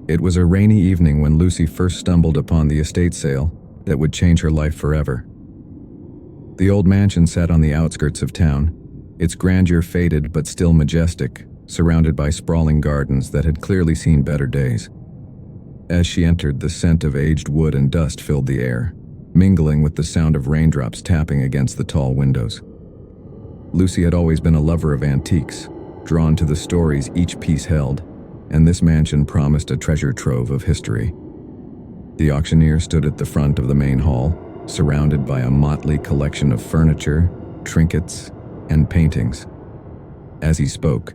It was a rainy evening when Lucy first stumbled upon the estate sale that would change her life forever. The old mansion sat on the outskirts of town, its grandeur faded but still majestic, surrounded by sprawling gardens that had clearly seen better days. As she entered, the scent of aged wood and dust filled the air, mingling with the sound of raindrops tapping against the tall windows. Lucy had always been a lover of antiques, drawn to the stories each piece held, and this mansion promised a treasure trove of history. The auctioneer stood at the front of the main hall, surrounded by a motley collection of furniture, trinkets, and paintings. As he spoke,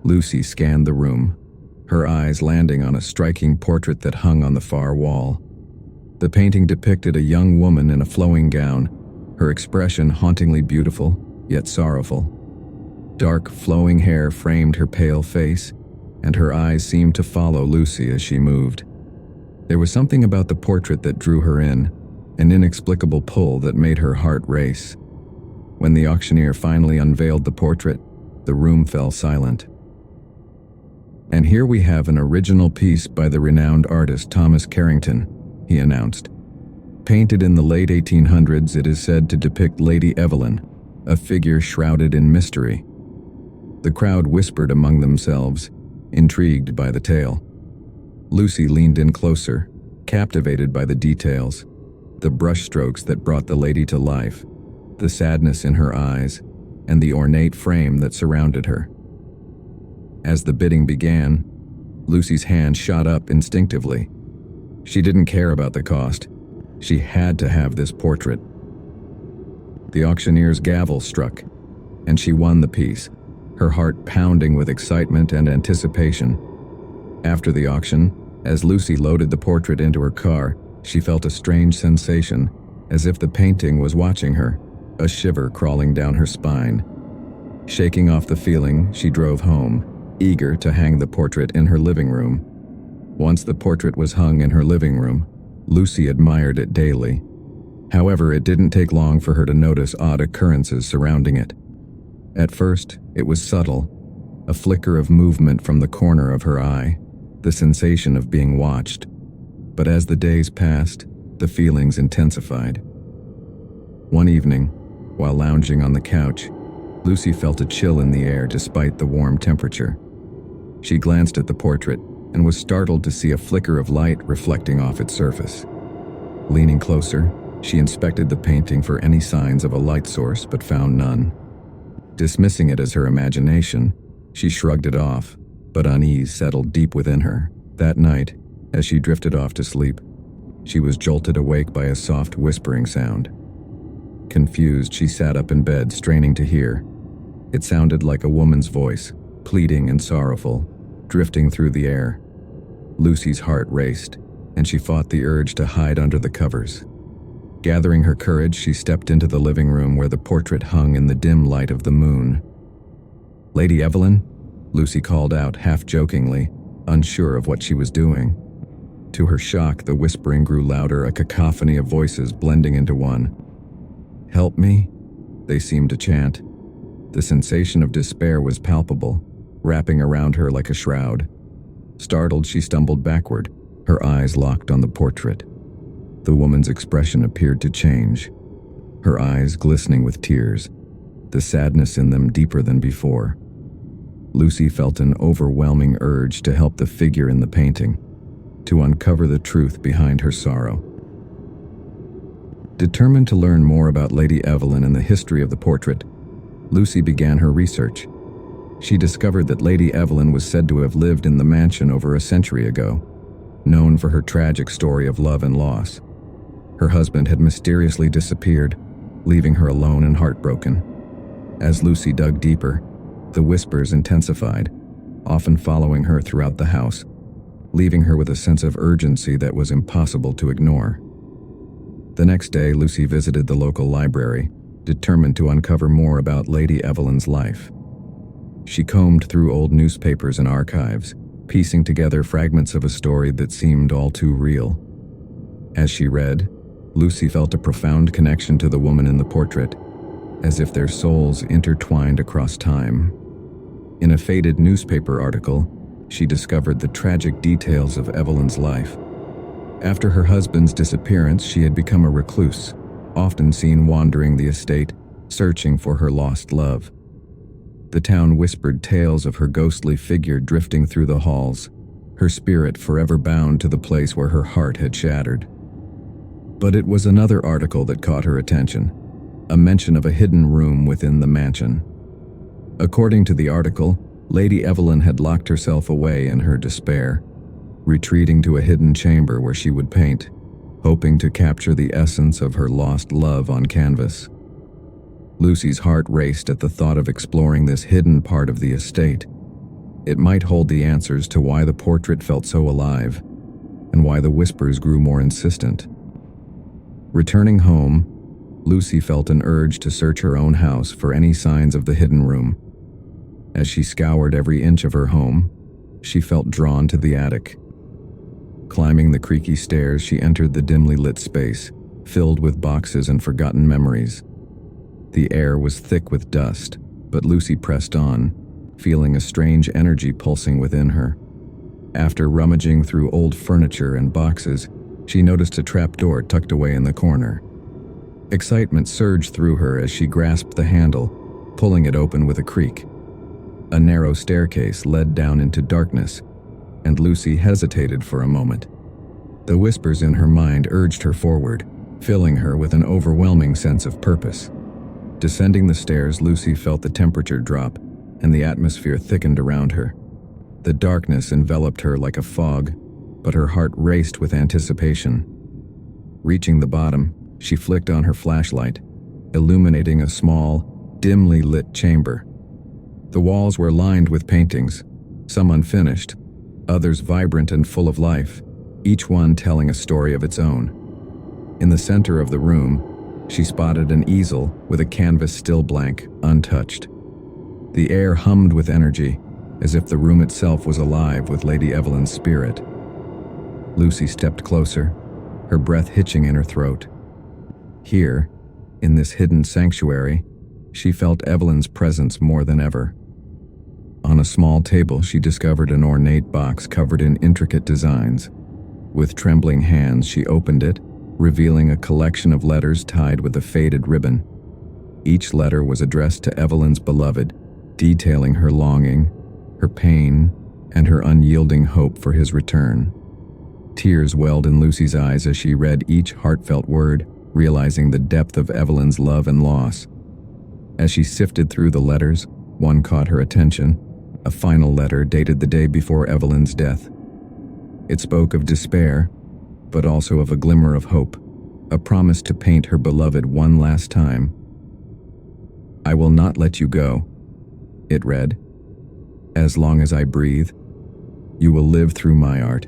Lucy scanned the room, her eyes landing on a striking portrait that hung on the far wall. The painting depicted a young woman in a flowing gown, her expression hauntingly beautiful, yet sorrowful. Dark, flowing hair framed her pale face, and her eyes seemed to follow Lucy as she moved. There was something about the portrait that drew her in, an inexplicable pull that made her heart race. When the auctioneer finally unveiled the portrait, the room fell silent. "And here we have an original piece by the renowned artist Thomas Carrington," he announced. "Painted in the late 1800s, it is said to depict Lady Evelyn, a figure shrouded in mystery." The crowd whispered among themselves, intrigued by the tale. Lucy leaned in closer, captivated by the details, the brushstrokes that brought the lady to life, the sadness in her eyes, and the ornate frame that surrounded her. As the bidding began, Lucy's hand shot up instinctively. She didn't care about the cost. She had to have this portrait. The auctioneer's gavel struck, and she won the piece, her heart pounding with excitement and anticipation. After the auction, as Lucy loaded the portrait into her car, she felt a strange sensation, as if the painting was watching her, a shiver crawling down her spine. Shaking off the feeling, she drove home, eager to hang the portrait in her living room. Once the portrait was hung in her living room, Lucy admired it daily. However, it didn't take long for her to notice odd occurrences surrounding it. At first, it was subtle, a flicker of movement from the corner of her eye, the sensation of being watched. But as the days passed, the feelings intensified. One evening, while lounging on the couch, Lucy felt a chill in the air despite the warm temperature. She glanced at the portrait and was startled to see a flicker of light reflecting off its surface. Leaning closer, she inspected the painting for any signs of a light source but found none. Dismissing it as her imagination, she shrugged it off, but unease settled deep within her. That night, as she drifted off to sleep, she was jolted awake by a soft whispering sound. Confused, she sat up in bed, straining to hear. It sounded like a woman's voice, pleading and sorrowful, drifting through the air. Lucy's heart raced, and she fought the urge to hide under the covers. Gathering her courage, she stepped into the living room where the portrait hung in the dim light of the moon. "Lady Evelyn?" Lucy called out, half-jokingly, unsure of what she was doing. To her shock, the whispering grew louder, a cacophony of voices blending into one. "Help me?" they seemed to chant. The sensation of despair was palpable, wrapping around her like a shroud. Startled, she stumbled backward, her eyes locked on the portrait. The woman's expression appeared to change, her eyes glistening with tears, the sadness in them deeper than before. Lucy felt an overwhelming urge to help the figure in the painting, to uncover the truth behind her sorrow. Determined to learn more about Lady Evelyn and the history of the portrait, Lucy began her research. She discovered that Lady Evelyn was said to have lived in the mansion over a century ago, known for her tragic story of love and loss. Her husband had mysteriously disappeared, leaving her alone and heartbroken. As Lucy dug deeper, the whispers intensified, often following her throughout the house, leaving her with a sense of urgency that was impossible to ignore. The next day, Lucy visited the local library, determined to uncover more about Lady Evelyn's life. She combed through old newspapers and archives, piecing together fragments of a story that seemed all too real. As she read, Lucy felt a profound connection to the woman in the portrait, as if their souls intertwined across time. In a faded newspaper article, she discovered the tragic details of Evelyn's life. After her husband's disappearance, she had become a recluse, often seen wandering the estate, searching for her lost love. The town whispered tales of her ghostly figure drifting through the halls, her spirit forever bound to the place where her heart had shattered. But it was another article that caught her attention, a mention of a hidden room within the mansion. According to the article, Lady Evelyn had locked herself away in her despair, retreating to a hidden chamber where she would paint, hoping to capture the essence of her lost love on canvas. Lucy's heart raced at the thought of exploring this hidden part of the estate. It might hold the answers to why the portrait felt so alive, and why the whispers grew more insistent. Returning home, Lucy felt an urge to search her own house for any signs of the hidden room. As she scoured every inch of her home, she felt drawn to the attic. Climbing the creaky stairs, she entered the dimly lit space, filled with boxes and forgotten memories. The air was thick with dust, but Lucy pressed on, feeling a strange energy pulsing within her. After rummaging through old furniture and boxes, she noticed a trapdoor tucked away in the corner. Excitement surged through her as she grasped the handle, pulling it open with a creak. A narrow staircase led down into darkness, and Lucy hesitated for a moment. The whispers in her mind urged her forward, filling her with an overwhelming sense of purpose. Descending the stairs, Lucy felt the temperature drop, and the atmosphere thickened around her. The darkness enveloped her like a fog, but her heart raced with anticipation. Reaching the bottom, she flicked on her flashlight, illuminating a small, dimly lit chamber. The walls were lined with paintings, some unfinished, others vibrant and full of life, each one telling a story of its own. In the center of the room, she spotted an easel with a canvas still blank, untouched. The air hummed with energy, as if the room itself was alive with Lady Evelyn's spirit. Lucy stepped closer, her breath hitching in her throat. Here, in this hidden sanctuary, she felt Evelyn's presence more than ever. On a small table, she discovered an ornate box covered in intricate designs. With trembling hands, she opened it, revealing a collection of letters tied with a faded ribbon. Each letter was addressed to Evelyn's beloved, detailing her longing, her pain, and her unyielding hope for his return. Tears welled in Lucy's eyes as she read each heartfelt word, realizing the depth of Evelyn's love and loss. As she sifted through the letters, one caught her attention, a final letter dated the day before Evelyn's death. It spoke of despair, but also of a glimmer of hope, a promise to paint her beloved one last time. "I will not let you go," it read. "As long as I breathe, you will live through my art."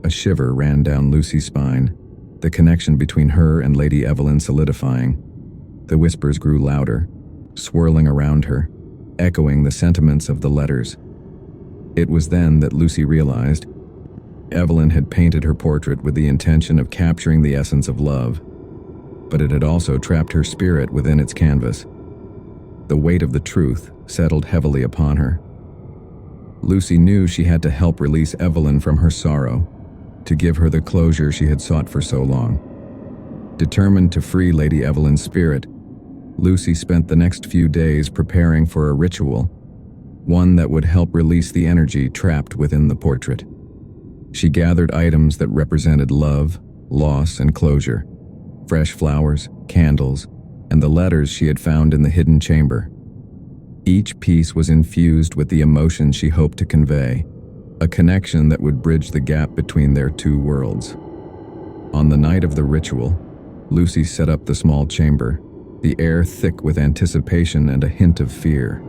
A shiver ran down Lucy's spine, the connection between her and Lady Evelyn solidifying. The whispers grew louder, swirling around her, echoing the sentiments of the letters. It was then that Lucy realized Evelyn had painted her portrait with the intention of capturing the essence of love, but it had also trapped her spirit within its canvas. The weight of the truth settled heavily upon her. Lucy knew she had to help release Evelyn from her sorrow, to give her the closure she had sought for so long. Determined to free Lady Evelyn's spirit, Lucy spent the next few days preparing for a ritual, one that would help release the energy trapped within the portrait. She gathered items that represented love, loss, and closure: fresh flowers, candles, and the letters she had found in the hidden chamber. Each piece was infused with the emotion she hoped to convey, a connection that would bridge the gap between their two worlds. On the night of the ritual, Lucy set up the small chamber, the air thick with anticipation and a hint of fear.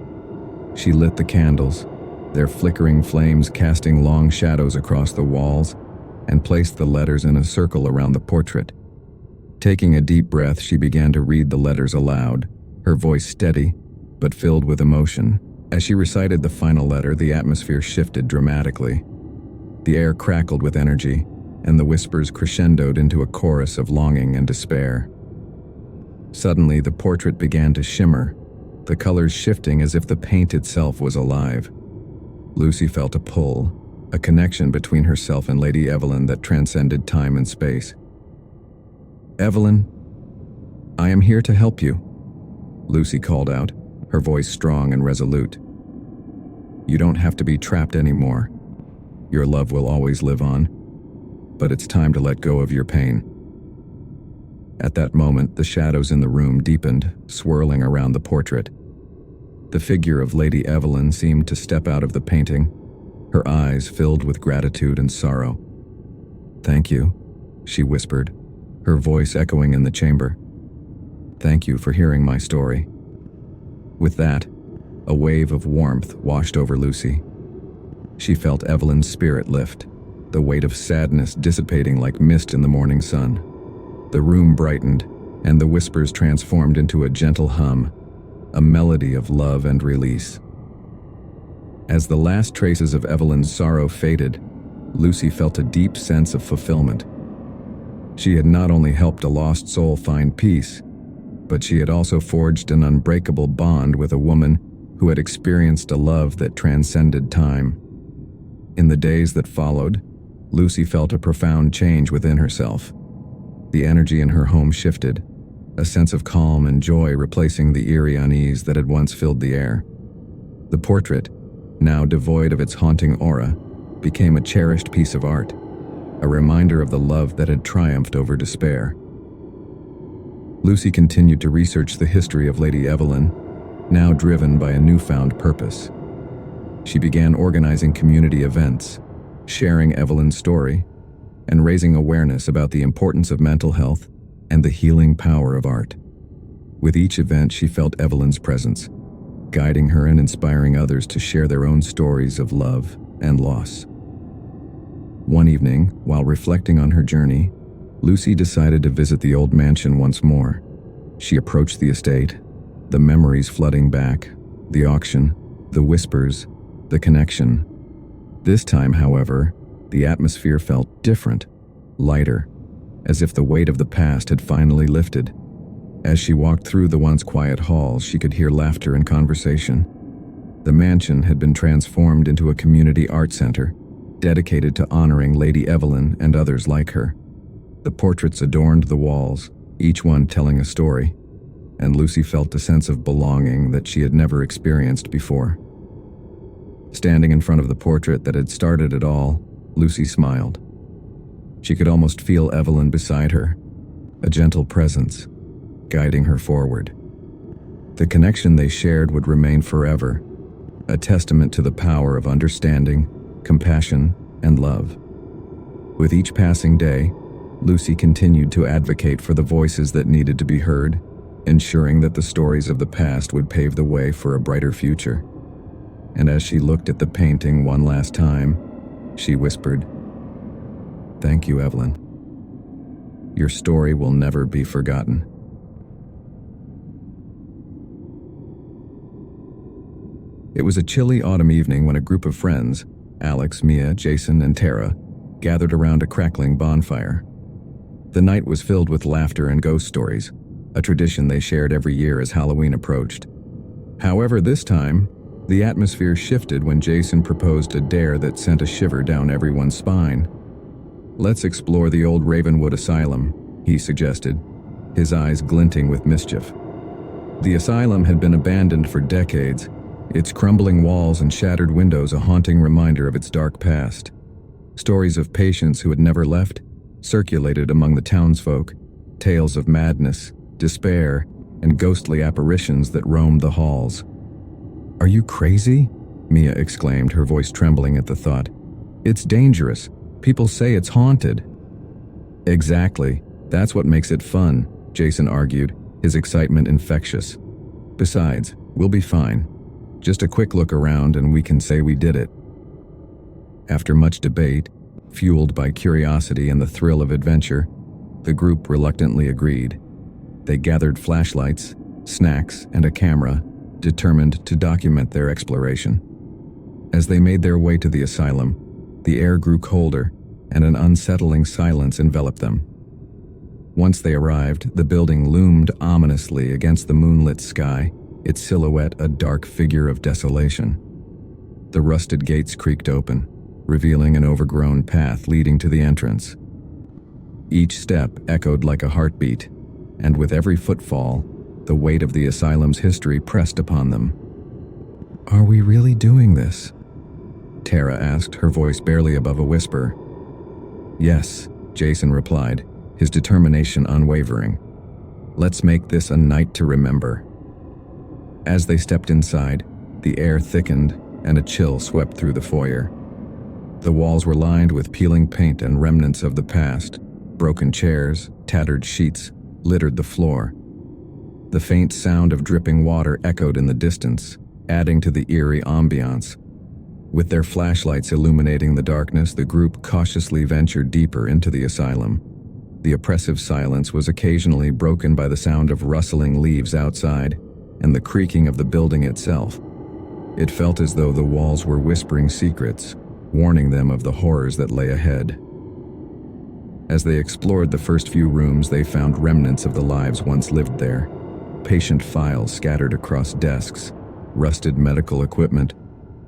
She lit the candles, their flickering flames casting long shadows across the walls, and placed the letters in a circle around the portrait. Taking a deep breath, she began to read the letters aloud, her voice steady, but filled with emotion. As she recited the final letter, the atmosphere shifted dramatically. The air crackled with energy, and the whispers crescendoed into a chorus of longing and despair. Suddenly, the portrait began to shimmer, the colors shifting as if the paint itself was alive. Lucy felt a pull, a connection between herself and Lady Evelyn that transcended time and space. "Evelyn, I am here to help you," Lucy called out, her voice strong and resolute. "You don't have to be trapped anymore. Your love will always live on, but it's time to let go of your pain." At that moment, the shadows in the room deepened, swirling around the portrait. The figure of Lady Evelyn seemed to step out of the painting, her eyes filled with gratitude and sorrow. "Thank you," she whispered, her voice echoing in the chamber. "Thank you for hearing my story." With that, a wave of warmth washed over Lucy. She felt Evelyn's spirit lift, the weight of sadness dissipating like mist in the morning sun. The room brightened, and the whispers transformed into a gentle hum, a melody of love and release. As the last traces of Evelyn's sorrow faded, Lucy felt a deep sense of fulfillment. She had not only helped a lost soul find peace, but she had also forged an unbreakable bond with a woman who had experienced a love that transcended time. In the days that followed, Lucy felt a profound change within herself. The energy in her home shifted, a sense of calm and joy replacing the eerie unease that had once filled the air. The portrait, now devoid of its haunting aura, became a cherished piece of art, a reminder of the love that had triumphed over despair. Lucy continued to research the history of Lady Evelyn, now driven by a newfound purpose. She began organizing community events, sharing Evelyn's story, and raising awareness about the importance of mental health and the healing power of art. With each event, she felt Evelyn's presence, guiding her and inspiring others to share their own stories of love and loss. One evening, while reflecting on her journey, Lucy decided to visit the old mansion once more. She approached the estate, the memories flooding back, the auction, the whispers, the connection. This time, however, the atmosphere felt different, lighter, as if the weight of the past had finally lifted. As she walked through the once quiet halls, she could hear laughter and conversation. The mansion had been transformed into a community art center, dedicated to honoring Lady Evelyn and others like her. The portraits adorned the walls, each one telling a story, and Lucy felt a sense of belonging that she had never experienced before. Standing in front of the portrait that had started it all, Lucy smiled. She could almost feel Evelyn beside her, a gentle presence, guiding her forward. The connection they shared would remain forever, a testament to the power of understanding, compassion, and love. With each passing day, Lucy continued to advocate for the voices that needed to be heard, ensuring that the stories of the past would pave the way for a brighter future. And as she looked at the painting one last time, she whispered, "Thank you, Evelyn. Your story will never be forgotten." It was a chilly autumn evening when a group of friends, Alex, Mia, Jason, and Tara, gathered around a crackling bonfire. The night was filled with laughter and ghost stories, a tradition they shared every year as Halloween approached. However, this time, the atmosphere shifted when Jason proposed a dare that sent a shiver down everyone's spine. "Let's explore the old Ravenwood Asylum," he suggested, his eyes glinting with mischief. The asylum had been abandoned for decades, its crumbling walls and shattered windows a haunting reminder of its dark past. Stories of patients who had never left circulated among the townsfolk, tales of madness, despair, and ghostly apparitions that roamed the halls. "Are you crazy?" Mia exclaimed, her voice trembling at the thought. "It's dangerous. People say it's haunted." "Exactly. That's what makes it fun," Jason argued, his excitement infectious. "Besides, we'll be fine. Just a quick look around and we can say we did it." After much debate, fueled by curiosity and the thrill of adventure, the group reluctantly agreed. They gathered flashlights, snacks, and a camera, determined to document their exploration. As they made their way to the asylum, the air grew colder, and an unsettling silence enveloped them. Once they arrived, the building loomed ominously against the moonlit sky, its silhouette a dark figure of desolation. The rusted gates creaked open, revealing an overgrown path leading to the entrance. Each step echoed like a heartbeat, and with every footfall, the weight of the asylum's history pressed upon them. "Are we really doing this?" Tara asked, her voice barely above a whisper. "Yes," Jason replied, his determination unwavering. "Let's make this a night to remember." As they stepped inside, the air thickened and a chill swept through the foyer. The walls were lined with peeling paint and remnants of the past. Broken chairs, tattered sheets, littered the floor. The faint sound of dripping water echoed in the distance, adding to the eerie ambiance. With their flashlights illuminating the darkness, the group cautiously ventured deeper into the asylum. The oppressive silence was occasionally broken by the sound of rustling leaves outside and the creaking of the building itself. It felt as though the walls were whispering secrets, warning them of the horrors that lay ahead. As they explored the first few rooms, they found remnants of the lives once lived there. Patient files scattered across desks, rusted medical equipment,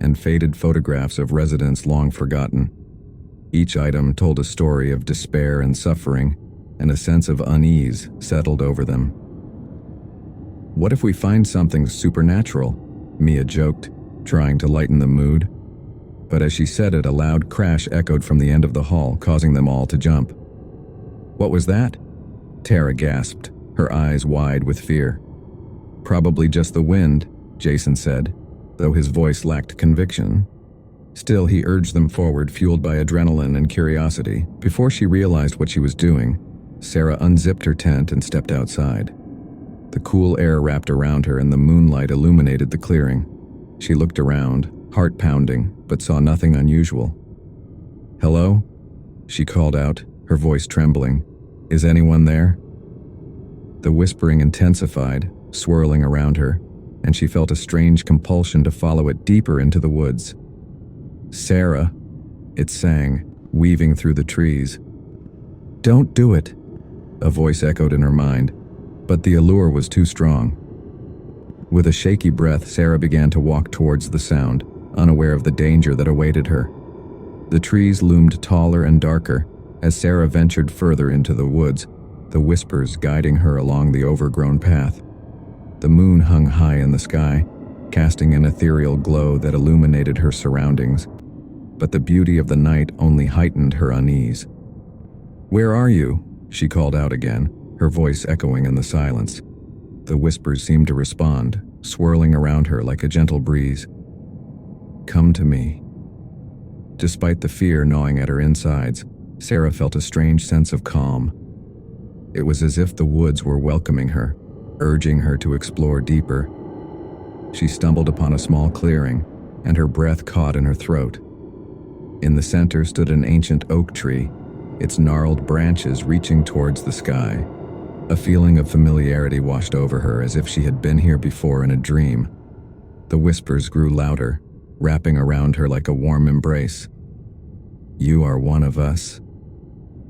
and faded photographs of residents long forgotten. Each item told a story of despair and suffering, and a sense of unease settled over them. "What if we find something supernatural?" Mia joked, trying to lighten the mood. But as she said it, a loud crash echoed from the end of the hall, causing them all to jump. "What was that?" Tara gasped, her eyes wide with fear. "Probably just the wind," Jason said, though his voice lacked conviction. Still, he urged them forward, fueled by adrenaline and curiosity. Before she realized what she was doing, Sarah unzipped her tent and stepped outside. The cool air wrapped around her and the moonlight illuminated the clearing. She looked around, heart pounding, but saw nothing unusual. "Hello?" she called out, her voice trembling. "Is anyone there?" The whispering intensified, swirling around her, and she felt a strange compulsion to follow it deeper into the woods. "Sarah," it sang, weaving through the trees. "Don't do it," a voice echoed in her mind, but the allure was too strong. With a shaky breath, Sarah began to walk towards the sound, unaware of the danger that awaited her. The trees loomed taller and darker as Sarah ventured further into the woods, the whispers guiding her along the overgrown path. The moon hung high in the sky, casting an ethereal glow that illuminated her surroundings, but the beauty of the night only heightened her unease. "Where are you?" she called out again, her voice echoing in the silence. The whispers seemed to respond, swirling around her like a gentle breeze. "Come to me." Despite the fear gnawing at her insides, Sarah felt a strange sense of calm. It was as if the woods were welcoming her, urging her to explore deeper. She stumbled upon a small clearing, and her breath caught in her throat. In the center stood an ancient oak tree, its gnarled branches reaching towards the sky. A feeling of familiarity washed over her, as if she had been here before in a dream. The whispers grew louder, wrapping around her like a warm embrace. "You are one of us."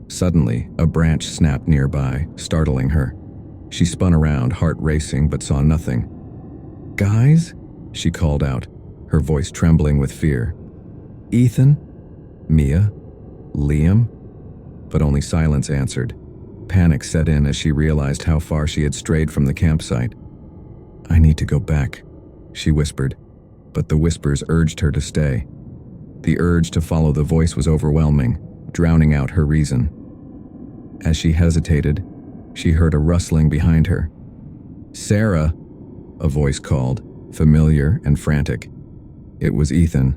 Suddenly, a branch snapped nearby, startling her. She spun around, heart racing, but saw nothing. "Guys?" she called out, her voice trembling with fear. "Ethan? Mia? Liam?" But only silence answered. Panic set in as she realized how far she had strayed from the campsite. "I need to go back," she whispered, but the whispers urged her to stay. The urge to follow the voice was overwhelming, drowning out her reason. As she hesitated, she heard a rustling behind her. "Sarah!" a voice called, familiar and frantic. It was Ethan.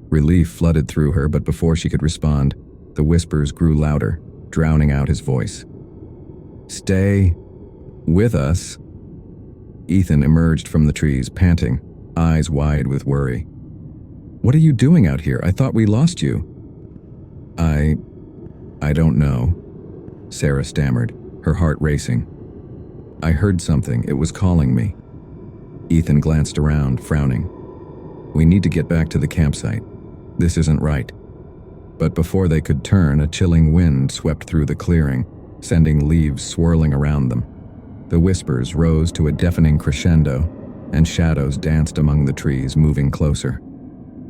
Relief flooded through her, but before she could respond, the whispers grew louder, drowning out his voice. "Stay with us." Ethan emerged from the trees, panting, eyes wide with worry. "What are you doing out here? I thought we lost you." I don't know," Sarah stammered, her heart racing. "I heard something. It was calling me." Ethan glanced around, frowning. "We need to get back to the campsite. This isn't right." But before they could turn, a chilling wind swept through the clearing, sending leaves swirling around them. The whispers rose to a deafening crescendo, and shadows danced among the trees, moving closer.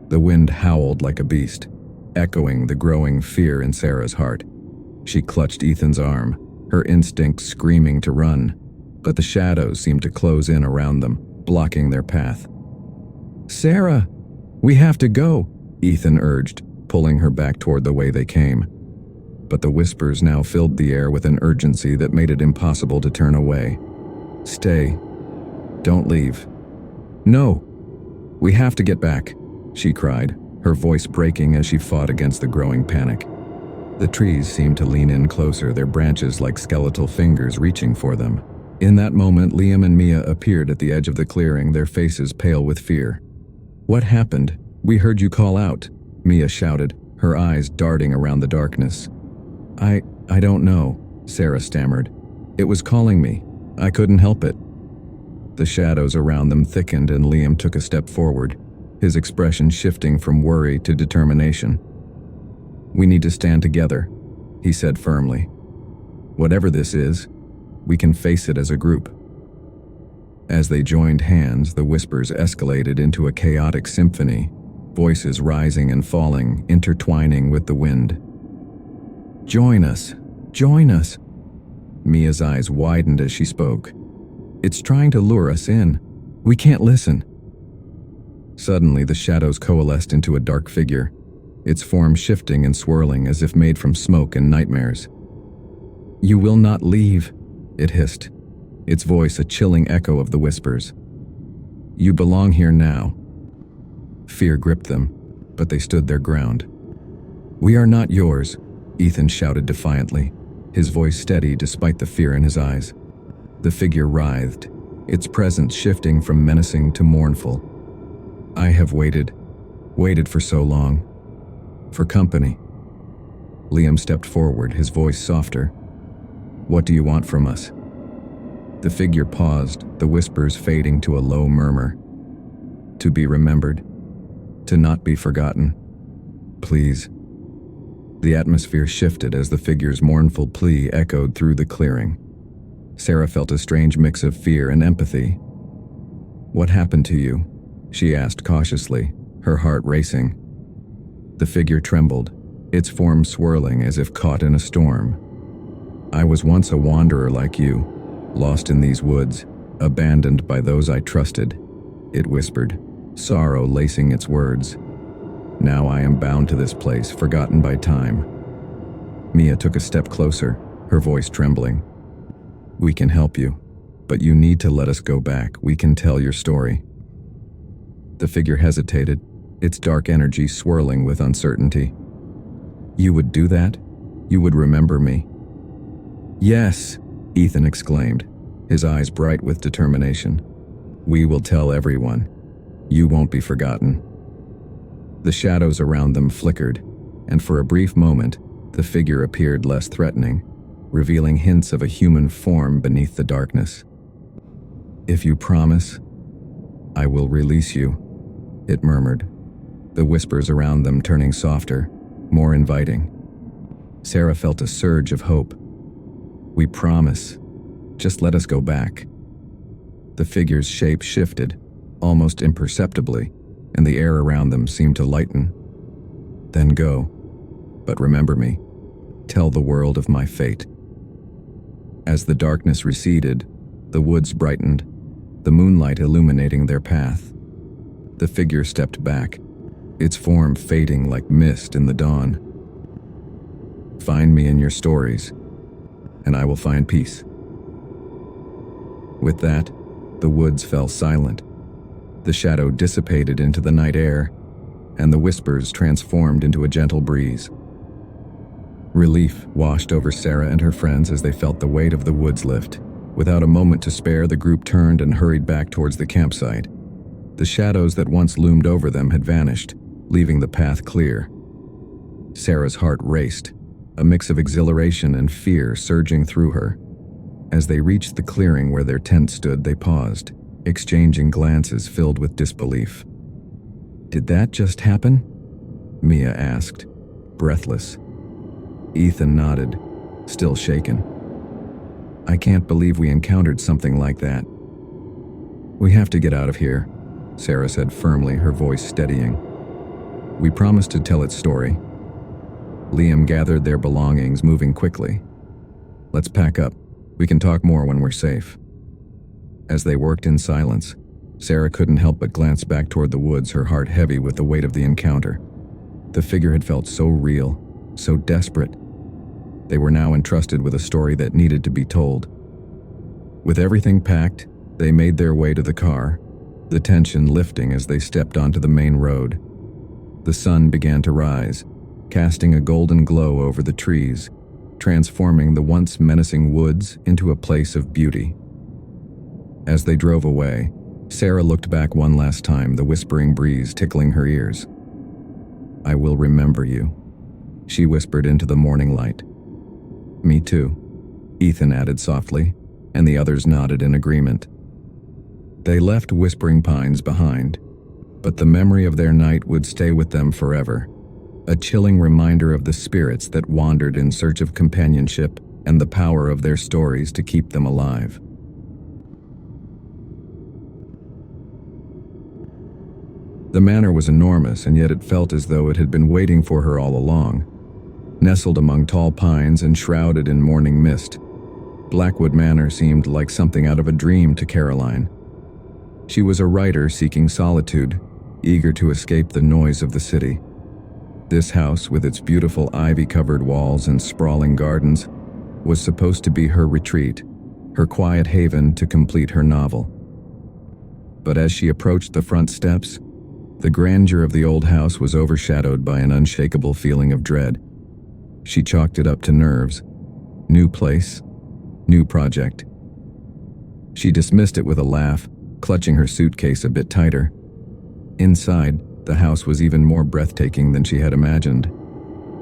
The wind howled like a beast, echoing the growing fear in Sarah's heart. She clutched Ethan's arm, her instincts screaming to run, but the shadows seemed to close in around them, blocking their path. "Sarah, we have to go," Ethan urged, pulling her back toward the way they came. But the whispers now filled the air with an urgency that made it impossible to turn away. "Stay. Don't leave." "No. We have to get back," she cried, her voice breaking as she fought against the growing panic. The trees seemed to lean in closer, their branches like skeletal fingers reaching for them. In that moment, Liam and Mia appeared at the edge of the clearing, their faces pale with fear. "What happened? We heard you call out," Mia shouted, her eyes darting around the darkness. I don't know," Sarah stammered. "It was calling me. I couldn't help it." The shadows around them thickened and Liam took a step forward, his expression shifting from worry to determination. "We need to stand together," he said firmly. "Whatever this is, we can face it as a group." As they joined hands, the whispers escalated into a chaotic symphony, voices rising and falling, intertwining with the wind. "Join us! Join us!" Mia's eyes widened as she spoke. "It's trying to lure us in. We can't listen." Suddenly, the shadows coalesced into a dark figure, its form shifting and swirling as if made from smoke and nightmares. "You will not leave," it hissed, its voice a chilling echo of the whispers. "You belong here now." Fear gripped them, but they stood their ground. "We are not yours," Ethan shouted defiantly, his voice steady despite the fear in his eyes. The figure writhed, its presence shifting from menacing to mournful. "I have waited for so long. For company." Liam stepped forward, his voice softer. "What do you want from us?" The figure paused, the whispers fading to a low murmur. "To be remembered. To not be forgotten. Please." The atmosphere shifted as the figure's mournful plea echoed through the clearing. Sarah felt a strange mix of fear and empathy. "What happened to you?" she asked cautiously, her heart racing. The figure trembled, its form swirling as if caught in a storm. "I was once a wanderer like you, lost in these woods, abandoned by those I trusted," it whispered, sorrow lacing its words. "Now I am bound to this place, forgotten by time." Mia took a step closer, her voice trembling. "We can help you, but you need to let us go back. We can tell your story." The figure hesitated, its dark energy swirling with uncertainty. "You would do that? You would remember me?" "Yes," Ethan exclaimed, his eyes bright with determination. "We will tell everyone. You won't be forgotten." The shadows around them flickered, and for a brief moment, the figure appeared less threatening, revealing hints of a human form beneath the darkness. "If you promise, I will release you," it murmured, the whispers around them turning softer, more inviting. Sarah felt a surge of hope. "We promise. Just let us go back." The figure's shape shifted, almost imperceptibly, and the air around them seemed to lighten. "Then go. But remember me. Tell the world of my fate." As the darkness receded, the woods brightened, the moonlight illuminating their path. The figure stepped back, its form fading like mist in the dawn. "Find me in your stories, and I will find peace." With that, the woods fell silent. The shadow dissipated into the night air, and the whispers transformed into a gentle breeze. Relief washed over Sarah and her friends as they felt the weight of the woods lift. Without a moment to spare, the group turned and hurried back towards the campsite. The shadows that once loomed over them had vanished, leaving the path clear. Sarah's heart raced, a mix of exhilaration and fear surging through her. As they reached the clearing where their tent stood, they paused, exchanging glances filled with disbelief. "Did that just happen?" Mia asked, breathless. Ethan nodded, still shaken. "I can't believe we encountered something like that." "We have to get out of here," Sarah said firmly, her voice steadying. We promised to tell its story. Liam gathered their belongings, moving quickly. Let's pack up. We can talk more when we're safe. As they worked in silence, Sarah couldn't help but glance back toward the woods, her heart heavy with the weight of the encounter. The figure had felt so real, so desperate. They were now entrusted with a story that needed to be told. With everything packed, they made their way to the car, the tension lifting as they stepped onto the main road. The sun began to rise, casting a golden glow over the trees, transforming the once menacing woods into a place of beauty. As they drove away, Sarah looked back one last time, the whispering breeze tickling her ears. "I will remember you," she whispered into the morning light. "Me too," Ethan added softly, and the others nodded in agreement. They left Whispering Pines behind, but the memory of their night would stay with them forever, a chilling reminder of the spirits that wandered in search of companionship and the power of their stories to keep them alive. The manor was enormous, and yet it felt as though it had been waiting for her all along. Nestled among tall pines and shrouded in morning mist, Blackwood Manor seemed like something out of a dream to Caroline. She was a writer seeking solitude, eager to escape the noise of the city. This house, with its beautiful ivy-covered walls and sprawling gardens, was supposed to be her retreat, her quiet haven to complete her novel. But as she approached the front steps, the grandeur of the old house was overshadowed by an unshakable feeling of dread. She chalked it up to nerves. New place, new project. She dismissed it with a laugh, clutching her suitcase a bit tighter. Inside, the house was even more breathtaking than she had imagined.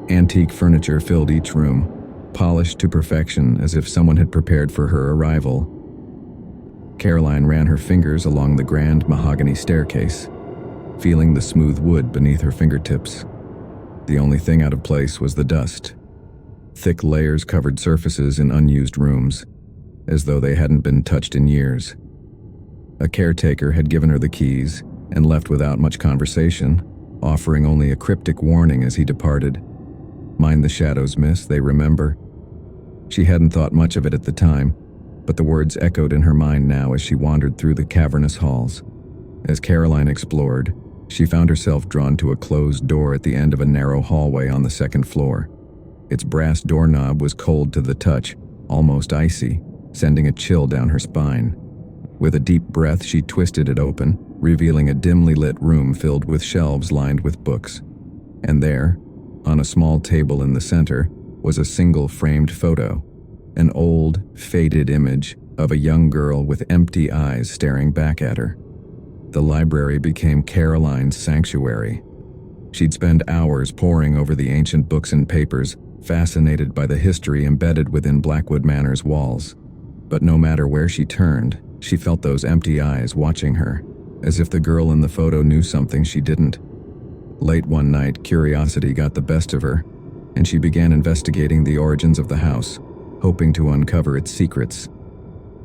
Antique furniture filled each room, polished to perfection as if someone had prepared for her arrival. Caroline ran her fingers along the grand mahogany staircase, feeling the smooth wood beneath her fingertips. The only thing out of place was the dust. Thick layers covered surfaces in unused rooms, as though they hadn't been touched in years. A caretaker had given her the keys and left without much conversation, offering only a cryptic warning as he departed. "Mind the shadows, miss, they remember." She hadn't thought much of it at the time, but the words echoed in her mind now as she wandered through the cavernous halls. As Caroline explored, she found herself drawn to a closed door at the end of a narrow hallway on the second floor. Its brass doorknob was cold to the touch, almost icy, sending a chill down her spine. With a deep breath, she twisted it open, revealing a dimly lit room filled with shelves lined with books. And there, on a small table in the center, was a single framed photo, an old, faded image of a young girl with empty eyes staring back at her. The library became Caroline's sanctuary. She'd spend hours poring over the ancient books and papers, fascinated by the history embedded within Blackwood Manor's walls. But no matter where she turned, she felt those empty eyes watching her, as if the girl in the photo knew something she didn't. Late one night, curiosity got the best of her, and she began investigating the origins of the house, hoping to uncover its secrets.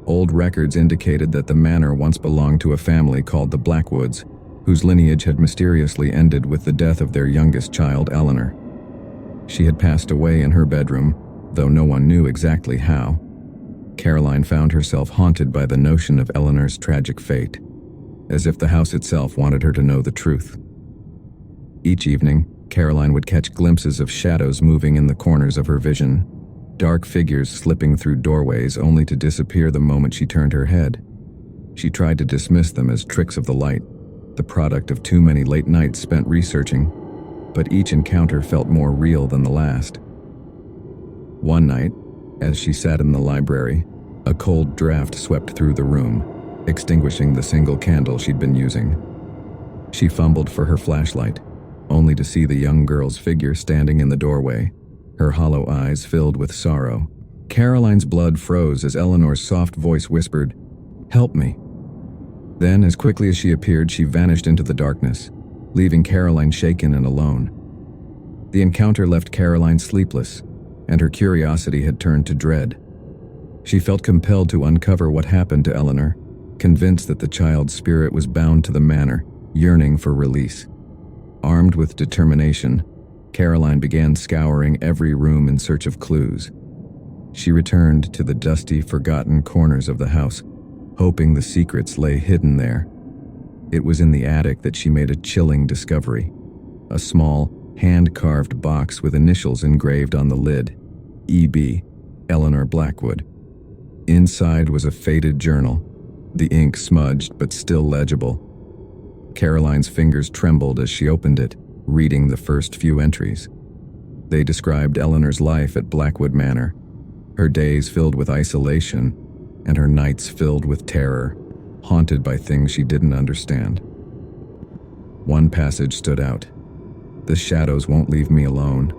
Old records indicated that the manor once belonged to a family called the Blackwoods, whose lineage had mysteriously ended with the death of their youngest child, Eleanor. She had passed away in her bedroom, though no one knew exactly how. Caroline found herself haunted by the notion of Eleanor's tragic fate, as if the house itself wanted her to know the truth. Each evening, Caroline would catch glimpses of shadows moving in the corners of her vision, dark figures slipping through doorways only to disappear the moment she turned her head. She tried to dismiss them as tricks of the light, the product of too many late nights spent researching, but each encounter felt more real than the last. One night, as she sat in the library, a cold draft swept through the room, extinguishing the single candle she'd been using. She fumbled for her flashlight, only to see the young girl's figure standing in the doorway, her hollow eyes filled with sorrow. Caroline's blood froze as Eleanor's soft voice whispered, "Help me." Then, as quickly as she appeared, she vanished into the darkness, leaving Caroline shaken and alone. The encounter left Caroline sleepless, and her curiosity had turned to dread. She felt compelled to uncover what happened to Eleanor, convinced that the child's spirit was bound to the manor, yearning for release. Armed with determination, Caroline began scouring every room in search of clues. She returned to the dusty, forgotten corners of the house, hoping the secrets lay hidden there. It was in the attic that she made a chilling discovery. A small, hand-carved box with initials engraved on the lid. E.B. Eleanor Blackwood. Inside was a faded journal, the ink smudged but still legible. Caroline's fingers trembled as she opened it, reading the first few entries. They described Eleanor's life at Blackwood Manor, her days filled with isolation, and her nights filled with terror, haunted by things she didn't understand. One passage stood out. "The shadows won't leave me alone.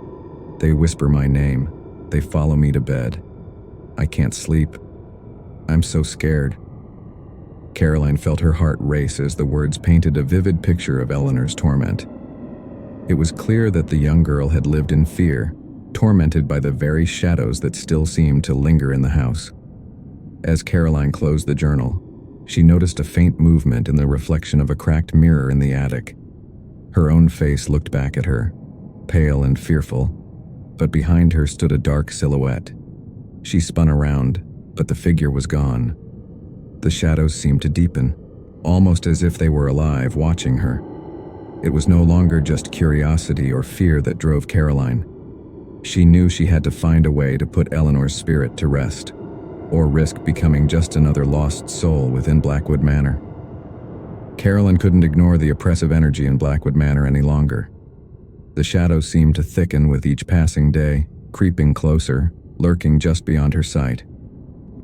They whisper my name. They follow me to bed. I can't sleep. I'm so scared." Caroline felt her heart race as the words painted a vivid picture of Eleanor's torment. It was clear that the young girl had lived in fear, tormented by the very shadows that still seemed to linger in the house. As Caroline closed the journal, she noticed a faint movement in the reflection of a cracked mirror in the attic. Her own face looked back at her, pale and fearful, but behind her stood a dark silhouette. She spun around, but the figure was gone. The shadows seemed to deepen, almost as if they were alive, watching her. It was no longer just curiosity or fear that drove Caroline. She knew she had to find a way to put Eleanor's spirit to rest, or risk becoming just another lost soul within Blackwood Manor. Caroline couldn't ignore the oppressive energy in Blackwood Manor any longer. The shadows seemed to thicken with each passing day, creeping closer, lurking just beyond her sight.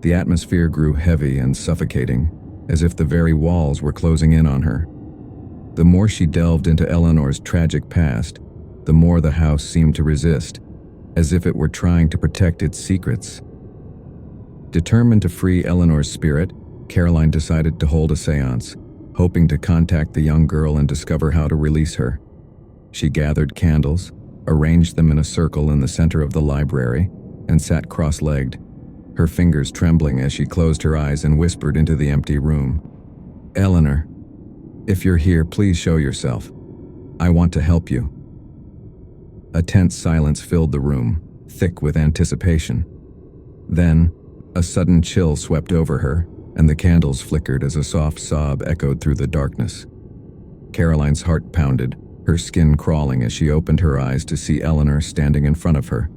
The atmosphere grew heavy and suffocating, as if the very walls were closing in on her. The more she delved into Eleanor's tragic past, the more the house seemed to resist, as if it were trying to protect its secrets. Determined to free Eleanor's spirit, Caroline decided to hold a seance, hoping to contact the young girl and discover how to release her. She gathered candles, arranged them in a circle in the center of the library, and sat cross-legged, her fingers trembling as she closed her eyes and whispered into the empty room. "Eleanor, if you're here, please show yourself. I want to help you." A tense silence filled the room, thick with anticipation. Then, a sudden chill swept over her, and the candles flickered as a soft sob echoed through the darkness. Caroline's heart pounded, her skin crawling as she opened her eyes to see Eleanor standing in front of her.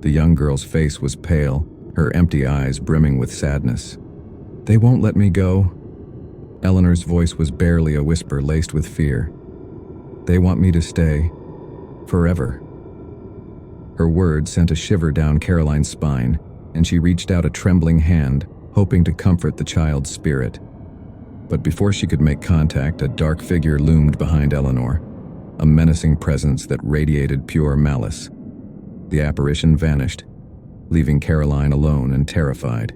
The young girl's face was pale, her empty eyes brimming with sadness. "They won't let me go." Eleanor's voice was barely a whisper laced with fear. "They want me to stay. Forever." Her words sent a shiver down Caroline's spine, and she reached out a trembling hand, hoping to comfort the child's spirit. But before she could make contact, a dark figure loomed behind Eleanor, a menacing presence that radiated pure malice. The apparition vanished, leaving Caroline alone and terrified.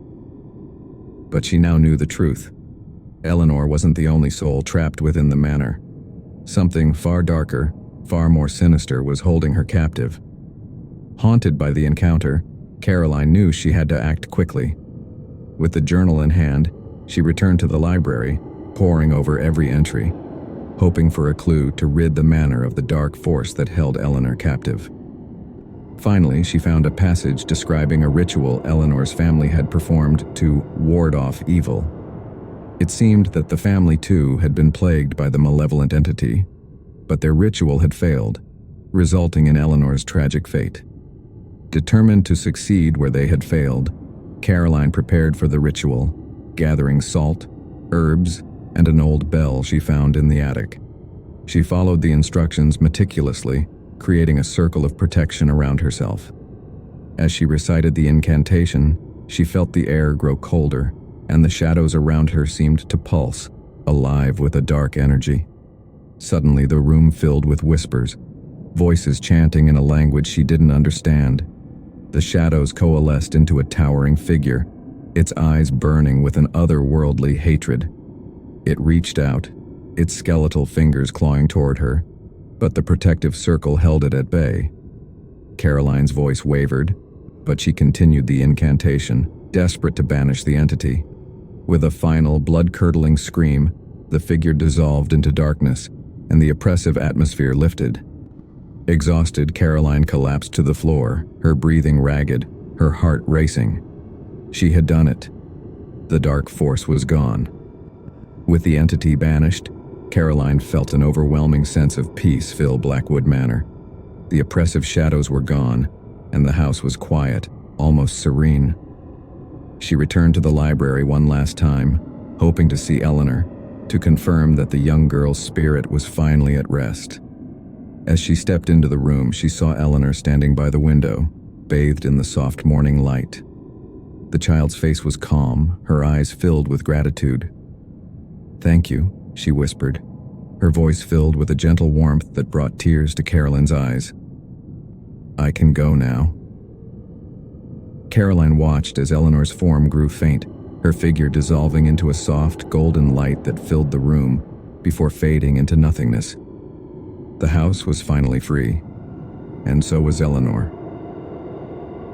But she now knew the truth. Eleanor wasn't the only soul trapped within the manor. Something far darker, far more sinister was holding her captive. Haunted by the encounter, Caroline knew she had to act quickly. With the journal in hand, she returned to the library, poring over every entry, hoping for a clue to rid the manor of the dark force that held Eleanor captive. Finally, she found a passage describing a ritual Eleanor's family had performed to ward off evil. It seemed that the family, too, had been plagued by the malevolent entity, but their ritual had failed, resulting in Eleanor's tragic fate. Determined to succeed where they had failed, Caroline prepared for the ritual, gathering salt, herbs, and an old bell she found in the attic. She followed the instructions meticulously, creating a circle of protection around herself. As she recited the incantation, she felt the air grow colder, and the shadows around her seemed to pulse, alive with a dark energy. Suddenly, the room filled with whispers, voices chanting in a language she didn't understand. The shadows coalesced into a towering figure, its eyes burning with an otherworldly hatred. It reached out, its skeletal fingers clawing toward her, but the protective circle held it at bay. Caroline's voice wavered, but she continued the incantation, desperate to banish the entity. With a final, blood-curdling scream, the figure dissolved into darkness, and the oppressive atmosphere lifted. Exhausted, Caroline collapsed to the floor, her breathing ragged, her heart racing. She had done it. The dark force was gone. With the entity banished, Caroline felt an overwhelming sense of peace fill Blackwood Manor. The oppressive shadows were gone, and the house was quiet, almost serene. She returned to the library one last time, hoping to see Eleanor, to confirm that the young girl's spirit was finally at rest. As she stepped into the room, she saw Eleanor standing by the window, bathed in the soft morning light. The child's face was calm, her eyes filled with gratitude. "Thank you," she whispered, her voice filled with a gentle warmth that brought tears to Caroline's eyes. "I can go now." Caroline watched as Eleanor's form grew faint, her figure dissolving into a soft, golden light that filled the room before fading into nothingness. The house was finally free, and so was Eleanor.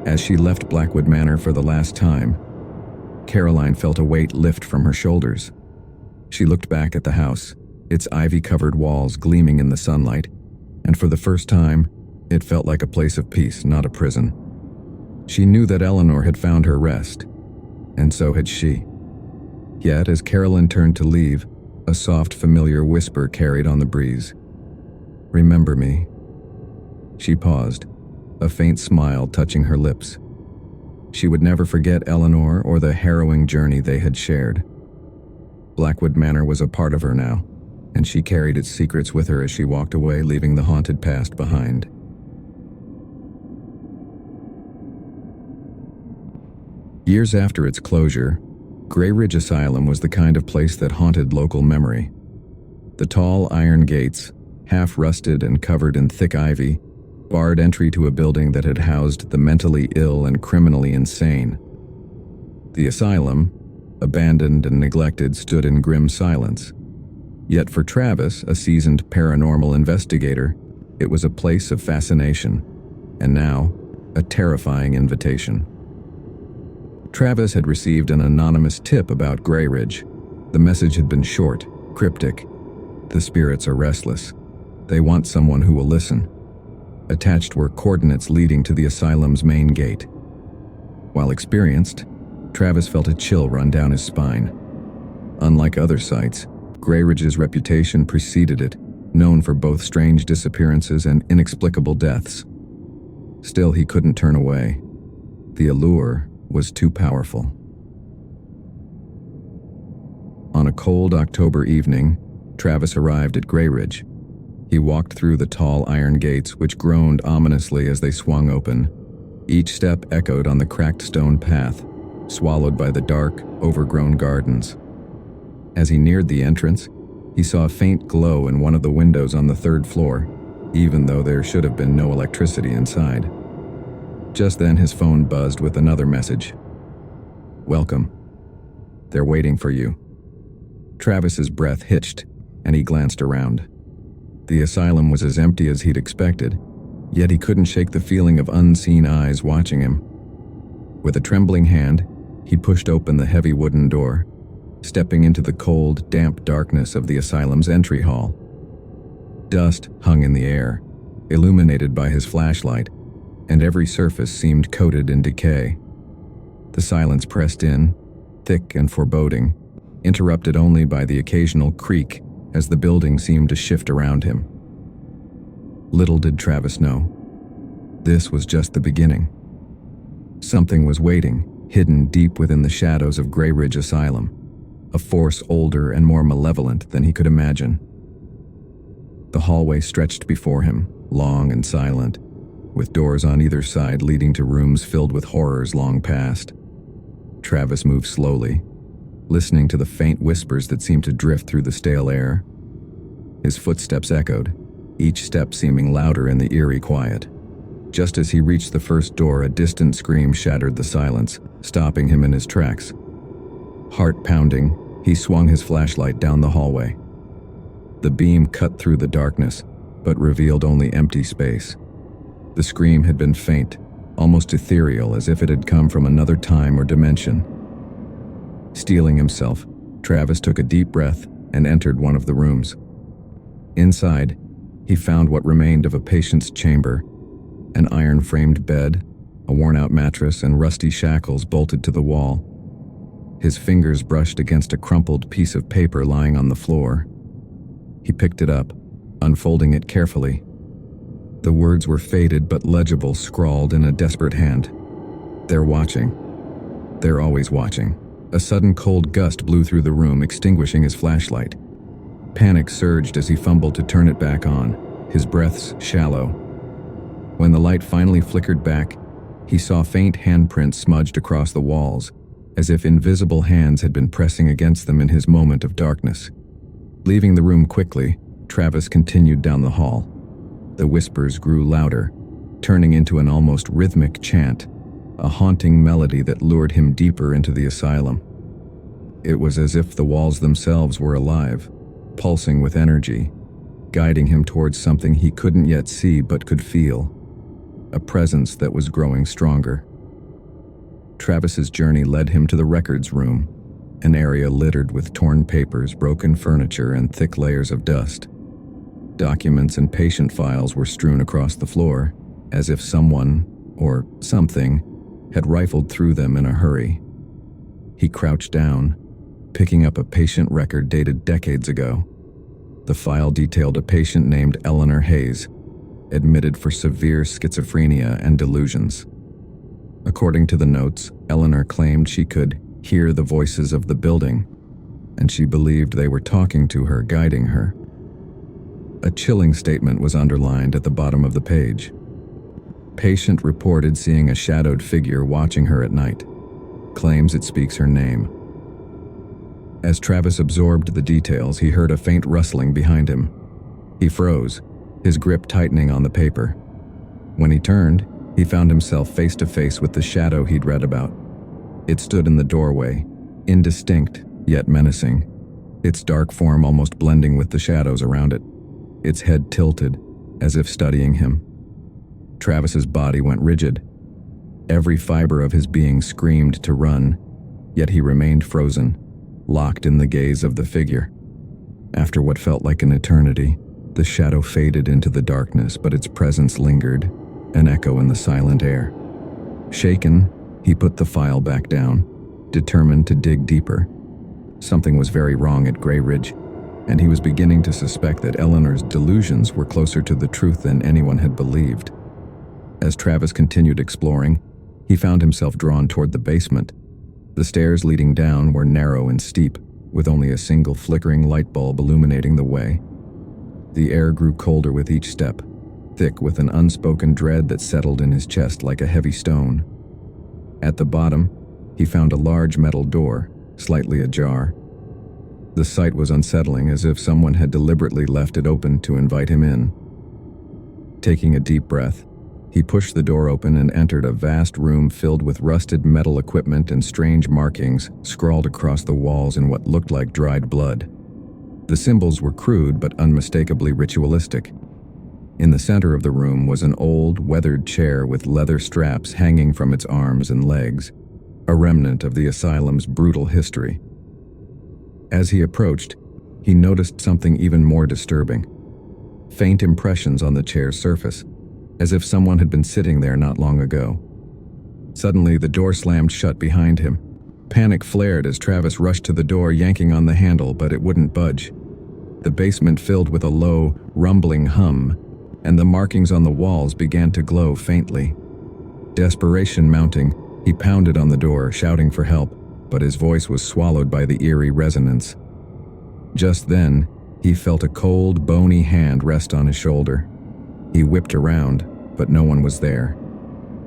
As she left Blackwood Manor for the last time, Caroline felt a weight lift from her shoulders. She looked back at the house, its ivy-covered walls gleaming in the sunlight, and for the first time, it felt like a place of peace, not a prison. She knew that Eleanor had found her rest, and so had she. Yet, as Caroline turned to leave, a soft, familiar whisper carried on the breeze. "Remember me." She paused, a faint smile touching her lips. She would never forget Eleanor or the harrowing journey they had shared. Blackwood Manor was a part of her now, and she carried its secrets with her as she walked away, leaving the haunted past behind. Years after its closure, Grey Ridge Asylum was the kind of place that haunted local memory. The tall iron gates, half rusted and covered in thick ivy, barred entry to a building that had housed the mentally ill and criminally insane. The asylum, abandoned and neglected, stood in grim silence. Yet for Travis, a seasoned paranormal investigator, it was a place of fascination, and now, a terrifying invitation. Travis had received an anonymous tip about Grey Ridge. The message had been short, cryptic. "The spirits are restless. They want someone who will listen." Attached were coordinates leading to the asylum's main gate. While experienced, Travis felt a chill run down his spine. Unlike other sites, Grey Ridge's reputation preceded it, known for both strange disappearances and inexplicable deaths. Still, he couldn't turn away. The allure was too powerful. On a cold October evening, Travis arrived at Grey Ridge. He walked through the tall iron gates, which groaned ominously as they swung open. Each step echoed on the cracked stone path, swallowed by the dark, overgrown gardens. As he neared the entrance, he saw a faint glow in one of the windows on the third floor, even though there should have been no electricity inside. Just then his phone buzzed with another message. "Welcome. They're waiting for you." Travis's breath hitched, and he glanced around. The asylum was as empty as he'd expected, yet he couldn't shake the feeling of unseen eyes watching him. With a trembling hand, he pushed open the heavy wooden door, stepping into the cold, damp darkness of the asylum's entry hall. Dust hung in the air, illuminated by his flashlight, and every surface seemed coated in decay. The silence pressed in, thick and foreboding, interrupted only by the occasional creak as the building seemed to shift around him. Little did Travis know, this was just the beginning. Something was waiting, hidden deep within the shadows of Grey Ridge Asylum, a force older and more malevolent than he could imagine. The hallway stretched before him, long and silent, with doors on either side leading to rooms filled with horrors long past. Travis moved slowly, listening to the faint whispers that seemed to drift through the stale air. His footsteps echoed, each step seeming louder in the eerie quiet. Just as he reached the first door, a distant scream shattered the silence, stopping him in his tracks. Heart pounding, he swung his flashlight down the hallway. The beam cut through the darkness, but revealed only empty space. The scream had been faint, almost ethereal, as if it had come from another time or dimension. Steeling himself, Travis took a deep breath and entered one of the rooms. Inside, he found what remained of a patient's chamber: an iron-framed bed, a worn-out mattress, and rusty shackles bolted to the wall. His fingers brushed against a crumpled piece of paper lying on the floor. He picked it up, unfolding it carefully. The words were faded but legible, scrawled in a desperate hand. "They're watching. They're always watching." A sudden cold gust blew through the room, extinguishing his flashlight. Panic surged as he fumbled to turn it back on, his breaths shallow. When the light finally flickered back, he saw faint handprints smudged across the walls, as if invisible hands had been pressing against them in his moment of darkness. Leaving the room quickly, Travis continued down the hall. The whispers grew louder, turning into an almost rhythmic chant, a haunting melody that lured him deeper into the asylum. It was as if the walls themselves were alive, pulsing with energy, guiding him towards something he couldn't yet see but could feel, a presence that was growing stronger. Travis's journey led him to the records room, an area littered with torn papers, broken furniture, and thick layers of dust. Documents and patient files were strewn across the floor, as if someone, or something, had rifled through them in a hurry. He crouched down, picking up a patient record dated decades ago. The file detailed a patient named Eleanor Hayes, admitted for severe schizophrenia and delusions. According to the notes, Eleanor claimed she could hear the voices of the building, and she believed they were talking to her, guiding her. A chilling statement was underlined at the bottom of the page. Patient reported seeing a shadowed figure watching her at night. Claims it speaks her name. As Travis absorbed the details, he heard a faint rustling behind him. He froze, his grip tightening on the paper. When he turned, he found himself face to face with the shadow he'd read about. It stood in the doorway, indistinct yet menacing, its dark form almost blending with the shadows around it, its head tilted, as if studying him. Travis's body went rigid. Every fiber of his being screamed to run, yet he remained frozen, locked in the gaze of the figure. After what felt like an eternity, the shadow faded into the darkness, but its presence lingered, an echo in the silent air. Shaken, he put the file back down, determined to dig deeper. Something was very wrong at Grey Ridge, and he was beginning to suspect that Eleanor's delusions were closer to the truth than anyone had believed. As Travis continued exploring, he found himself drawn toward the basement. The stairs leading down were narrow and steep, with only a single flickering light bulb illuminating the way. The air grew colder with each step, thick with an unspoken dread that settled in his chest like a heavy stone. At the bottom, he found a large metal door, slightly ajar. The sight was unsettling, as if someone had deliberately left it open to invite him in. Taking a deep breath, he pushed the door open and entered a vast room filled with rusted metal equipment and strange markings scrawled across the walls in what looked like dried blood. The symbols were crude but unmistakably ritualistic. In the center of the room was an old, weathered chair with leather straps hanging from its arms and legs, a remnant of the asylum's brutal history. As he approached, he noticed something even more disturbing. Faint impressions on the chair's surface, as if someone had been sitting there not long ago. Suddenly, the door slammed shut behind him. Panic flared as Travis rushed to the door, yanking on the handle, but it wouldn't budge. The basement filled with a low, rumbling hum, and the markings on the walls began to glow faintly. Desperation mounting, he pounded on the door, shouting for help, but his voice was swallowed by the eerie resonance. Just then, he felt a cold, bony hand rest on his shoulder. He whipped around, but no one was there.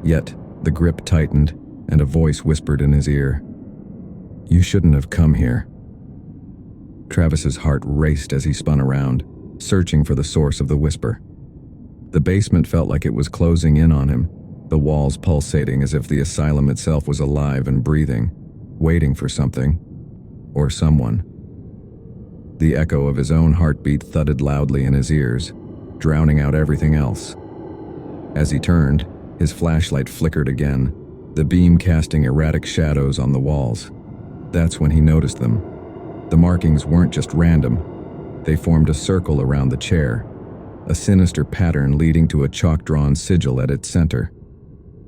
Yet, the grip tightened, and a voice whispered in his ear, "You shouldn't have come here." Travis's heart raced as he spun around, searching for the source of the whisper. The basement felt like it was closing in on him, the walls pulsating as if the asylum itself was alive and breathing, waiting for something, or someone. The echo of his own heartbeat thudded loudly in his ears, drowning out everything else. As he turned, his flashlight flickered again, the beam casting erratic shadows on the walls. That's when he noticed them. The markings weren't just random. They formed a circle around the chair, a sinister pattern leading to a chalk-drawn sigil at its center.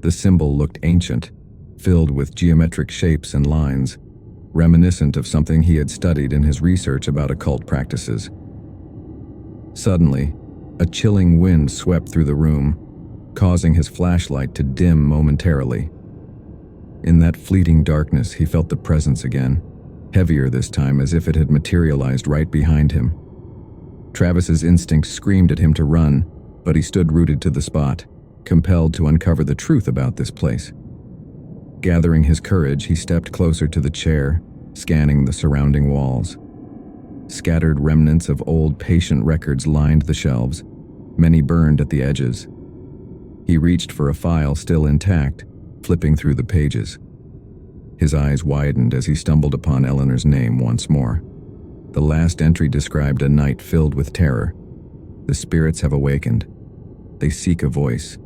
The symbol looked ancient, filled with geometric shapes and lines, reminiscent of something he had studied in his research about occult practices. Suddenly, a chilling wind swept through the room, causing his flashlight to dim momentarily. In that fleeting darkness, he felt the presence again, heavier this time, as if it had materialized right behind him. Travis's instinct screamed at him to run, but he stood rooted to the spot, compelled to uncover the truth about this place. Gathering his courage, he stepped closer to the chair, scanning the surrounding walls. Scattered remnants of old patient records lined the shelves, many burned at the edges. He reached for a file still intact, flipping through the pages. His eyes widened as he stumbled upon Eleanor's name once more. The last entry described a night filled with terror. The spirits have awakened. They seek a voice.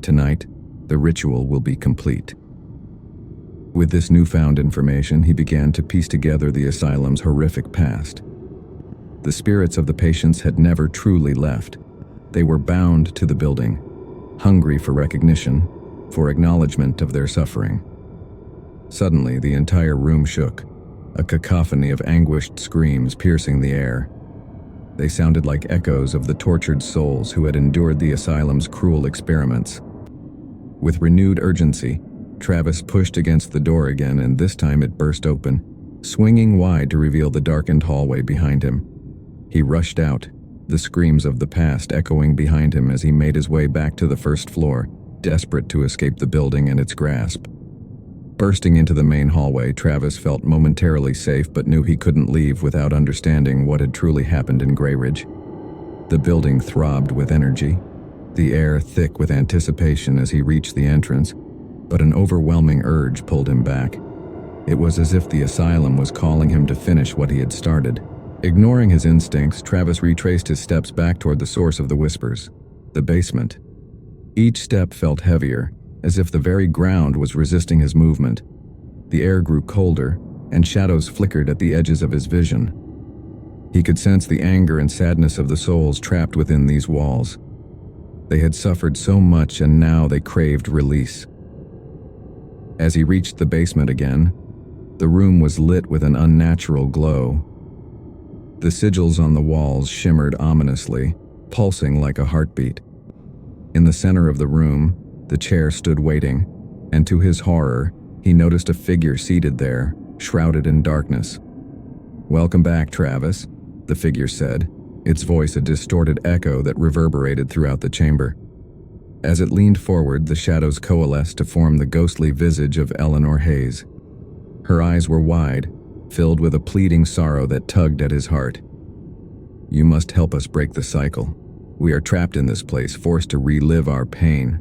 Tonight, the ritual will be complete. With this newfound information, he began to piece together the asylum's horrific past. The spirits of the patients had never truly left. They were bound to the building, hungry for recognition, for acknowledgement of their suffering. Suddenly, the entire room shook, a cacophony of anguished screams piercing the air. They sounded like echoes of the tortured souls who had endured the asylum's cruel experiments. With renewed urgency, Travis pushed against the door again, and this time it burst open, swinging wide to reveal the darkened hallway behind him. He rushed out, the screams of the past echoing behind him as he made his way back to the first floor, desperate to escape the building and its grasp. Bursting into the main hallway, Travis felt momentarily safe but knew he couldn't leave without understanding what had truly happened in Greyridge. The building throbbed with energy, the air thick with anticipation as he reached the entrance, but an overwhelming urge pulled him back. It was as if the asylum was calling him to finish what he had started. Ignoring his instincts, Travis retraced his steps back toward the source of the whispers, the basement. Each step felt heavier, as if the very ground was resisting his movement. The air grew colder, and shadows flickered at the edges of his vision. He could sense the anger and sadness of the souls trapped within these walls. They had suffered so much, and now they craved release. As he reached the basement again, the room was lit with an unnatural glow. The sigils on the walls shimmered ominously, pulsing like a heartbeat. In the center of the room, the chair stood waiting, and to his horror, he noticed a figure seated there, shrouded in darkness. "Welcome back, Travis," the figure said, its voice a distorted echo that reverberated throughout the chamber. As it leaned forward, the shadows coalesced to form the ghostly visage of Eleanor Hayes. Her eyes were wide, filled with a pleading sorrow that tugged at his heart. "You must help us break the cycle. We are trapped in this place, forced to relive our pain."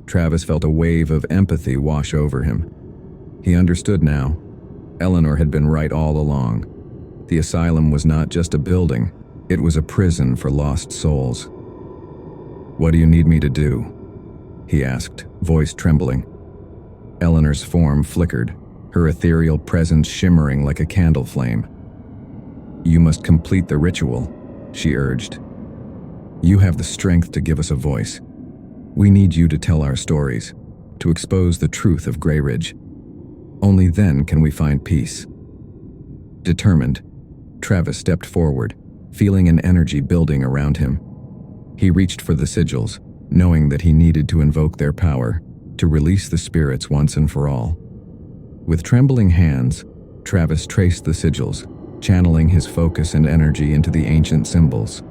Travis felt a wave of empathy wash over him. He understood now. Eleanor had been right all along. The asylum was not just a building, it was a prison for lost souls. "What do you need me to do?" he asked, voice trembling. Eleanor's form flickered, her ethereal presence shimmering like a candle flame. "You must complete the ritual," she urged. "You have the strength to give us a voice. We need you to tell our stories, to expose the truth of Greyridge. Only then can we find peace." Determined, Travis stepped forward, feeling an energy building around him. He reached for the sigils, knowing that he needed to invoke their power, to release the spirits once and for all. With trembling hands, Travis traced the sigils, channeling his focus and energy into the ancient symbols.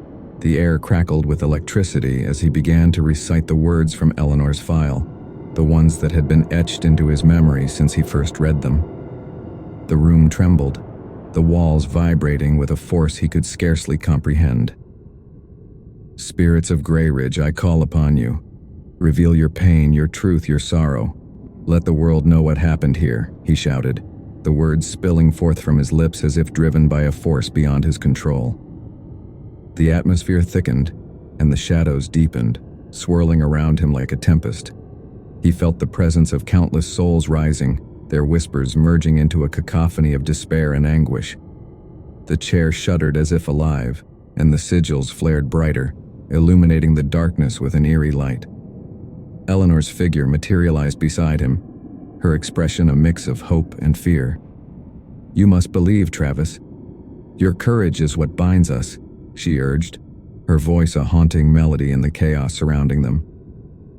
The air crackled with electricity as he began to recite the words from Eleanor's file, the ones that had been etched into his memory since he first read them. The room trembled, the walls vibrating with a force he could scarcely comprehend. "Spirits of Greyridge, I call upon you. Reveal your pain, your truth, your sorrow. Let the world know what happened here," he shouted, the words spilling forth from his lips as if driven by a force beyond his control. The atmosphere thickened, and the shadows deepened, swirling around him like a tempest. He felt the presence of countless souls rising, their whispers merging into a cacophony of despair and anguish. The chair shuddered as if alive, and the sigils flared brighter, illuminating the darkness with an eerie light. Eleanor's figure materialized beside him, her expression a mix of hope and fear. "You must believe, Travis. Your courage is what binds us," she urged, her voice a haunting melody in the chaos surrounding them.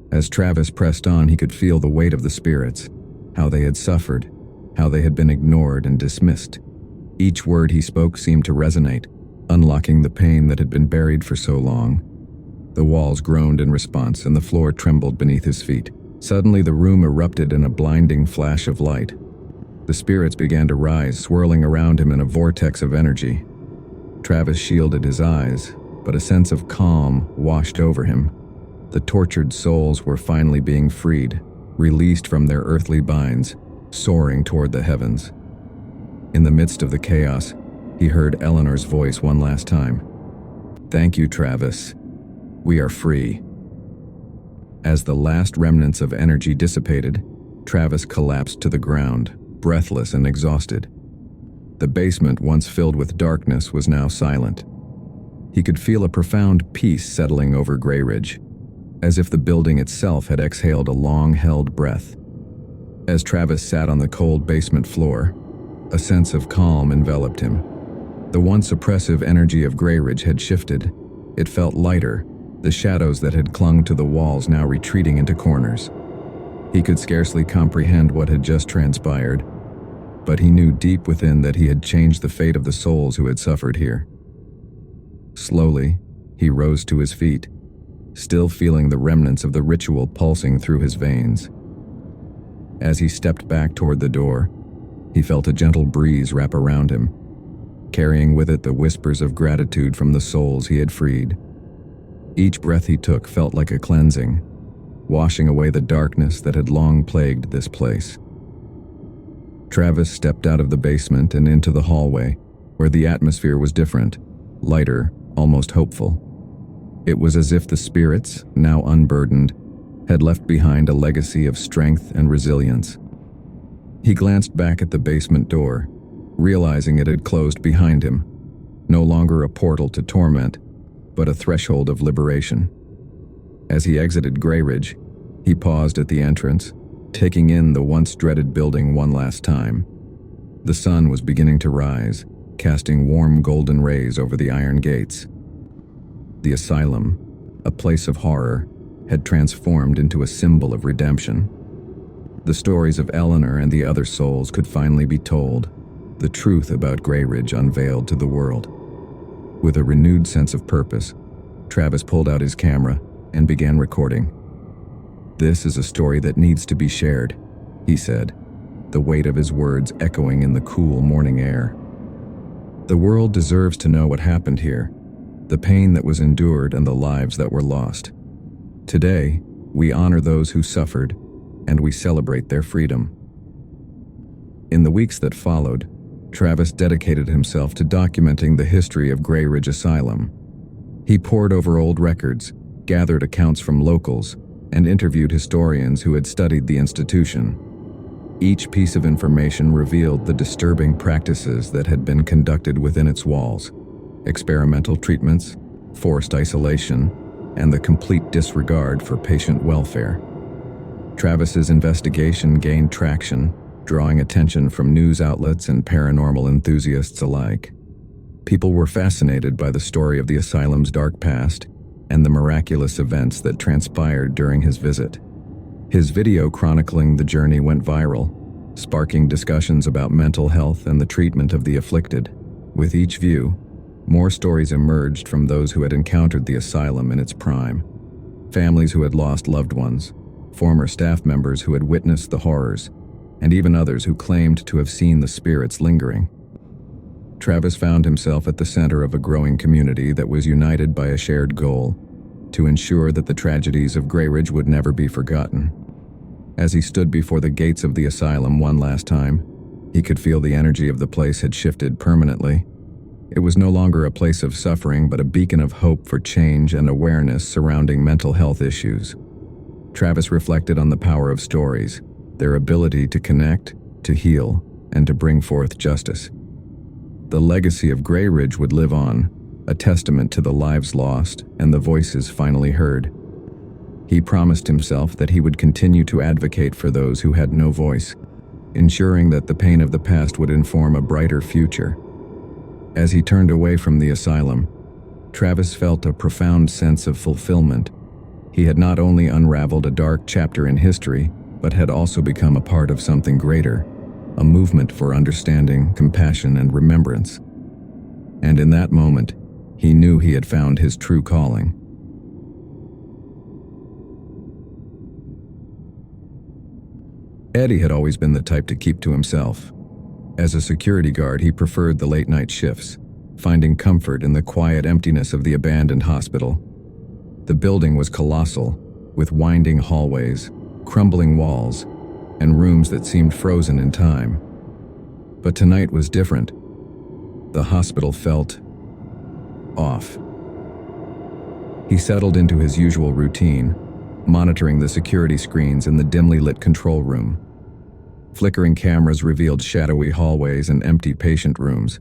As Travis pressed on, he could feel the weight of the spirits, how they had suffered, how they had been ignored and dismissed. Each word he spoke seemed to resonate, unlocking the pain that had been buried for so long. The walls groaned in response and the floor trembled beneath his feet. Suddenly the room erupted in a blinding flash of light. The spirits began to rise, swirling around him in a vortex of energy. Travis shielded his eyes, but a sense of calm washed over him. The tortured souls were finally being freed, released from their earthly binds, soaring toward the heavens. In the midst of the chaos, he heard Eleanor's voice one last time. "Thank you, Travis. We are free." As the last remnants of energy dissipated, Travis collapsed to the ground, breathless and exhausted. The basement, once filled with darkness, was now silent. He could feel a profound peace settling over Grey Ridge, as if the building itself had exhaled a long-held breath. As Travis sat on the cold basement floor, a sense of calm enveloped him. The once oppressive energy of Grey Ridge had shifted. It felt lighter, the shadows that had clung to the walls now retreating into corners. He could scarcely comprehend what had just transpired, but he knew deep within that he had changed the fate of the souls who had suffered here. Slowly, he rose to his feet, still feeling the remnants of the ritual pulsing through his veins. As he stepped back toward the door, he felt a gentle breeze wrap around him, carrying with it the whispers of gratitude from the souls he had freed. Each breath he took felt like a cleansing, washing away the darkness that had long plagued this place. Travis stepped out of the basement and into the hallway, where the atmosphere was different, lighter, almost hopeful. It was as if the spirits, now unburdened, had left behind a legacy of strength and resilience. He glanced back at the basement door, realizing it had closed behind him, no longer a portal to torment, but a threshold of liberation. As he exited Grey Ridge, he paused at the entrance, taking in the once dreaded building one last time. The sun was beginning to rise, casting warm golden rays over the iron gates. The asylum, a place of horror, had transformed into a symbol of redemption. The stories of Eleanor and the other souls could finally be told, the truth about Grey Ridge unveiled to the world. With a renewed sense of purpose, Travis pulled out his camera and began recording. "This is a story that needs to be shared," he said, the weight of his words echoing in the cool morning air. "The world deserves to know what happened here, the pain that was endured and the lives that were lost. Today, we honor those who suffered, and we celebrate their freedom." In the weeks that followed, Travis dedicated himself to documenting the history of Grey Ridge Asylum. He pored over old records, gathered accounts from locals, and interviewed historians who had studied the institution. Each piece of information revealed the disturbing practices that had been conducted within its walls: experimental treatments, forced isolation, and the complete disregard for patient welfare. Travis's investigation gained traction, drawing attention from news outlets and paranormal enthusiasts alike. People were fascinated by the story of the asylum's dark past and the miraculous events that transpired during his visit. His video chronicling the journey went viral, sparking discussions about mental health and the treatment of the afflicted. With each view, more stories emerged from those who had encountered the asylum in its prime. Families who had lost loved ones, former staff members who had witnessed the horrors, and even others who claimed to have seen the spirits lingering. Travis found himself at the center of a growing community that was united by a shared goal: to ensure that the tragedies of Grey Ridge would never be forgotten. As he stood before the gates of the asylum one last time, he could feel the energy of the place had shifted permanently. It was no longer a place of suffering, but a beacon of hope for change and awareness surrounding mental health issues. Travis reflected on the power of stories, their ability to connect, to heal, and to bring forth justice. The legacy of Grey Ridge would live on, a testament to the lives lost and the voices finally heard. He promised himself that he would continue to advocate for those who had no voice, ensuring that the pain of the past would inform a brighter future. As he turned away from the asylum, Travis felt a profound sense of fulfillment. He had not only unraveled a dark chapter in history, but had also become a part of something greater, a movement for understanding, compassion, and remembrance. And in that moment, he knew he had found his true calling. Eddie had always been the type to keep to himself. As a security guard, he preferred the late-night shifts, finding comfort in the quiet emptiness of the abandoned hospital. The building was colossal, with winding hallways, crumbling walls, and rooms that seemed frozen in time. But tonight was different. The hospital felt off. He settled into his usual routine, monitoring the security screens in the dimly lit control room. Flickering cameras revealed shadowy hallways and empty patient rooms,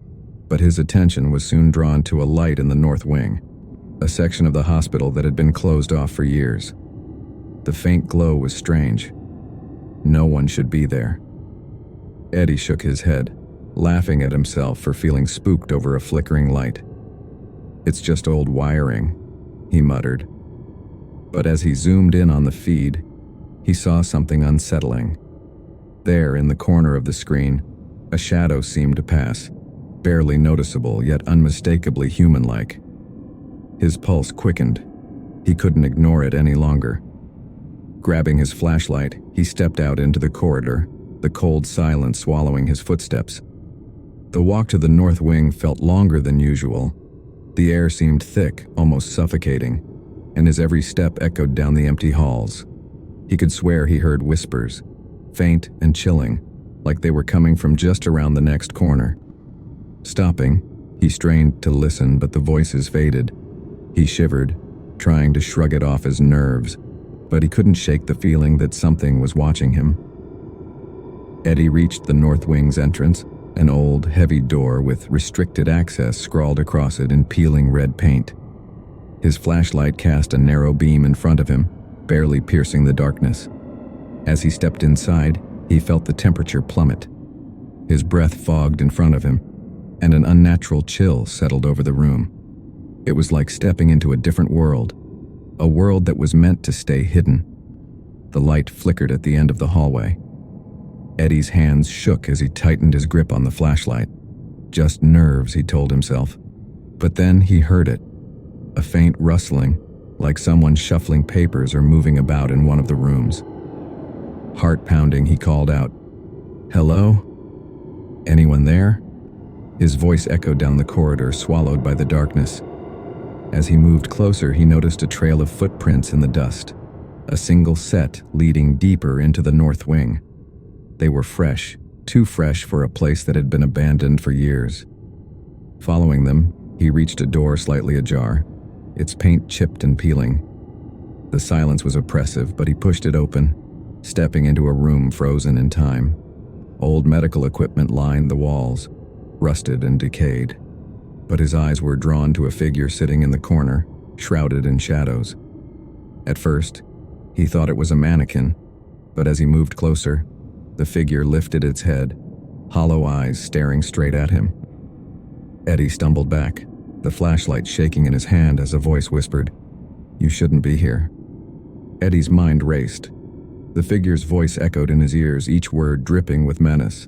but his attention was soon drawn to a light in the north wing, a section of the hospital that had been closed off for years. The faint glow was strange. No one should be there. Eddie shook his head, laughing at himself for feeling spooked over a flickering light. "It's just old wiring," he muttered. But as he zoomed in on the feed, he saw something unsettling. There, in the corner of the screen, a shadow seemed to pass, barely noticeable yet unmistakably human-like. His pulse quickened. He couldn't ignore it any longer. Grabbing his flashlight, he stepped out into the corridor, the cold silence swallowing his footsteps. The walk to the north wing felt longer than usual. The air seemed thick, almost suffocating, and his every step echoed down the empty halls. He could swear he heard whispers, faint and chilling, like they were coming from just around the next corner. Stopping, he strained to listen, but the voices faded. He shivered, trying to shrug it off as nerves, but he couldn't shake the feeling that something was watching him. Eddie reached the north wing's entrance, an old, heavy door with restricted access scrawled across it in peeling red paint. His flashlight cast a narrow beam in front of him, barely piercing the darkness. As he stepped inside, he felt the temperature plummet. His breath fogged in front of him, and an unnatural chill settled over the room. It was like stepping into a different world, a world that was meant to stay hidden. The light flickered at the end of the hallway. Eddie's hands shook as he tightened his grip on the flashlight. Just nerves, he told himself. But then he heard it. A faint rustling, like someone shuffling papers or moving about in one of the rooms. Heart pounding, he called out, "Hello? Anyone there?" His voice echoed down the corridor, swallowed by the darkness. As he moved closer, he noticed a trail of footprints in the dust, a single set leading deeper into the north wing. They were fresh, too fresh for a place that had been abandoned for years. Following them, he reached a door slightly ajar, its paint chipped and peeling. The silence was oppressive, but he pushed it open, stepping into a room frozen in time. Old medical equipment lined the walls, rusted and decayed. But his eyes were drawn to a figure sitting in the corner, shrouded in shadows. At first, he thought it was a mannequin, but as he moved closer, the figure lifted its head, hollow eyes staring straight at him. Eddie stumbled back, the flashlight shaking in his hand as a voice whispered, "You shouldn't be here." Eddie's mind raced. The figure's voice echoed in his ears, each word dripping with menace.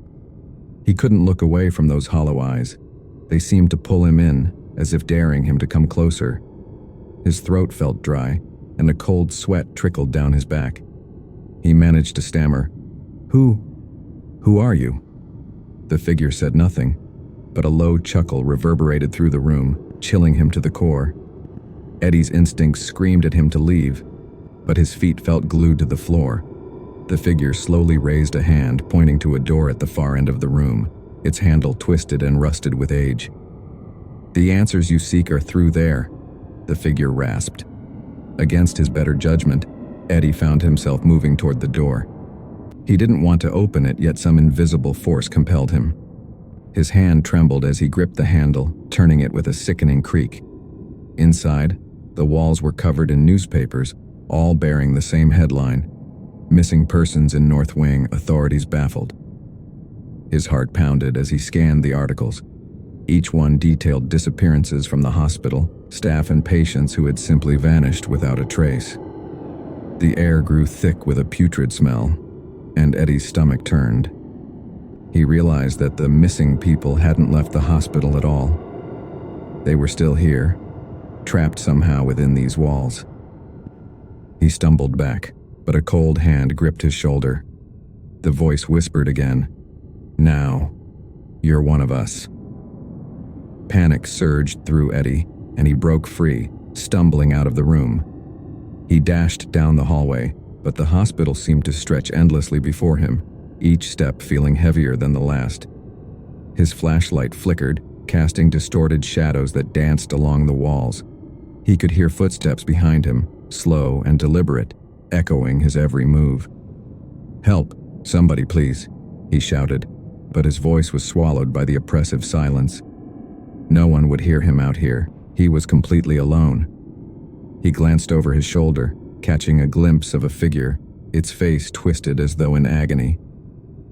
He couldn't look away from those hollow eyes. They seemed to pull him in, as if daring him to come closer. His throat felt dry, and a cold sweat trickled down his back. He managed to stammer, Who are you?" The figure said nothing, but a low chuckle reverberated through the room, chilling him to the core. Eddie's instincts screamed at him to leave, but his feet felt glued to the floor. The figure slowly raised a hand, pointing to a door at the far end of the room, its handle twisted and rusted with age. "The answers you seek are through there," the figure rasped. Against his better judgment, Eddie found himself moving toward the door. He didn't want to open it, yet some invisible force compelled him. His hand trembled as he gripped the handle, turning it with a sickening creak. Inside, the walls were covered in newspapers, all bearing the same headline: "Missing persons in North Wing, authorities baffled." His heart pounded as he scanned the articles. Each one detailed disappearances from the hospital, staff and patients who had simply vanished without a trace. The air grew thick with a putrid smell, and Eddie's stomach turned. He realized that the missing people hadn't left the hospital at all. They were still here, trapped somehow within these walls. He stumbled back, but a cold hand gripped his shoulder. The voice whispered again, "Now, you're one of us." Panic surged through Eddie, and he broke free, stumbling out of the room. He dashed down the hallway, but the hospital seemed to stretch endlessly before him, each step feeling heavier than the last. His flashlight flickered, casting distorted shadows that danced along the walls. He could hear footsteps behind him, slow and deliberate, echoing his every move. "Help! Somebody, please!" he shouted, but his voice was swallowed by the oppressive silence. No one would hear him out here. He was completely alone. He glanced over his shoulder, catching a glimpse of a figure, its face twisted as though in agony.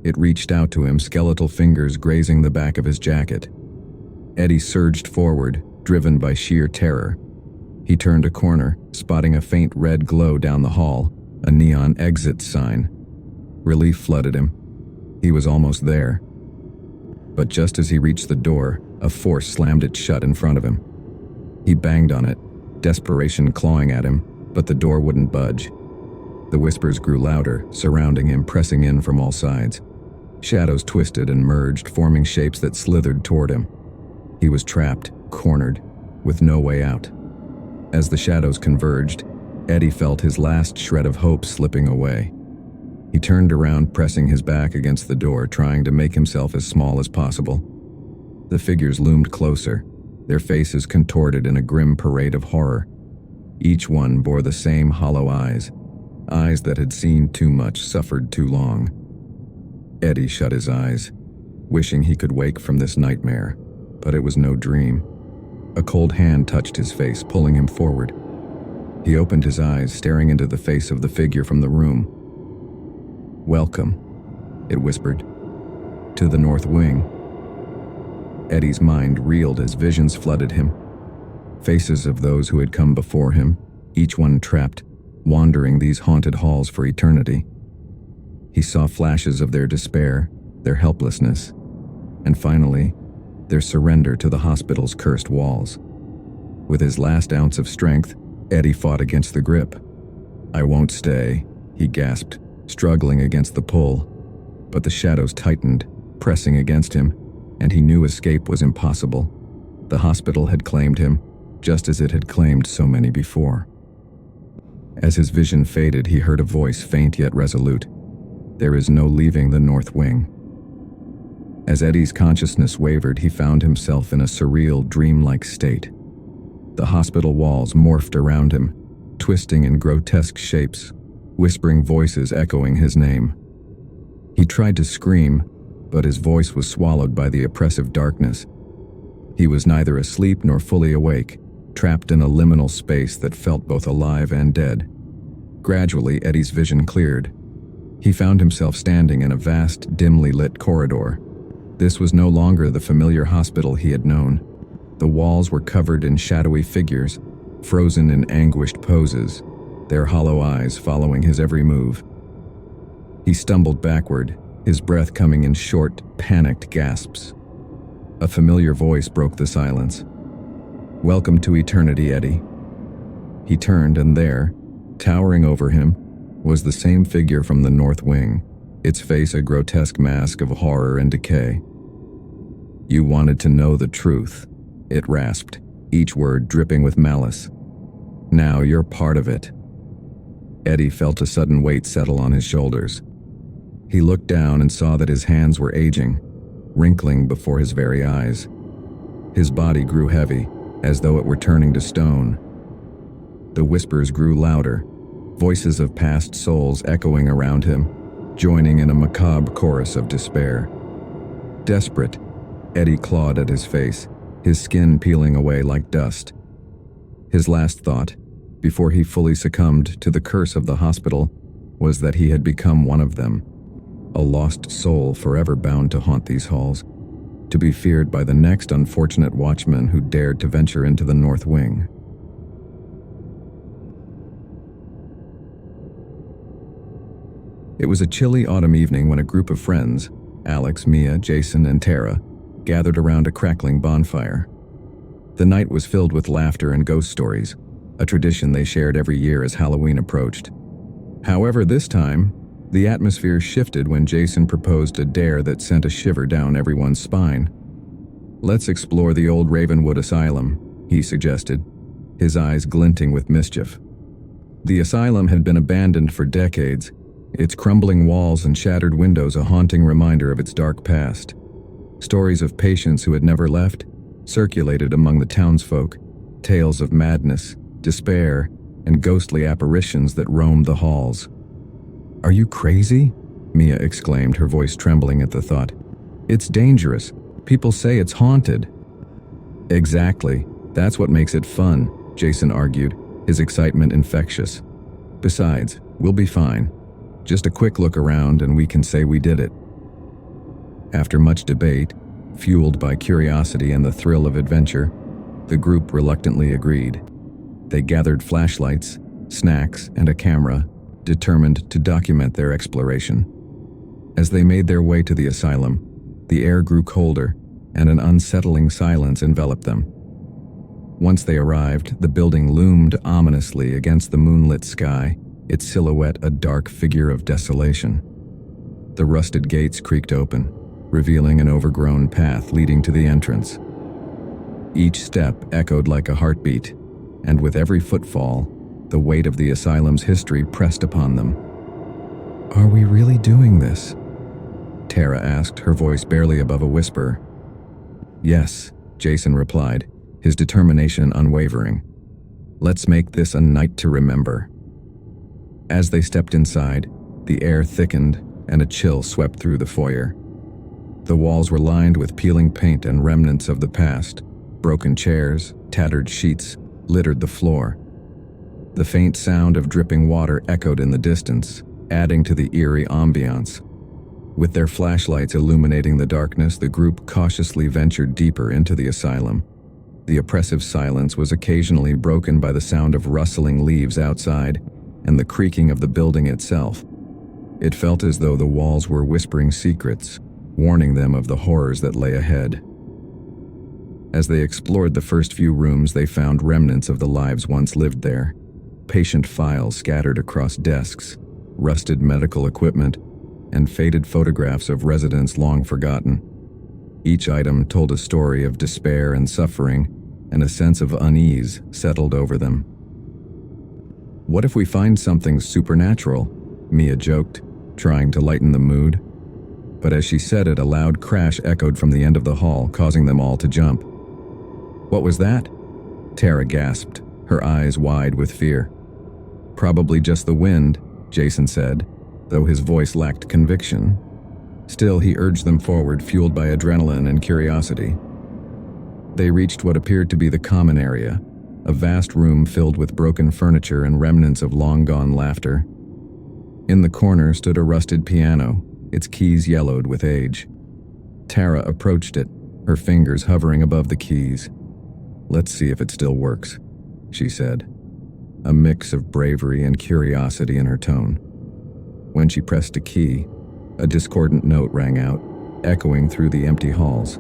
It reached out to him, skeletal fingers grazing the back of his jacket. Eddie surged forward, driven by sheer terror. He turned a corner, spotting a faint red glow down the hall, a neon exit sign. Relief flooded him. He was almost there. But just as he reached the door, a force slammed it shut in front of him. He banged on it, desperation clawing at him, but the door wouldn't budge. The whispers grew louder, surrounding him, pressing in from all sides. Shadows twisted and merged, forming shapes that slithered toward him. He was trapped, cornered, with no way out. As the shadows converged, Eddie felt his last shred of hope slipping away. He turned around, pressing his back against the door, trying to make himself as small as possible. The figures loomed closer, their faces contorted in a grim parade of horror. Each one bore the same hollow eyes, eyes that had seen too much, suffered too long. Eddie shut his eyes, wishing he could wake from this nightmare, but it was no dream. A cold hand touched his face, pulling him forward. He opened his eyes, staring into the face of the figure from the room. "Welcome," it whispered, "to the North Wing." Eddie's mind reeled as visions flooded him. Faces of those who had come before him, each one trapped, wandering these haunted halls for eternity. He saw flashes of their despair, their helplessness, and finally, their surrender to the hospital's cursed walls. With his last ounce of strength, Eddie fought against the grip. "I won't stay," he gasped, struggling against the pull. But the shadows tightened, pressing against him, and he knew escape was impossible. The hospital had claimed him, just as it had claimed so many before. As his vision faded, he heard a voice, faint yet resolute. "There is no leaving the North Wing." As Eddie's consciousness wavered, he found himself in a surreal, dreamlike state. The hospital walls morphed around him, twisting in grotesque shapes, whispering voices echoing his name. He tried to scream, but his voice was swallowed by the oppressive darkness. He was neither asleep nor fully awake, trapped in a liminal space that felt both alive and dead. Gradually, Eddie's vision cleared. He found himself standing in a vast, dimly lit corridor. This was no longer the familiar hospital he had known. The walls were covered in shadowy figures, frozen in anguished poses, their hollow eyes following his every move. He stumbled backward, his breath coming in short, panicked gasps. A familiar voice broke the silence. "Welcome to eternity, Eddie." He turned, and there, towering over him, was the same figure from the North Wing, its face a grotesque mask of horror and decay. "You wanted to know the truth," it rasped, each word dripping with malice. "Now you're part of it." Eddie felt a sudden weight settle on his shoulders. He looked down and saw that his hands were aging, wrinkling before his very eyes. His body grew heavy, as though it were turning to stone. The whispers grew louder, voices of past souls echoing around him, joining in a macabre chorus of despair. Desperate, Eddie clawed at his face, his skin peeling away like dust. His last thought, before he fully succumbed to the curse of the hospital, was that he had become one of them, a lost soul forever bound to haunt these halls, to be feared by the next unfortunate watchman who dared to venture into the North Wing. It was a chilly autumn evening when a group of friends, Alex, Mia, Jason, and Tara, gathered around a crackling bonfire. The night was filled with laughter and ghost stories, a tradition they shared every year as Halloween approached. However, this time, the atmosphere shifted when Jason proposed a dare that sent a shiver down everyone's spine. "Let's explore the old Ravenwood Asylum," he suggested, his eyes glinting with mischief. The asylum had been abandoned for decades, its crumbling walls and shattered windows a haunting reminder of its dark past. Stories of patients who had never left circulated among the townsfolk, tales of madness, despair, and ghostly apparitions that roamed the halls. "Are you crazy?" Mia exclaimed, her voice trembling at the thought. "It's dangerous. People say it's haunted." "Exactly. That's what makes it fun," Jason argued, his excitement infectious. "Besides, we'll be fine. Just a quick look around and we can say we did it." After much debate, fueled by curiosity and the thrill of adventure, the group reluctantly agreed. They gathered flashlights, snacks, and a camera, determined to document their exploration. As they made their way to the asylum, the air grew colder, and an unsettling silence enveloped them. Once they arrived, the building loomed ominously against the moonlit sky, its silhouette a dark figure of desolation. The rusted gates creaked open, revealing an overgrown path leading to the entrance. Each step echoed like a heartbeat, and with every footfall, the weight of the asylum's history pressed upon them. "Are we really doing this?" Tara asked, her voice barely above a whisper. "Yes," Jason replied, his determination unwavering. "Let's make this a night to remember." As they stepped inside, the air thickened and a chill swept through the foyer. The walls were lined with peeling paint and remnants of the past. Broken chairs, tattered sheets littered the floor. The faint sound of dripping water echoed in the distance, adding to the eerie ambiance. With their flashlights illuminating the darkness, the group cautiously ventured deeper into the asylum. The oppressive silence was occasionally broken by the sound of rustling leaves outside and the creaking of the building itself. It felt as though the walls were whispering secrets, warning them of the horrors that lay ahead. As they explored the first few rooms, they found remnants of the lives once lived there. Patient files scattered across desks, rusted medical equipment, and faded photographs of residents long forgotten. Each item told a story of despair and suffering, and a sense of unease settled over them. "What if we find something supernatural?" Mia joked, trying to lighten the mood. But as she said it, a loud crash echoed from the end of the hall, causing them all to jump. "What was that?" Tara gasped, her eyes wide with fear. "Probably just the wind," Jason said, though his voice lacked conviction. Still, he urged them forward, fueled by adrenaline and curiosity. They reached what appeared to be the common area, a vast room filled with broken furniture and remnants of long-gone laughter. In the corner stood a rusted piano, its keys yellowed with age. Tara approached it, her fingers hovering above the keys. "Let's see if it still works," she said, a mix of bravery and curiosity in her tone. When she pressed a key, a discordant note rang out, echoing through the empty halls.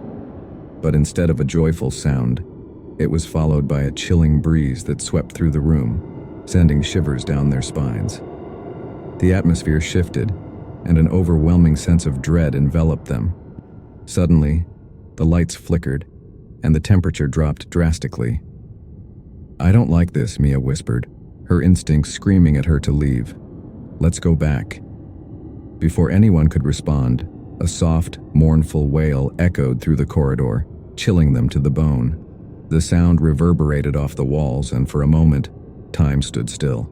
But instead of a joyful sound, it was followed by a chilling breeze that swept through the room, sending shivers down their spines. The atmosphere shifted, and an overwhelming sense of dread enveloped them. Suddenly, the lights flickered, and the temperature dropped drastically. "I don't like this," Mia whispered, her instincts screaming at her to leave. "Let's go back." Before anyone could respond, a soft, mournful wail echoed through the corridor, chilling them to the bone. The sound reverberated off the walls, and for a moment, time stood still.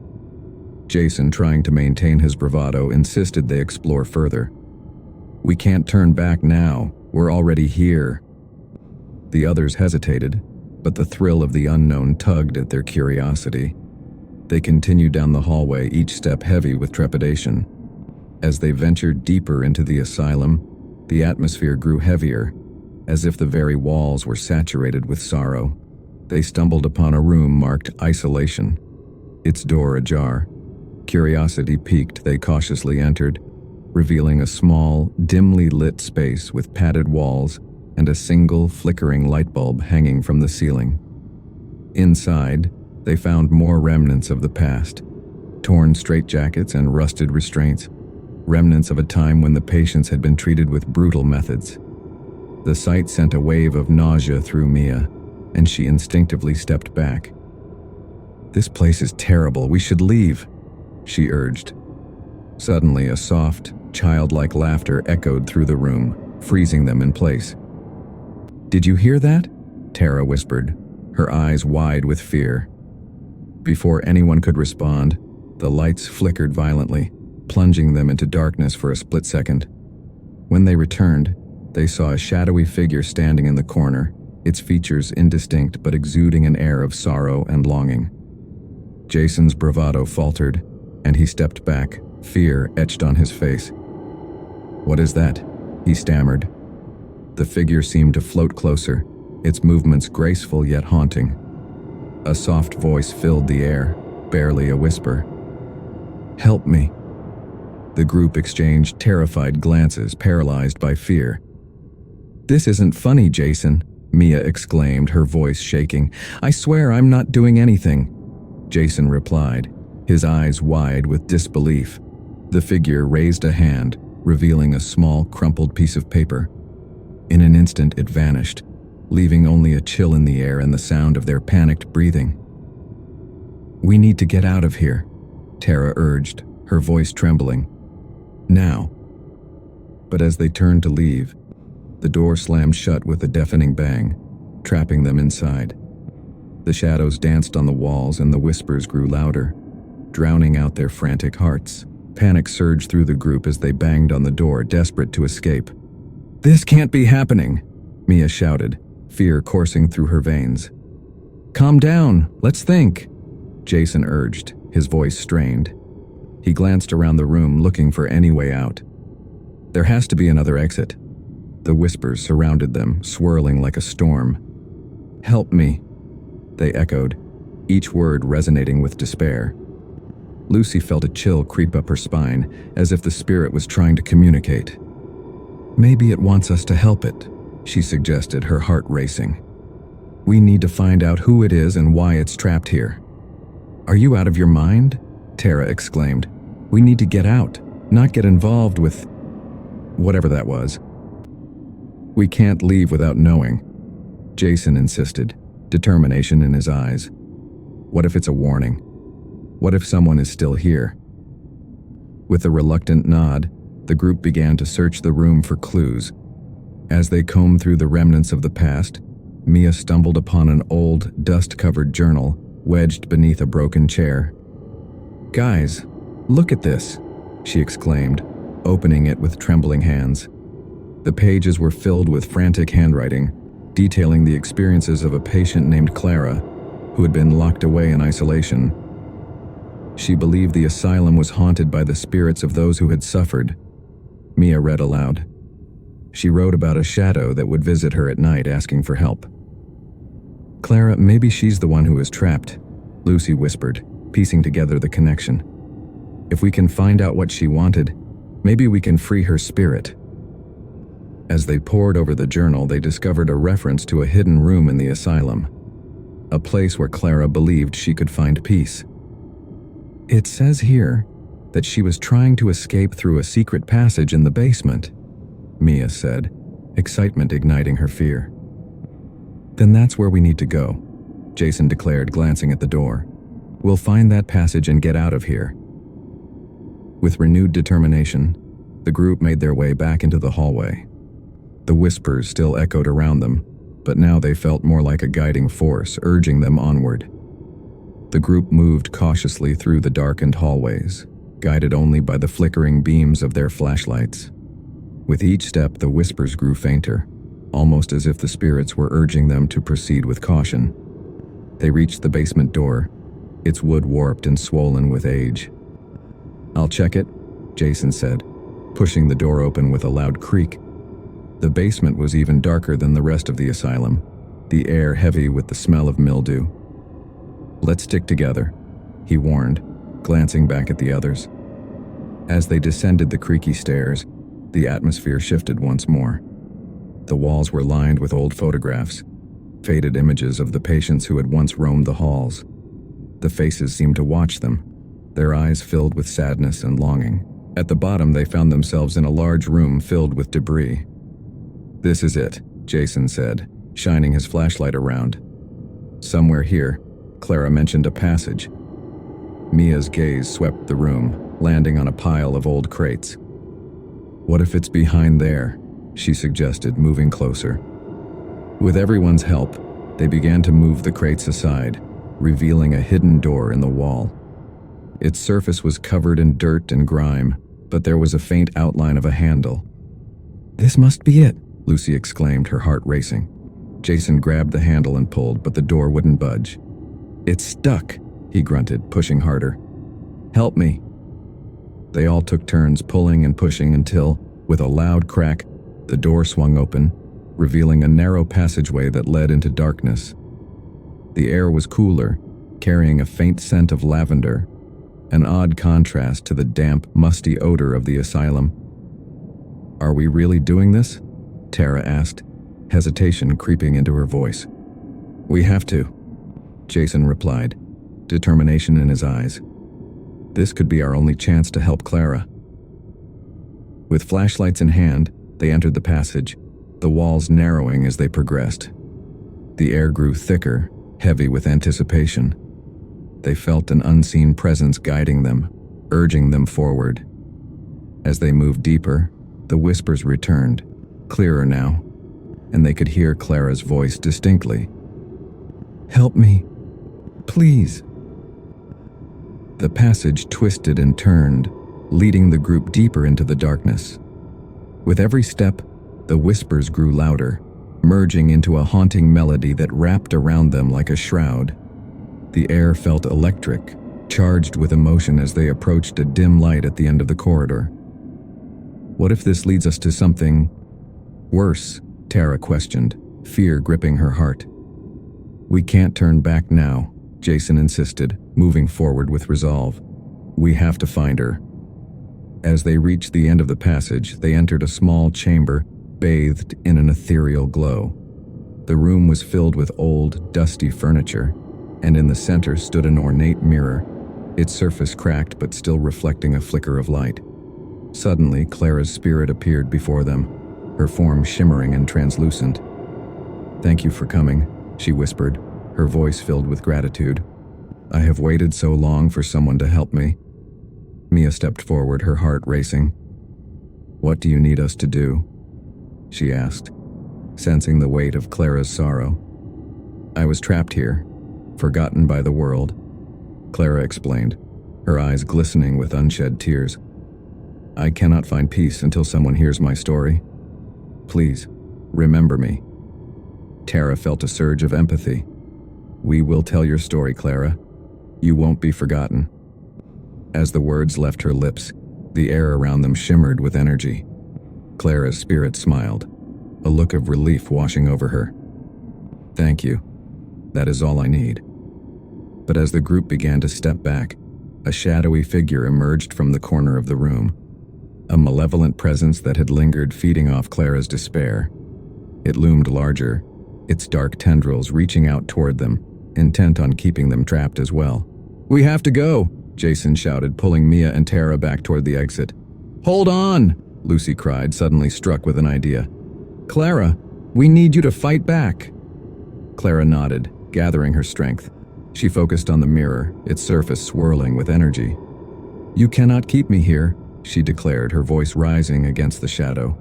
Jason, trying to maintain his bravado, insisted they explore further. "We can't turn back now. We're already here," The others hesitated, but the thrill of the unknown tugged at their curiosity. They continued down the hallway, each step heavy with trepidation. As they ventured deeper into the asylum, the atmosphere grew heavier, as if the very walls were saturated with sorrow. They stumbled upon a room marked Isolation, its door ajar. Curiosity piqued, they cautiously entered, revealing a small, dimly lit space with padded walls and a single flickering light bulb hanging from the ceiling. Inside, they found more remnants of the past, torn straitjackets and rusted restraints, remnants of a time when the patients had been treated with brutal methods. The sight sent a wave of nausea through Mia, and she instinctively stepped back. "This place is terrible, we should leave," she urged. Suddenly, a soft, childlike laughter echoed through the room, freezing them in place. "Did you hear that?" Tara whispered, her eyes wide with fear. Before anyone could respond, the lights flickered violently, plunging them into darkness for a split second. When they returned, they saw a shadowy figure standing in the corner, its features indistinct but exuding an air of sorrow and longing. Jason's bravado faltered, and he stepped back, fear etched on his face. "What is that?" he stammered. The figure seemed to float closer, its movements graceful yet haunting. A soft voice filled the air, barely a whisper. "Help me." The group exchanged terrified glances, paralyzed by fear. "This isn't funny, Jason," Mia exclaimed, her voice shaking. "I swear I'm not doing anything." Jason replied, his eyes wide with disbelief. The figure raised a hand, revealing a small, crumpled piece of paper. In an instant, it vanished, leaving only a chill in the air and the sound of their panicked breathing. "We need to get out of here," Tara urged, her voice trembling. "Now." But as they turned to leave, the door slammed shut with a deafening bang, trapping them inside. The shadows danced on the walls and the whispers grew louder, drowning out their frantic hearts. Panic surged through the group as they banged on the door, desperate to escape. "This can't be happening," Mia shouted, fear coursing through her veins. "Calm down, let's think," Jason urged, his voice strained. He glanced around the room, looking for any way out. "There has to be another exit." The whispers surrounded them, swirling like a storm. "Help me," they echoed, each word resonating with despair. Lucy felt a chill creep up her spine, as if the spirit was trying to communicate. "Maybe it wants us to help it," she suggested, her heart racing. "We need to find out who it is and why it's trapped here." "Are you out of your mind?" Tara exclaimed. "We need to get out, not get involved with whatever that was." "We can't leave without knowing," Jason insisted, determination in his eyes. "What if it's a warning? What if someone is still here?" With a reluctant nod, the group began to search the room for clues. As they combed through the remnants of the past, Mia stumbled upon an old, dust-covered journal wedged beneath a broken chair. "Guys, look at this," she exclaimed, opening it with trembling hands. The pages were filled with frantic handwriting, detailing the experiences of a patient named Clara, who had been locked away in isolation. She believed the asylum was haunted by the spirits of those who had suffered. Mia read aloud. She wrote about a shadow that would visit her at night asking for help. "Clara, maybe she's the one who is trapped," Lucy whispered, piecing together the connection. "If we can find out what she wanted, maybe we can free her spirit." As they pored over the journal, they discovered a reference to a hidden room in the asylum, a place where Clara believed she could find peace. "It says here that she was trying to escape through a secret passage in the basement," Mia said, excitement igniting her fear. "Then that's where we need to go," Jason declared, glancing at the door. "We'll find that passage and get out of here." With renewed determination, the group made their way back into the hallway. The whispers still echoed around them, but now they felt more like a guiding force, urging them onward. The group moved cautiously through the darkened hallways, guided only by the flickering beams of their flashlights. With each step, the whispers grew fainter, almost as if the spirits were urging them to proceed with caution. They reached the basement door, its wood warped and swollen with age. "I'll check it," Jason said, pushing the door open with a loud creak. The basement was even darker than the rest of the asylum, the air heavy with the smell of mildew. "Let's stick together," he warned, glancing back at the others. As they descended the creaky stairs, the atmosphere shifted once more. The walls were lined with old photographs, faded images of the patients who had once roamed the halls. The faces seemed to watch them, their eyes filled with sadness and longing. At the bottom, they found themselves in a large room filled with debris. "This is it," Jason said, shining his flashlight around. Somewhere here, Clara mentioned a passage. Mia's gaze swept the room, landing on a pile of old crates. "What if it's behind there?" she suggested, moving closer. With everyone's help, they began to move the crates aside, revealing a hidden door in the wall. Its surface was covered in dirt and grime, but there was a faint outline of a handle. "This must be it," Lucy exclaimed, her heart racing. Jason grabbed the handle and pulled, but the door wouldn't budge. "It's stuck," he grunted, pushing harder. "Help me." They all took turns pulling and pushing until, with a loud crack, the door swung open, revealing a narrow passageway that led into darkness. The air was cooler, carrying a faint scent of lavender, an odd contrast to the damp, musty odor of the asylum. "Are we really doing this?" Tara asked, hesitation creeping into her voice. "We have to," Jason replied, determination in his eyes. This could be our only chance to help Clara. With flashlights in hand, they entered the passage, the walls narrowing as they progressed. The air grew thicker, heavy with anticipation. They felt an unseen presence guiding them, urging them forward. As they moved deeper, the whispers returned, clearer now, and they could hear Clara's voice distinctly. "Help me, please." The passage twisted and turned, leading the group deeper into the darkness. With every step, the whispers grew louder, merging into a haunting melody that wrapped around them like a shroud. The air felt electric, charged with emotion as they approached a dim light at the end of the corridor. "What if this leads us to something worse?" Tara questioned, fear gripping her heart. "We can't turn back now," Jason insisted, moving forward with resolve. "We have to find her." As they reached the end of the passage, they entered a small chamber bathed in an ethereal glow. The room was filled with old, dusty furniture, and in the center stood an ornate mirror, its surface cracked but still reflecting a flicker of light. Suddenly, Clara's spirit appeared before them, her form shimmering and translucent. "Thank you for coming," she whispered, her voice filled with gratitude. "I have waited so long for someone to help me." Mia stepped forward, her heart racing. "What do you need us to do?" she asked, sensing the weight of Clara's sorrow. "I was trapped here, forgotten by the world," Clara explained, her eyes glistening with unshed tears. "I cannot find peace until someone hears my story. Please, remember me." Tara felt a surge of empathy. "We will tell your story, Clara. You won't be forgotten." As the words left her lips, the air around them shimmered with energy. Clara's spirit smiled, a look of relief washing over her. "Thank you. That is all I need." But as the group began to step back, a shadowy figure emerged from the corner of the room, a malevolent presence that had lingered feeding off Clara's despair. It loomed larger, its dark tendrils reaching out toward them, intent on keeping them trapped as well. "We have to go!" Jason shouted, pulling Mia and Tara back toward the exit. "Hold on!" Lucy cried, suddenly struck with an idea. "Clara, we need you to fight back!" Clara nodded, gathering her strength. She focused on the mirror, its surface swirling with energy. "You cannot keep me here," she declared, her voice rising against the shadow.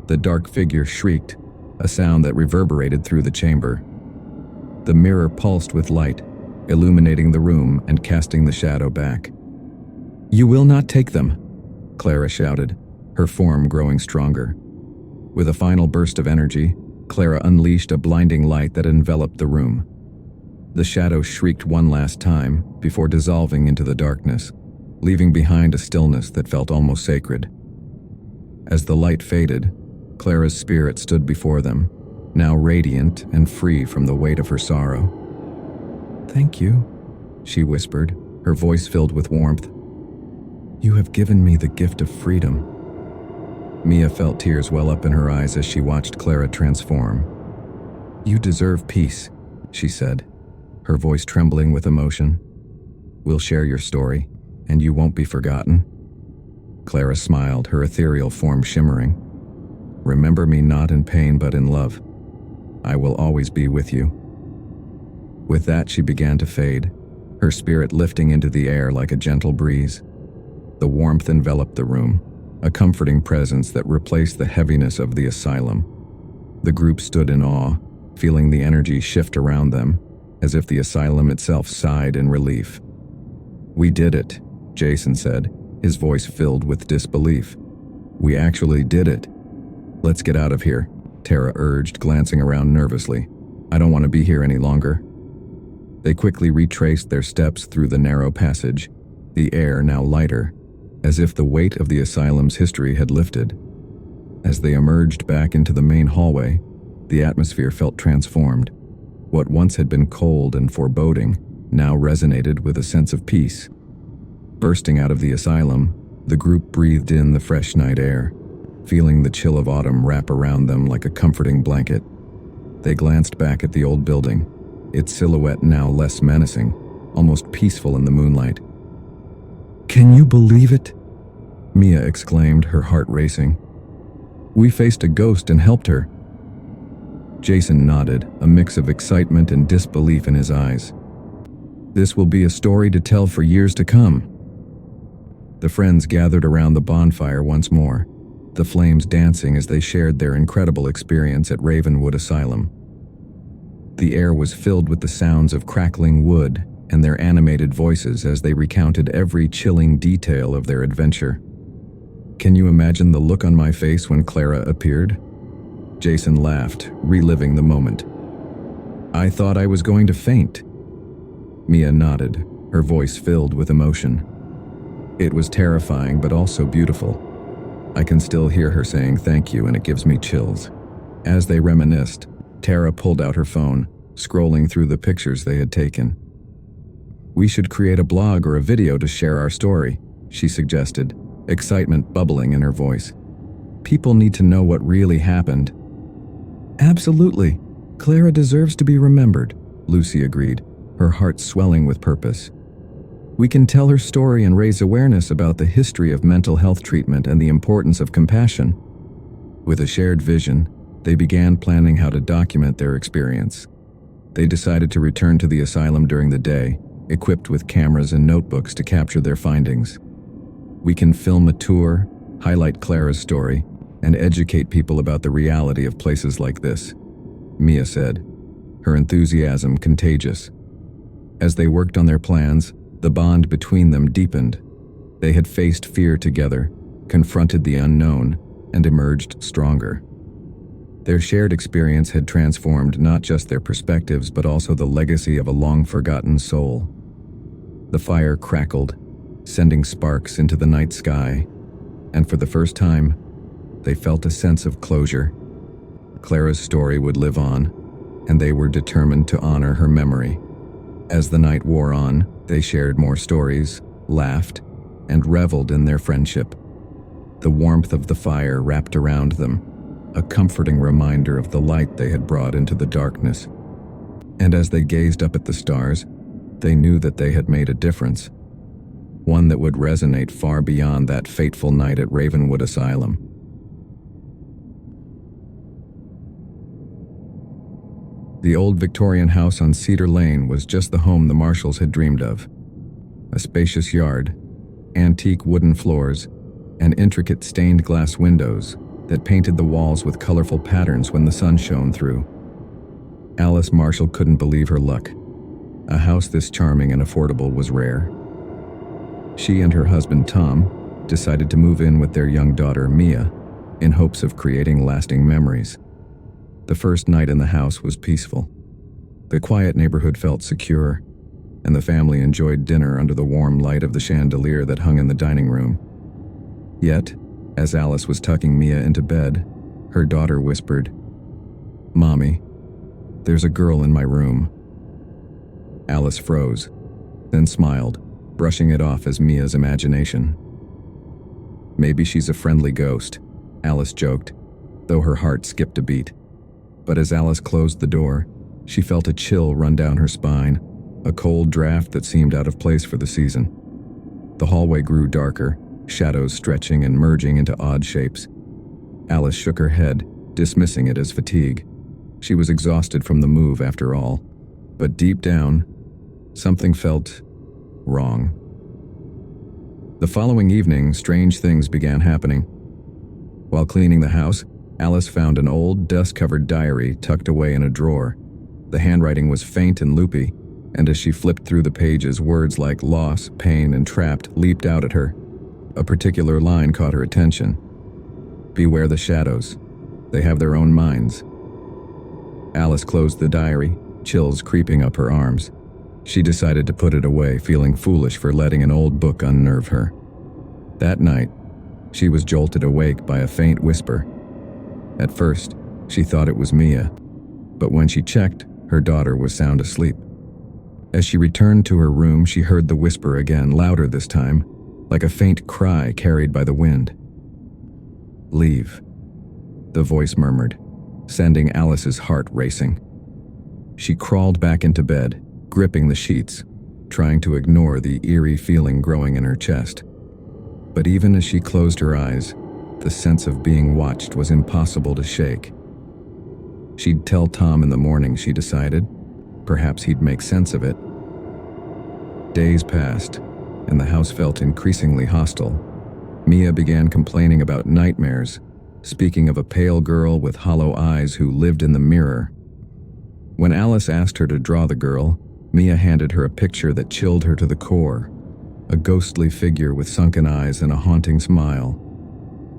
The dark figure shrieked, a sound that reverberated through the chamber. The mirror pulsed with light, illuminating the room and casting the shadow back. "You will not take them," Clara shouted, her form growing stronger. With a final burst of energy, Clara unleashed a blinding light that enveloped the room. The shadow shrieked one last time before dissolving into the darkness, leaving behind a stillness that felt almost sacred. As the light faded, Clara's spirit stood before them, now radiant and free from the weight of her sorrow. "Thank you," she whispered, her voice filled with warmth. "You have given me the gift of freedom." Mia felt tears well up in her eyes as she watched Clara transform. "You deserve peace," she said, her voice trembling with emotion. "We'll share your story, and you won't be forgotten." Clara smiled, her ethereal form shimmering. "Remember me not in pain but in love. I will always be with you." With that, she began to fade, her spirit lifting into the air like a gentle breeze. The warmth enveloped the room, a comforting presence that replaced the heaviness of the asylum. The group stood in awe, feeling the energy shift around them, as if the asylum itself sighed in relief. "We did it," Jason said, his voice filled with disbelief. "We actually did it." "Let's get out of here," Tara urged, glancing around nervously. "I don't want to be here any longer." They quickly retraced their steps through the narrow passage, the air now lighter, as if the weight of the asylum's history had lifted. As they emerged back into the main hallway, the atmosphere felt transformed. What once had been cold and foreboding now resonated with a sense of peace. Bursting out of the asylum, the group breathed in the fresh night air, feeling the chill of autumn wrap around them like a comforting blanket. They glanced back at the old building, its silhouette now less menacing, almost peaceful in the moonlight. "Can you believe it?" Mia exclaimed, her heart racing. "We faced a ghost and helped her." Jason nodded, a mix of excitement and disbelief in his eyes. "This will be a story to tell for years to come." The friends gathered around the bonfire once more, the flames dancing as they shared their incredible experience at Ravenwood Asylum. The air was filled with the sounds of crackling wood and their animated voices as they recounted every chilling detail of their adventure. "Can you imagine the look on my face when Clara appeared?" Jason laughed, reliving the moment. "I thought I was going to faint." Mia nodded, her voice filled with emotion. "It was terrifying but also beautiful. I can still hear her saying thank you and it gives me chills." As they reminisced, Tara pulled out her phone, scrolling through the pictures they had taken. "We should create a blog or a video to share our story," she suggested, excitement bubbling in her voice. "People need to know what really happened." "Absolutely. Clara deserves to be remembered," Lucy agreed, her heart swelling with purpose. "We can tell her story and raise awareness about the history of mental health treatment and the importance of compassion." With a shared vision, they began planning how to document their experience. They decided to return to the asylum during the day, equipped with cameras and notebooks to capture their findings. "We can film a tour, highlight Clara's story, and educate people about the reality of places like this," Mia said, her enthusiasm contagious. As they worked on their plans, the bond between them deepened. They had faced fear together, confronted the unknown, and emerged stronger. Their shared experience had transformed not just their perspectives but also the legacy of a long-forgotten soul. The fire crackled, sending sparks into the night sky, and for the first time, they felt a sense of closure. Clara's story would live on, and they were determined to honor her memory. As the night wore on, they shared more stories, laughed, and reveled in their friendship. The warmth of the fire wrapped around them, a comforting reminder of the light they had brought into the darkness. And as they gazed up at the stars, they knew that they had made a difference, one that would resonate far beyond that fateful night at Ravenwood Asylum. The old Victorian house on Cedar Lane was just the home the Marshalls had dreamed of. A spacious yard, antique wooden floors, and intricate stained glass windows that painted the walls with colorful patterns when the sun shone through. Alice Marshall couldn't believe her luck. A house this charming and affordable was rare. She and her husband Tom decided to move in with their young daughter Mia, in hopes of creating lasting memories. The first night in the house was peaceful. The quiet neighborhood felt secure, and the family enjoyed dinner under the warm light of the chandelier that hung in the dining room. Yet, as Alice was tucking Mia into bed, her daughter whispered, "Mommy, there's a girl in my room." Alice froze, then smiled, brushing it off as Mia's imagination. "Maybe she's a friendly ghost," Alice joked, though her heart skipped a beat. But as Alice closed the door, she felt a chill run down her spine, a cold draft that seemed out of place for the season. The hallway grew darker, shadows stretching and merging into odd shapes. Alice shook her head, dismissing it as fatigue. She was exhausted from the move after all, but deep down, something felt wrong. The following evening, strange things began happening. While cleaning the house, Alice found an old, dust-covered diary tucked away in a drawer. The handwriting was faint and loopy, and as she flipped through the pages, words like loss, pain, and trapped leaped out at her. A particular line caught her attention. "Beware the shadows. They have their own minds." Alice closed the diary, chills creeping up her arms. She decided to put it away, feeling foolish for letting an old book unnerve her. That night, she was jolted awake by a faint whisper. At first, she thought it was Mia, but when she checked, her daughter was sound asleep. As she returned to her room, she heard the whisper again, louder this time, like a faint cry carried by the wind. "Leave," the voice murmured, sending Alice's heart racing. She crawled back into bed, gripping the sheets, trying to ignore the eerie feeling growing in her chest. But even as she closed her eyes, the sense of being watched was impossible to shake. She'd tell Tom in the morning, she decided. Perhaps he'd make sense of it. Days passed, and the house felt increasingly hostile. Mia began complaining about nightmares, speaking of a pale girl with hollow eyes who lived in the mirror. When Alice asked her to draw the girl, Mia handed her a picture that chilled her to the core, a ghostly figure with sunken eyes and a haunting smile.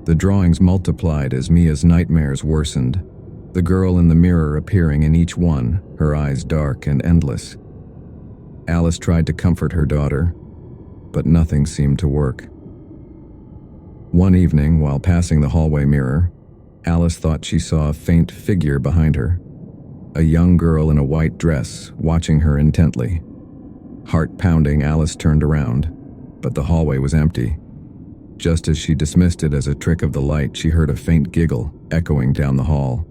The drawings multiplied as Mia's nightmares worsened, the girl in the mirror appearing in each one, her eyes dark and endless. Alice tried to comfort her daughter, but nothing seemed to work. One evening, while passing the hallway mirror, Alice thought she saw a faint figure behind her, a young girl in a white dress, watching her intently. Heart pounding, Alice turned around, but the hallway was empty. Just as she dismissed it as a trick of the light, she heard a faint giggle echoing down the hall.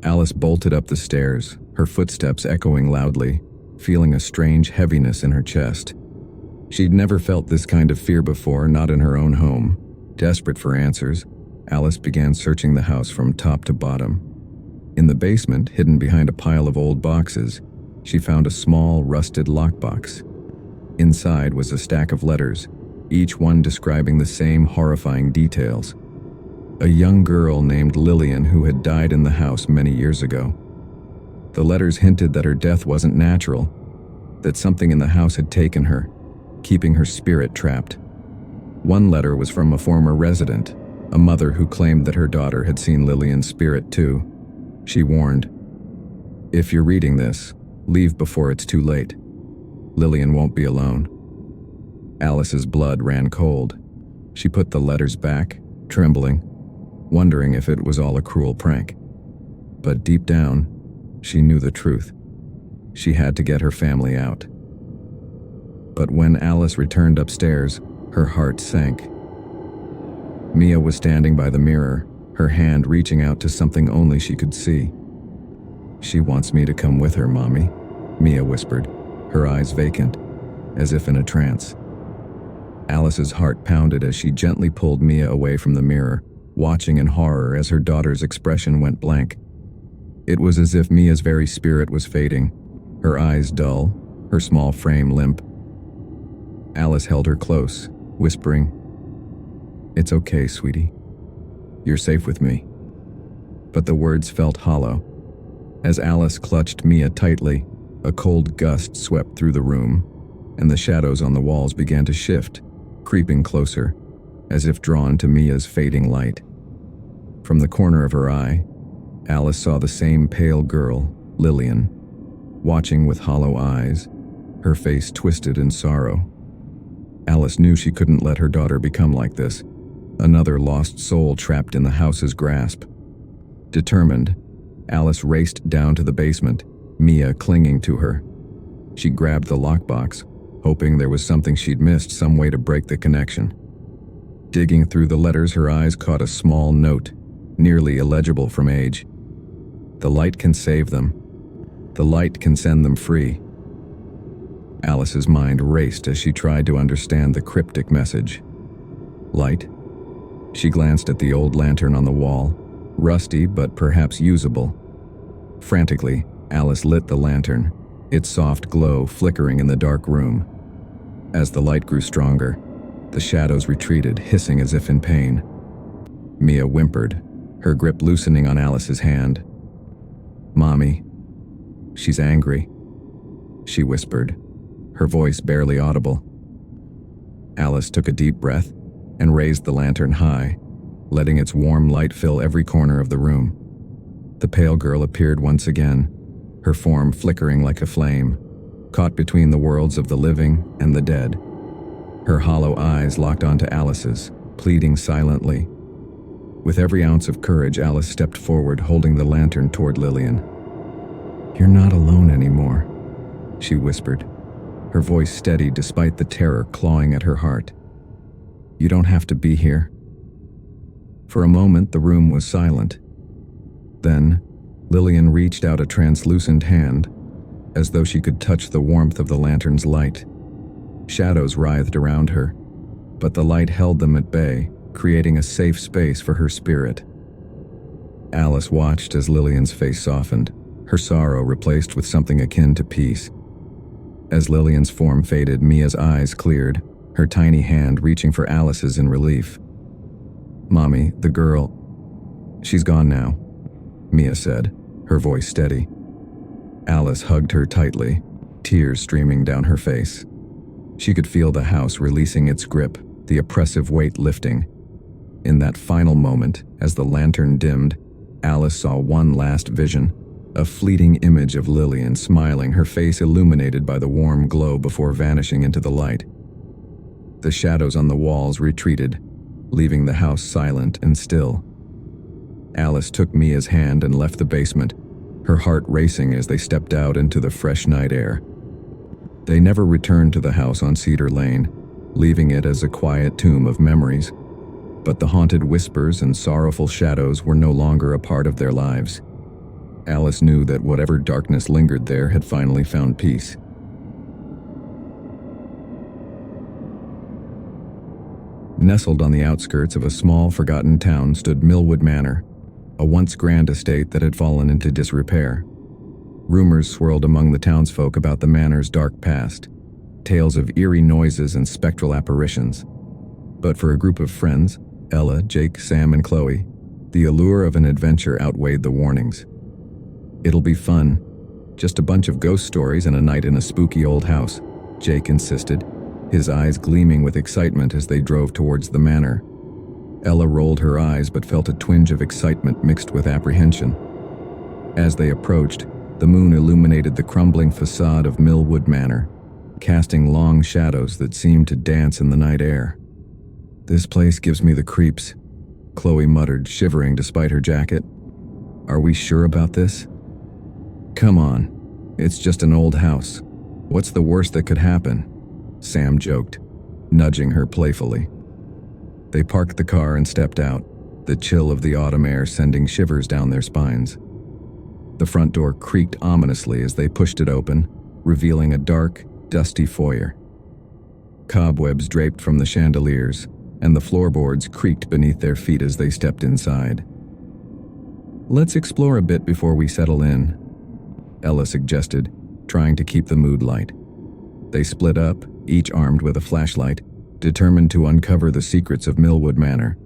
Alice bolted up the stairs, her footsteps echoing loudly, feeling a strange heaviness in her chest. She'd never felt this kind of fear before, not in her own home. Desperate for answers, Alice began searching the house from top to bottom. In the basement, hidden behind a pile of old boxes, she found a small, rusted lockbox. Inside was a stack of letters, each one describing the same horrifying details. A young girl named Lillian who had died in the house many years ago. The letters hinted that her death wasn't natural, that something in the house had taken her, keeping her spirit trapped. One letter was from a former resident, a mother who claimed that her daughter had seen Lillian's spirit too. She warned, "If you're reading this, leave before it's too late. Lillian won't be alone." Alice's blood ran cold. She put the letters back, trembling, wondering if it was all a cruel prank. But deep down, she knew the truth. She had to get her family out. But when Alice returned upstairs, her heart sank. Mia was standing by the mirror, her hand reaching out to something only she could see. "She wants me to come with her, Mommy," Mia whispered, her eyes vacant, as if in a trance. Alice's heart pounded as she gently pulled Mia away from the mirror, watching in horror as her daughter's expression went blank. It was as if Mia's very spirit was fading, her eyes dull, her small frame limp. Alice held her close, whispering, "It's okay, sweetie. You're safe with me." But the words felt hollow. As Alice clutched Mia tightly, a cold gust swept through the room, and the shadows on the walls began to shift, creeping closer, as if drawn to Mia's fading light. From the corner of her eye, Alice saw the same pale girl, Lillian, watching with hollow eyes, her face twisted in sorrow. Alice knew she couldn't let her daughter become like this, another lost soul trapped in the house's grasp. Determined, Alice raced down to the basement, Mia clinging to her. She grabbed the lockbox, hoping there was something she'd missed, some way to break the connection. Digging through the letters, her eyes caught a small note, nearly illegible from age. "The light can save them. The light can send them free." Alice's mind raced as she tried to understand the cryptic message. Light? She glanced at the old lantern on the wall, rusty but perhaps usable. Frantically, Alice lit the lantern, its soft glow flickering in the dark room. As the light grew stronger, the shadows retreated, hissing as if in pain. Mia whimpered, her grip loosening on Alice's hand. "Mommy, she's angry," she whispered, her voice barely audible. Alice took a deep breath and raised the lantern high, letting its warm light fill every corner of the room. The pale girl appeared once again, her form flickering like a flame, caught between the worlds of the living and the dead. Her hollow eyes locked onto Alice's, pleading silently. With every ounce of courage, Alice stepped forward, holding the lantern toward Lillian. "You're not alone anymore," she whispered, her voice steady despite the terror clawing at her heart. "You don't have to be here." For a moment, the room was silent. Then, Lillian reached out a translucent hand, as though she could touch the warmth of the lantern's light. Shadows writhed around her, but the light held them at bay, creating a safe space for her spirit. Alice watched as Lillian's face softened, her sorrow replaced with something akin to peace. As Lillian's form faded, Mia's eyes cleared, her tiny hand reaching for Alice's in relief. "Mommy, the girl, she's gone now," Mia said, her voice steady. Alice hugged her tightly, tears streaming down her face. She could feel the house releasing its grip, the oppressive weight lifting. In that final moment, as the lantern dimmed, Alice saw one last vision, a fleeting image of Lillian smiling, her face illuminated by the warm glow before vanishing into the light. The shadows on the walls retreated, leaving the house silent and still. Alice took Mia's hand and left the basement, her heart racing as they stepped out into the fresh night air. They never returned to the house on Cedar Lane, leaving it as a quiet tomb of memories. But the haunted whispers and sorrowful shadows were no longer a part of their lives. Alice knew that whatever darkness lingered there had finally found peace. Nestled on the outskirts of a small, forgotten town stood Millwood Manor, a once grand estate that had fallen into disrepair. Rumors swirled among the townsfolk about the manor's dark past, tales of eerie noises and spectral apparitions. But for a group of friends, Ella, Jake, Sam, and Chloe, the allure of an adventure outweighed the warnings. "It'll be fun. Just a bunch of ghost stories and a night in a spooky old house," Jake insisted, his eyes gleaming with excitement as they drove towards the manor. Ella rolled her eyes but felt a twinge of excitement mixed with apprehension. As they approached, the moon illuminated the crumbling facade of Millwood Manor, casting long shadows that seemed to dance in the night air. "This place gives me the creeps," Chloe muttered, shivering despite her jacket. "Are we sure about this?" "Come on, it's just an old house. What's the worst that could happen?" Sam joked, nudging her playfully. They parked the car and stepped out, the chill of the autumn air sending shivers down their spines. The front door creaked ominously as they pushed it open, revealing a dark, dusty foyer. Cobwebs draped from the chandeliers, and the floorboards creaked beneath their feet as they stepped inside. "Let's explore a bit before we settle in," Ella suggested, trying to keep the mood light. They split up, each armed with a flashlight, determined to uncover the secrets of Millwood Manor.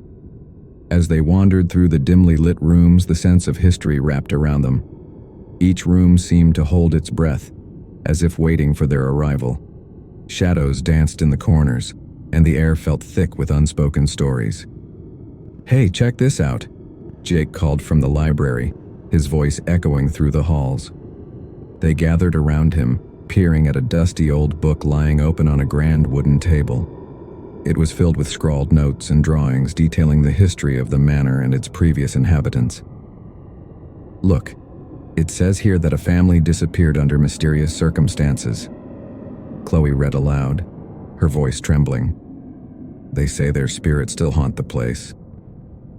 As they wandered through the dimly lit rooms, the sense of history wrapped around them. Each room seemed to hold its breath, as if waiting for their arrival. Shadows danced in the corners, and the air felt thick with unspoken stories. "Hey, check this out!" Jake called from the library, his voice echoing through the halls. They gathered around him, peering at a dusty old book lying open on a grand wooden table. It was filled with scrawled notes and drawings detailing the history of the manor and its previous inhabitants. "Look, it says here that a family disappeared under mysterious circumstances." Chloe read aloud, her voice trembling. "They say their spirits still haunt the place."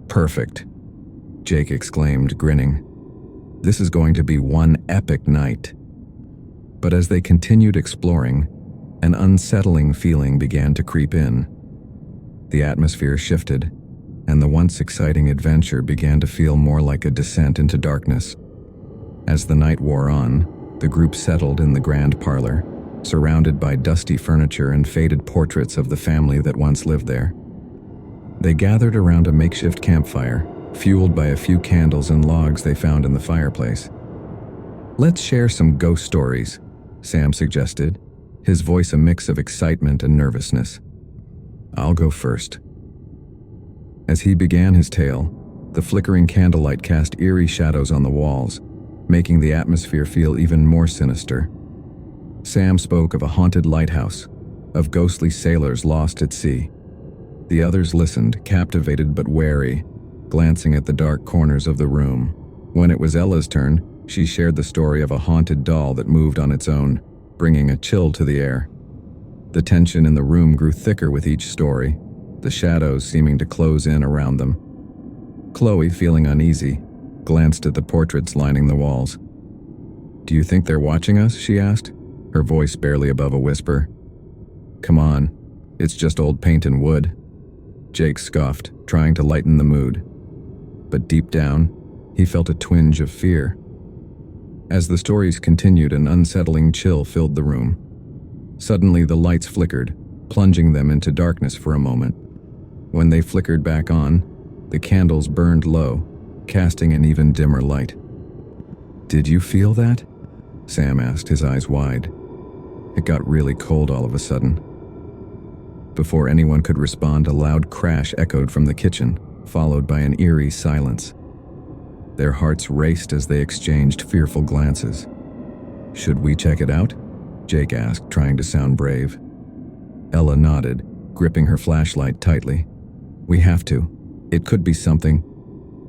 "Perfect," Jake exclaimed, grinning. "This is going to be one epic night." But as they continued exploring, an unsettling feeling began to creep in. The atmosphere shifted, and the once exciting adventure began to feel more like a descent into darkness. As the night wore on, the group settled in the grand parlor, surrounded by dusty furniture and faded portraits of the family that once lived there. They gathered around a makeshift campfire, fueled by a few candles and logs they found in the fireplace. "Let's share some ghost stories," Sam suggested, his voice a mix of excitement and nervousness. "I'll go first." As he began his tale, the flickering candlelight cast eerie shadows on the walls, making the atmosphere feel even more sinister. Sam spoke of a haunted lighthouse, of ghostly sailors lost at sea. The others listened, captivated but wary, glancing at the dark corners of the room. When it was Ella's turn, she shared the story of a haunted doll that moved on its own, bringing a chill to the air. The tension in the room grew thicker with each story, the shadows seeming to close in around them. Chloe, feeling uneasy, glanced at the portraits lining the walls. "Do you think they're watching us?" she asked, her voice barely above a whisper. "Come on, it's just old paint and wood." Jake scoffed, trying to lighten the mood. But deep down, he felt a twinge of fear. As the stories continued, an unsettling chill filled the room. Suddenly, the lights flickered, plunging them into darkness for a moment. When they flickered back on, the candles burned low, casting an even dimmer light. "Did you feel that?" Sam asked, his eyes wide. It got really cold all of a sudden. Before anyone could respond, a loud crash echoed from the kitchen, followed by an eerie silence. Their hearts raced as they exchanged fearful glances. "Should we check it out?" Jake asked, trying to sound brave. Ella nodded, gripping her flashlight tightly. "We have to. It could be something."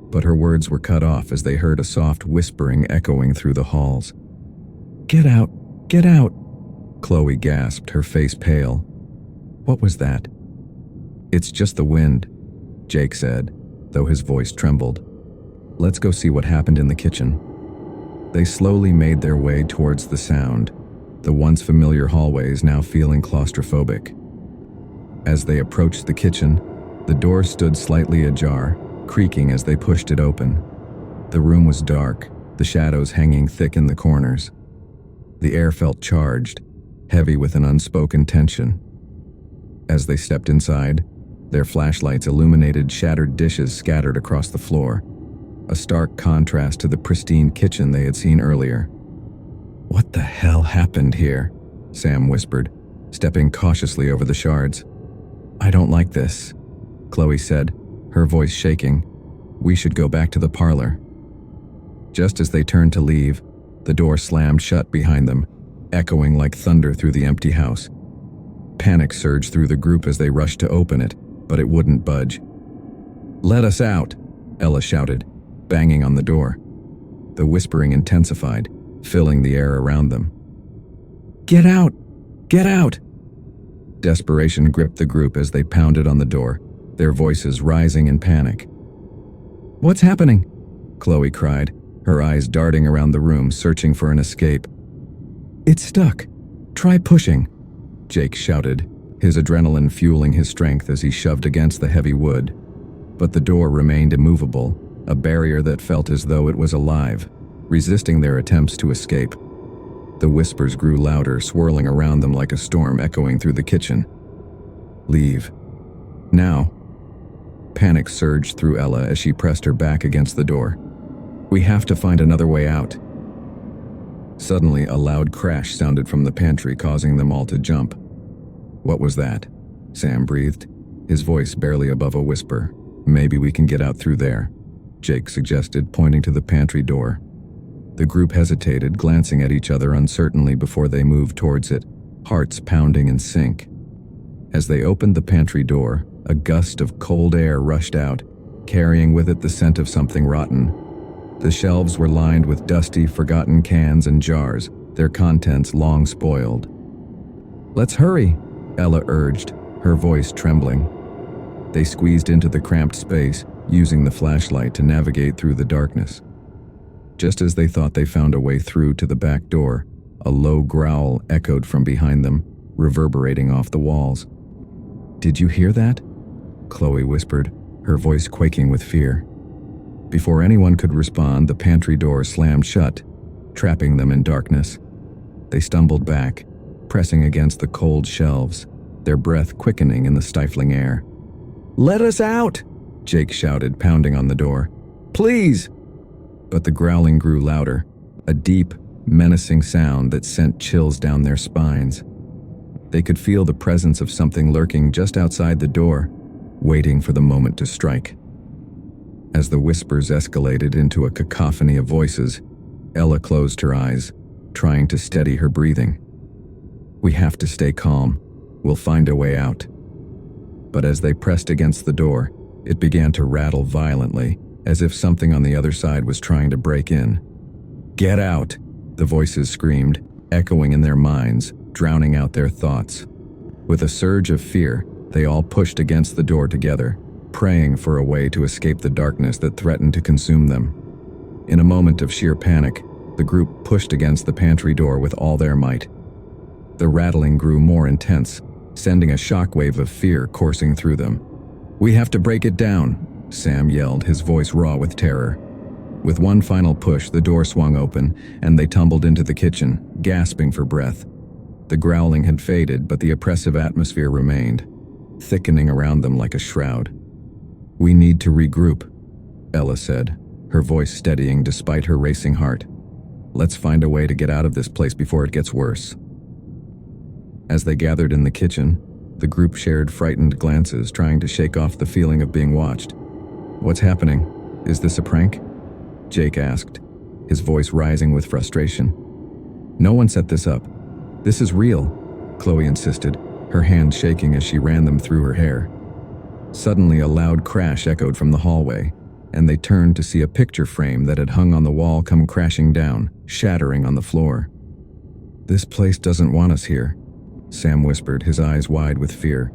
But her words were cut off as they heard a soft whispering echoing through the halls. "Get out! Get out!" Chloe gasped, her face pale. "What was that?" "It's just the wind," Jake said, though his voice trembled. "Let's go see what happened in the kitchen." They slowly made their way towards the sound, the once familiar hallways now feeling claustrophobic. As they approached the kitchen, the door stood slightly ajar, creaking as they pushed it open. The room was dark, the shadows hanging thick in the corners. The air felt charged, heavy with an unspoken tension. As they stepped inside, their flashlights illuminated shattered dishes scattered across the floor, a stark contrast to the pristine kitchen they had seen earlier. "What the hell happened here?" Sam whispered, stepping cautiously over the shards. "I don't like this," Chloe said, her voice shaking. "We should go back to the parlor." Just as they turned to leave, the door slammed shut behind them, echoing like thunder through the empty house. Panic surged through the group as they rushed to open it, but it wouldn't budge. "Let us out!" Ella shouted, banging on the door. The whispering intensified, filling the air around them. "Get out! Get out!" Desperation gripped the group as they pounded on the door, their voices rising in panic. "What's happening?" Chloe cried, her eyes darting around the room, searching for an escape. "It's stuck. Try pushing," Jake shouted, his adrenaline fueling his strength as he shoved against the heavy wood. But the door remained immovable, a barrier that felt as though it was alive, resisting their attempts to escape. The whispers grew louder, swirling around them like a storm echoing through the kitchen. "Leave. Now." Panic surged through Ella as she pressed her back against the door. "We have to find another way out." Suddenly, a loud crash sounded from the pantry, causing them all to jump. "What was that?" Sam breathed, his voice barely above a whisper. "Maybe we can get out through there." Jake suggested, pointing to the pantry door. The group hesitated, glancing at each other uncertainly before they moved towards it, hearts pounding in sync. As they opened the pantry door, a gust of cold air rushed out, carrying with it the scent of something rotten. The shelves were lined with dusty, forgotten cans and jars, their contents long spoiled. "Let's hurry," Ella urged, her voice trembling. They squeezed into the cramped space, using the flashlight to navigate through the darkness. Just as they thought they found a way through to the back door, a low growl echoed from behind them, reverberating off the walls. "Did you hear that?" Chloe whispered, her voice quaking with fear. Before anyone could respond, the pantry door slammed shut, trapping them in darkness. They stumbled back, pressing against the cold shelves, their breath quickening in the stifling air. "Let us out!" Jake shouted, pounding on the door. "Please!" But the growling grew louder, a deep, menacing sound that sent chills down their spines. They could feel the presence of something lurking just outside the door, waiting for the moment to strike. As the whispers escalated into a cacophony of voices, Ella closed her eyes, trying to steady her breathing. "We have to stay calm. We'll find a way out." But as they pressed against the door, it began to rattle violently, as if something on the other side was trying to break in. "Get out!" the voices screamed, echoing in their minds, drowning out their thoughts. With a surge of fear, they all pushed against the door together, praying for a way to escape the darkness that threatened to consume them. In a moment of sheer panic, the group pushed against the pantry door with all their might. The rattling grew more intense, sending a shockwave of fear coursing through them. "We have to break it down," Sam yelled, his voice raw with terror. With one final push, the door swung open, and they tumbled into the kitchen, gasping for breath. The growling had faded, but the oppressive atmosphere remained, thickening around them like a shroud. "We need to regroup," Ella said, her voice steadying despite her racing heart. "Let's find a way to get out of this place before it gets worse." As they gathered in the kitchen, the group shared frightened glances, trying to shake off the feeling of being watched. "What's happening? Is this a prank?" Jake asked, his voice rising with frustration. "No one set this up. This is real," Chloe insisted, her hands shaking as she ran them through her hair. Suddenly, a loud crash echoed from the hallway, and they turned to see a picture frame that had hung on the wall come crashing down, shattering on the floor. "This place doesn't want us here," Sam whispered, his eyes wide with fear.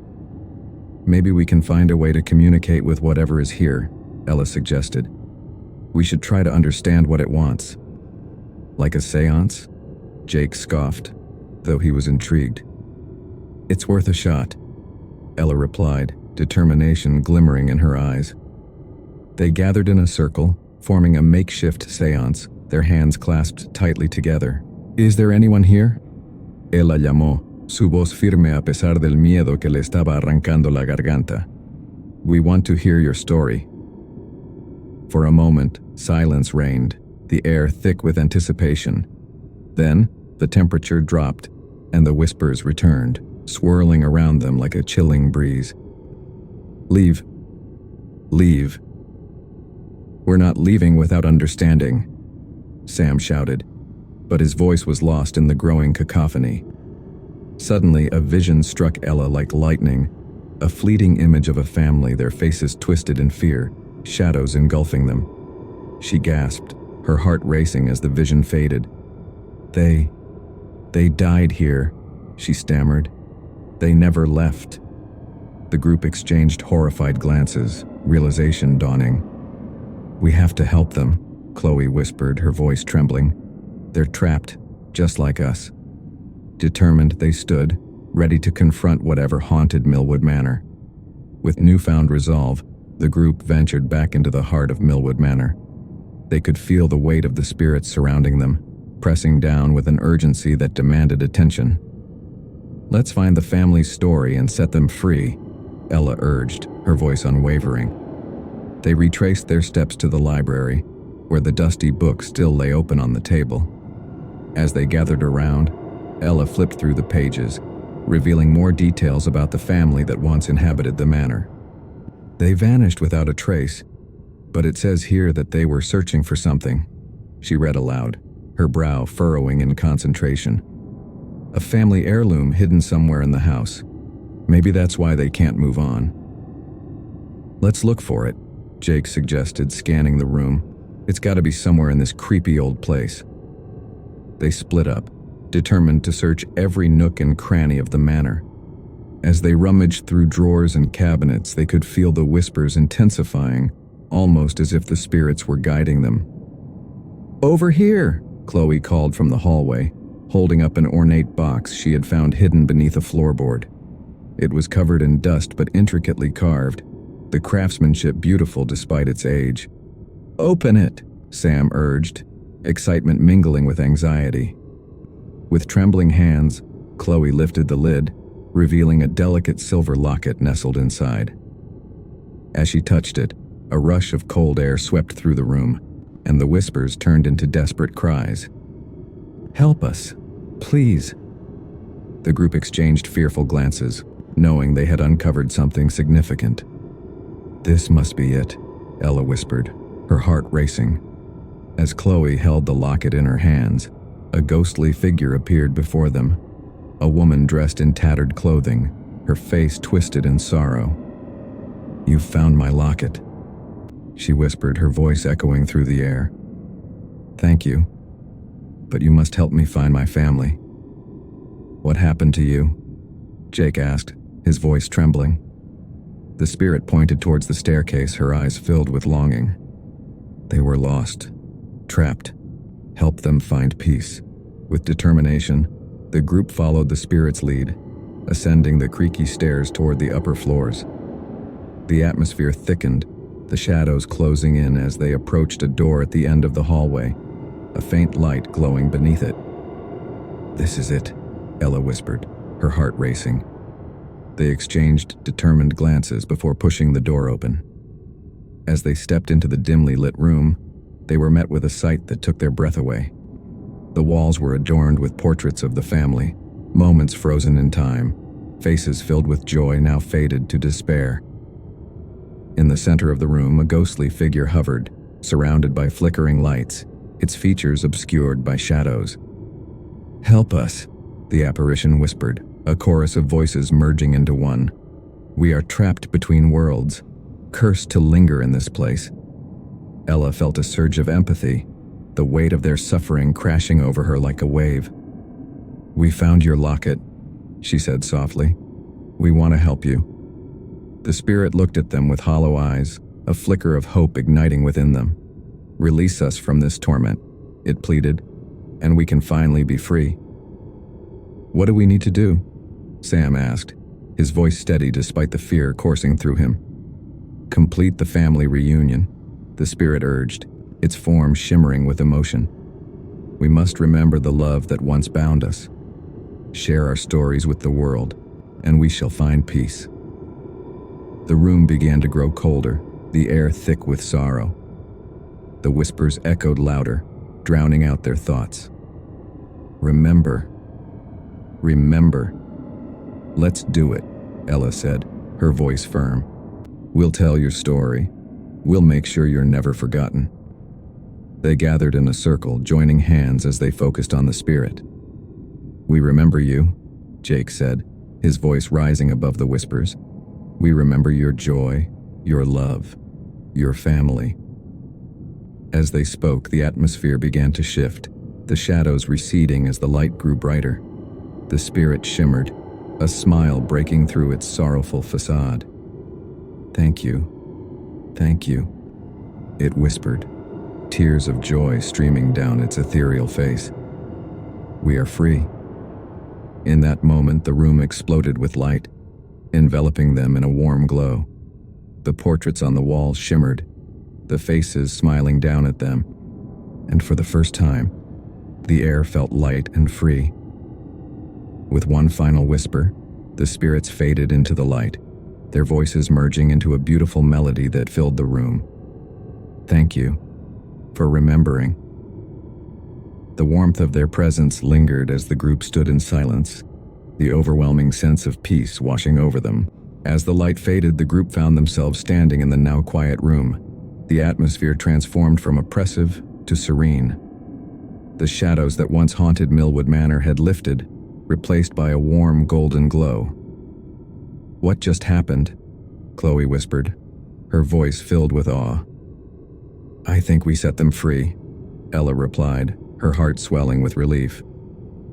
"Maybe we can find a way to communicate with whatever is here," Ella suggested. "We should try to understand what it wants." "Like a seance?" Jake scoffed, though he was intrigued. "It's worth a shot," Ella replied, determination glimmering in her eyes. They gathered in a circle, forming a makeshift seance, their hands clasped tightly together. "Is there anyone here?" Ella llamó, su voz firme a pesar del miedo que le estaba arrancando la garganta. "We want to hear your story." For a moment, silence reigned, the air thick with anticipation. Then, the temperature dropped, and the whispers returned, swirling around them like a chilling breeze. "Leave. Leave. We're not leaving without understanding," Sam shouted, but his voice was lost in the growing cacophony. Suddenly, a vision struck Ella like lightning, a fleeting image of a family, their faces twisted in fear, shadows engulfing them. She gasped, her heart racing as the vision faded. They died here," she stammered. "They never left." The group exchanged horrified glances, realization dawning. "We have to help them," Chloe whispered, her voice trembling. "They're trapped, just like us." Determined, they stood, ready to confront whatever haunted Millwood Manor. With newfound resolve, the group ventured back into the heart of Millwood Manor. They could feel the weight of the spirits surrounding them, pressing down with an urgency that demanded attention. "Let's find the family's story and set them free," Ella urged, her voice unwavering. They retraced their steps to the library, where the dusty book still lay open on the table. As they gathered around, Ella flipped through the pages, revealing more details about the family that once inhabited the manor. They vanished without a trace, But it says here that they were searching for something. She read aloud, her brow furrowing in concentration. A family heirloom hidden somewhere in the house. Maybe that's why they can't move on. Let's look for it, Jake suggested, scanning the room. It's got to be somewhere in this creepy old place. They split up, determined to search every nook and cranny of the manor. As they rummaged through drawers and cabinets, they could feel the whispers intensifying, almost as if the spirits were guiding them. "Over here," Chloe called from the hallway, holding up an ornate box she had found hidden beneath a floorboard. It was covered in dust but intricately carved, the craftsmanship beautiful despite its age. "Open it," Sam urged, excitement mingling with anxiety. With trembling hands, Chloe lifted the lid, revealing a delicate silver locket nestled inside. As she touched it, a rush of cold air swept through the room, and the whispers turned into desperate cries. "Help us, please." The group exchanged fearful glances, knowing they had uncovered something significant. "This must be it," Ella whispered, her heart racing. As Chloe held the locket in her hands, a ghostly figure appeared before them. A woman dressed in tattered clothing, her face twisted in sorrow. "You've found my locket," she whispered, her voice echoing through the air. "Thank you, but you must help me find my family." "What happened to you?" Jake asked, his voice trembling. The spirit pointed towards the staircase, her eyes filled with longing. "They were lost, trapped. Help them find peace." With determination, the group followed the spirit's lead, ascending the creaky stairs toward the upper floors. The atmosphere thickened, the shadows closing in as they approached a door at the end of the hallway, a faint light glowing beneath it. "This is it," Ella whispered, her heart racing. They exchanged determined glances before pushing the door open. As they stepped into the dimly lit room, they were met with a sight that took their breath away. The walls were adorned with portraits of the family, moments frozen in time, faces filled with joy now faded to despair. In the center of the room, a ghostly figure hovered, surrounded by flickering lights, its features obscured by shadows. "Help us," the apparition whispered, a chorus of voices merging into one. "We are trapped between worlds, cursed to linger in this place." Ella felt a surge of empathy, the weight of their suffering crashing over her like a wave. "We found your locket," she said softly. "We want to help you." The spirit looked at them with hollow eyes, a flicker of hope igniting within them. "Release us from this torment," it pleaded, "and we can finally be free." "What do we need to do?" Sam asked, his voice steady despite the fear coursing through him. "Complete the family reunion," the spirit urged, its form shimmering with emotion. "We must remember the love that once bound us. Share our stories with the world, and we shall find peace." The room began to grow colder, the air thick with sorrow. The whispers echoed louder, drowning out their thoughts. "Remember. Remember." "Let's do it," Ella said, her voice firm. "We'll tell your story. We'll make sure you're never forgotten." They gathered in a circle, joining hands as they focused on the spirit. "We remember you," Jake said, his voice rising above the whispers. "We remember your joy, your love, your family." As they spoke, the atmosphere began to shift, the shadows receding as the light grew brighter. The spirit shimmered, a smile breaking through its sorrowful facade. "Thank you. Thank you," it whispered, tears of joy streaming down its ethereal face. "We are free." In that moment, the room exploded with light, enveloping them in a warm glow. The portraits on the walls shimmered, the faces smiling down at them, and for the first time, the air felt light and free. With one final whisper, the spirits faded into the light, their voices merging into a beautiful melody that filled the room. "Thank you for remembering." The warmth of their presence lingered as the group stood in silence, the overwhelming sense of peace washing over them. As the light faded, the group found themselves standing in the now quiet room, The atmosphere transformed from oppressive to serene. The shadows that once haunted Millwood Manor had lifted, replaced by a warm golden glow. "What just happened?" Chloe whispered, her voice filled with awe. "I think we set them free," Ella replied, her heart swelling with relief.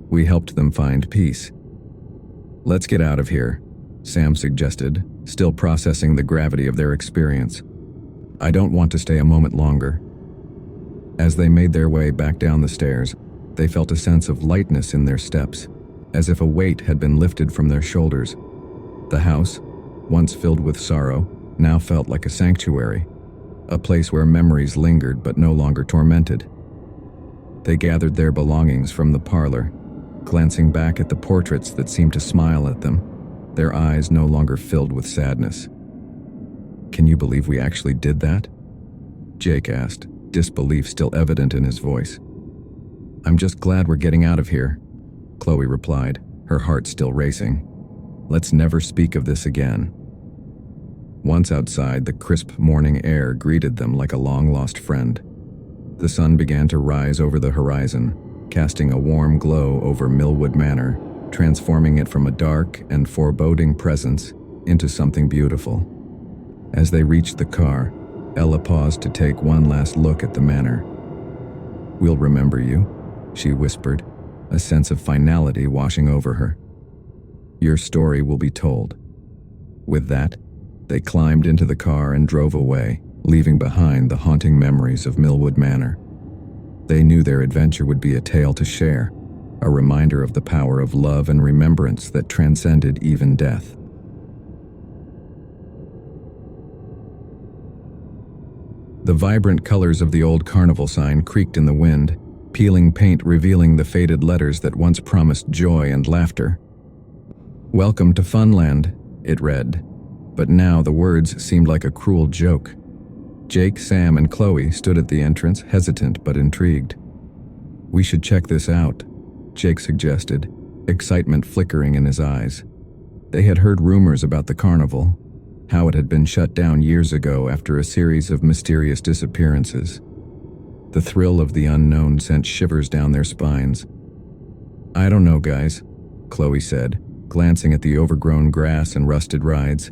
"We helped them find peace." "Let's get out of here," Sam suggested, still processing the gravity of their experience. "I don't want to stay a moment longer." As they made their way back down the stairs, they felt a sense of lightness in their steps, as if a weight had been lifted from their shoulders. The house, once filled with sorrow, now felt like a sanctuary, a place where memories lingered but no longer tormented. They gathered their belongings from the parlor, glancing back at the portraits that seemed to smile at them, their eyes no longer filled with sadness. "Can you believe we actually did that?" Jake asked, disbelief still evident in his voice. "I'm just glad we're getting out of here," Chloe replied, her heart still racing. "Let's never speak of this again." Once outside, the crisp morning air greeted them like a long-lost friend. The sun began to rise over the horizon, casting a warm glow over Millwood Manor, transforming it from a dark and foreboding presence into something beautiful. As they reached the car, Ella paused to take one last look at the manor. "We'll remember you," she whispered, a sense of finality washing over her. "Your story will be told." With that, they climbed into the car and drove away, leaving behind the haunting memories of Millwood Manor. They knew their adventure would be a tale to share, a reminder of the power of love and remembrance that transcended even death. The vibrant colors of the old carnival sign creaked in the wind, peeling paint revealing the faded letters that once promised joy and laughter. "Welcome to Funland," it read, but now the words seemed like a cruel joke. Jake, Sam, and Chloe stood at the entrance, hesitant but intrigued. "We should check this out," Jake suggested, excitement flickering in his eyes. They had heard rumors about the carnival, how it had been shut down years ago after a series of mysterious disappearances. The thrill of the unknown sent shivers down their spines. "I don't know, guys," Chloe said, glancing at the overgrown grass and rusted rides.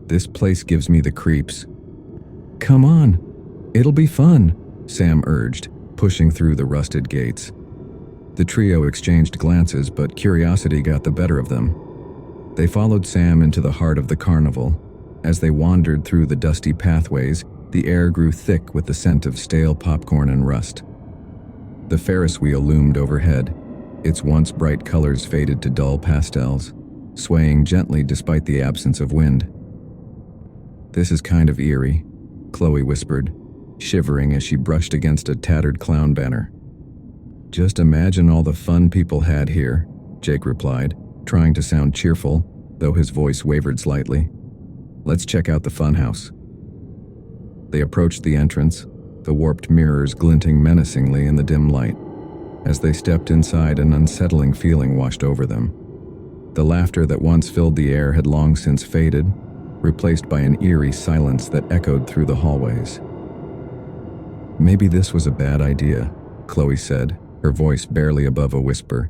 "This place gives me the creeps." "Come on, it'll be fun," Sam urged, pushing through the rusted gates. The trio exchanged glances, but curiosity got the better of them. They followed Sam into the heart of the carnival. As they wandered through the dusty pathways, the air grew thick with the scent of stale popcorn and rust. The Ferris wheel loomed overhead, its once bright colors faded to dull pastels, swaying gently despite the absence of wind. "This is kind of eerie," Chloe whispered, shivering as she brushed against a tattered clown banner. "Just imagine all the fun people had here," Jake replied, trying to sound cheerful, though his voice wavered slightly. "Let's check out the funhouse." They approached the entrance, the warped mirrors glinting menacingly in the dim light. As they stepped inside, an unsettling feeling washed over them. The laughter that once filled the air had long since faded, replaced by an eerie silence that echoed through the hallways. "Maybe this was a bad idea," Chloe said, her voice barely above a whisper.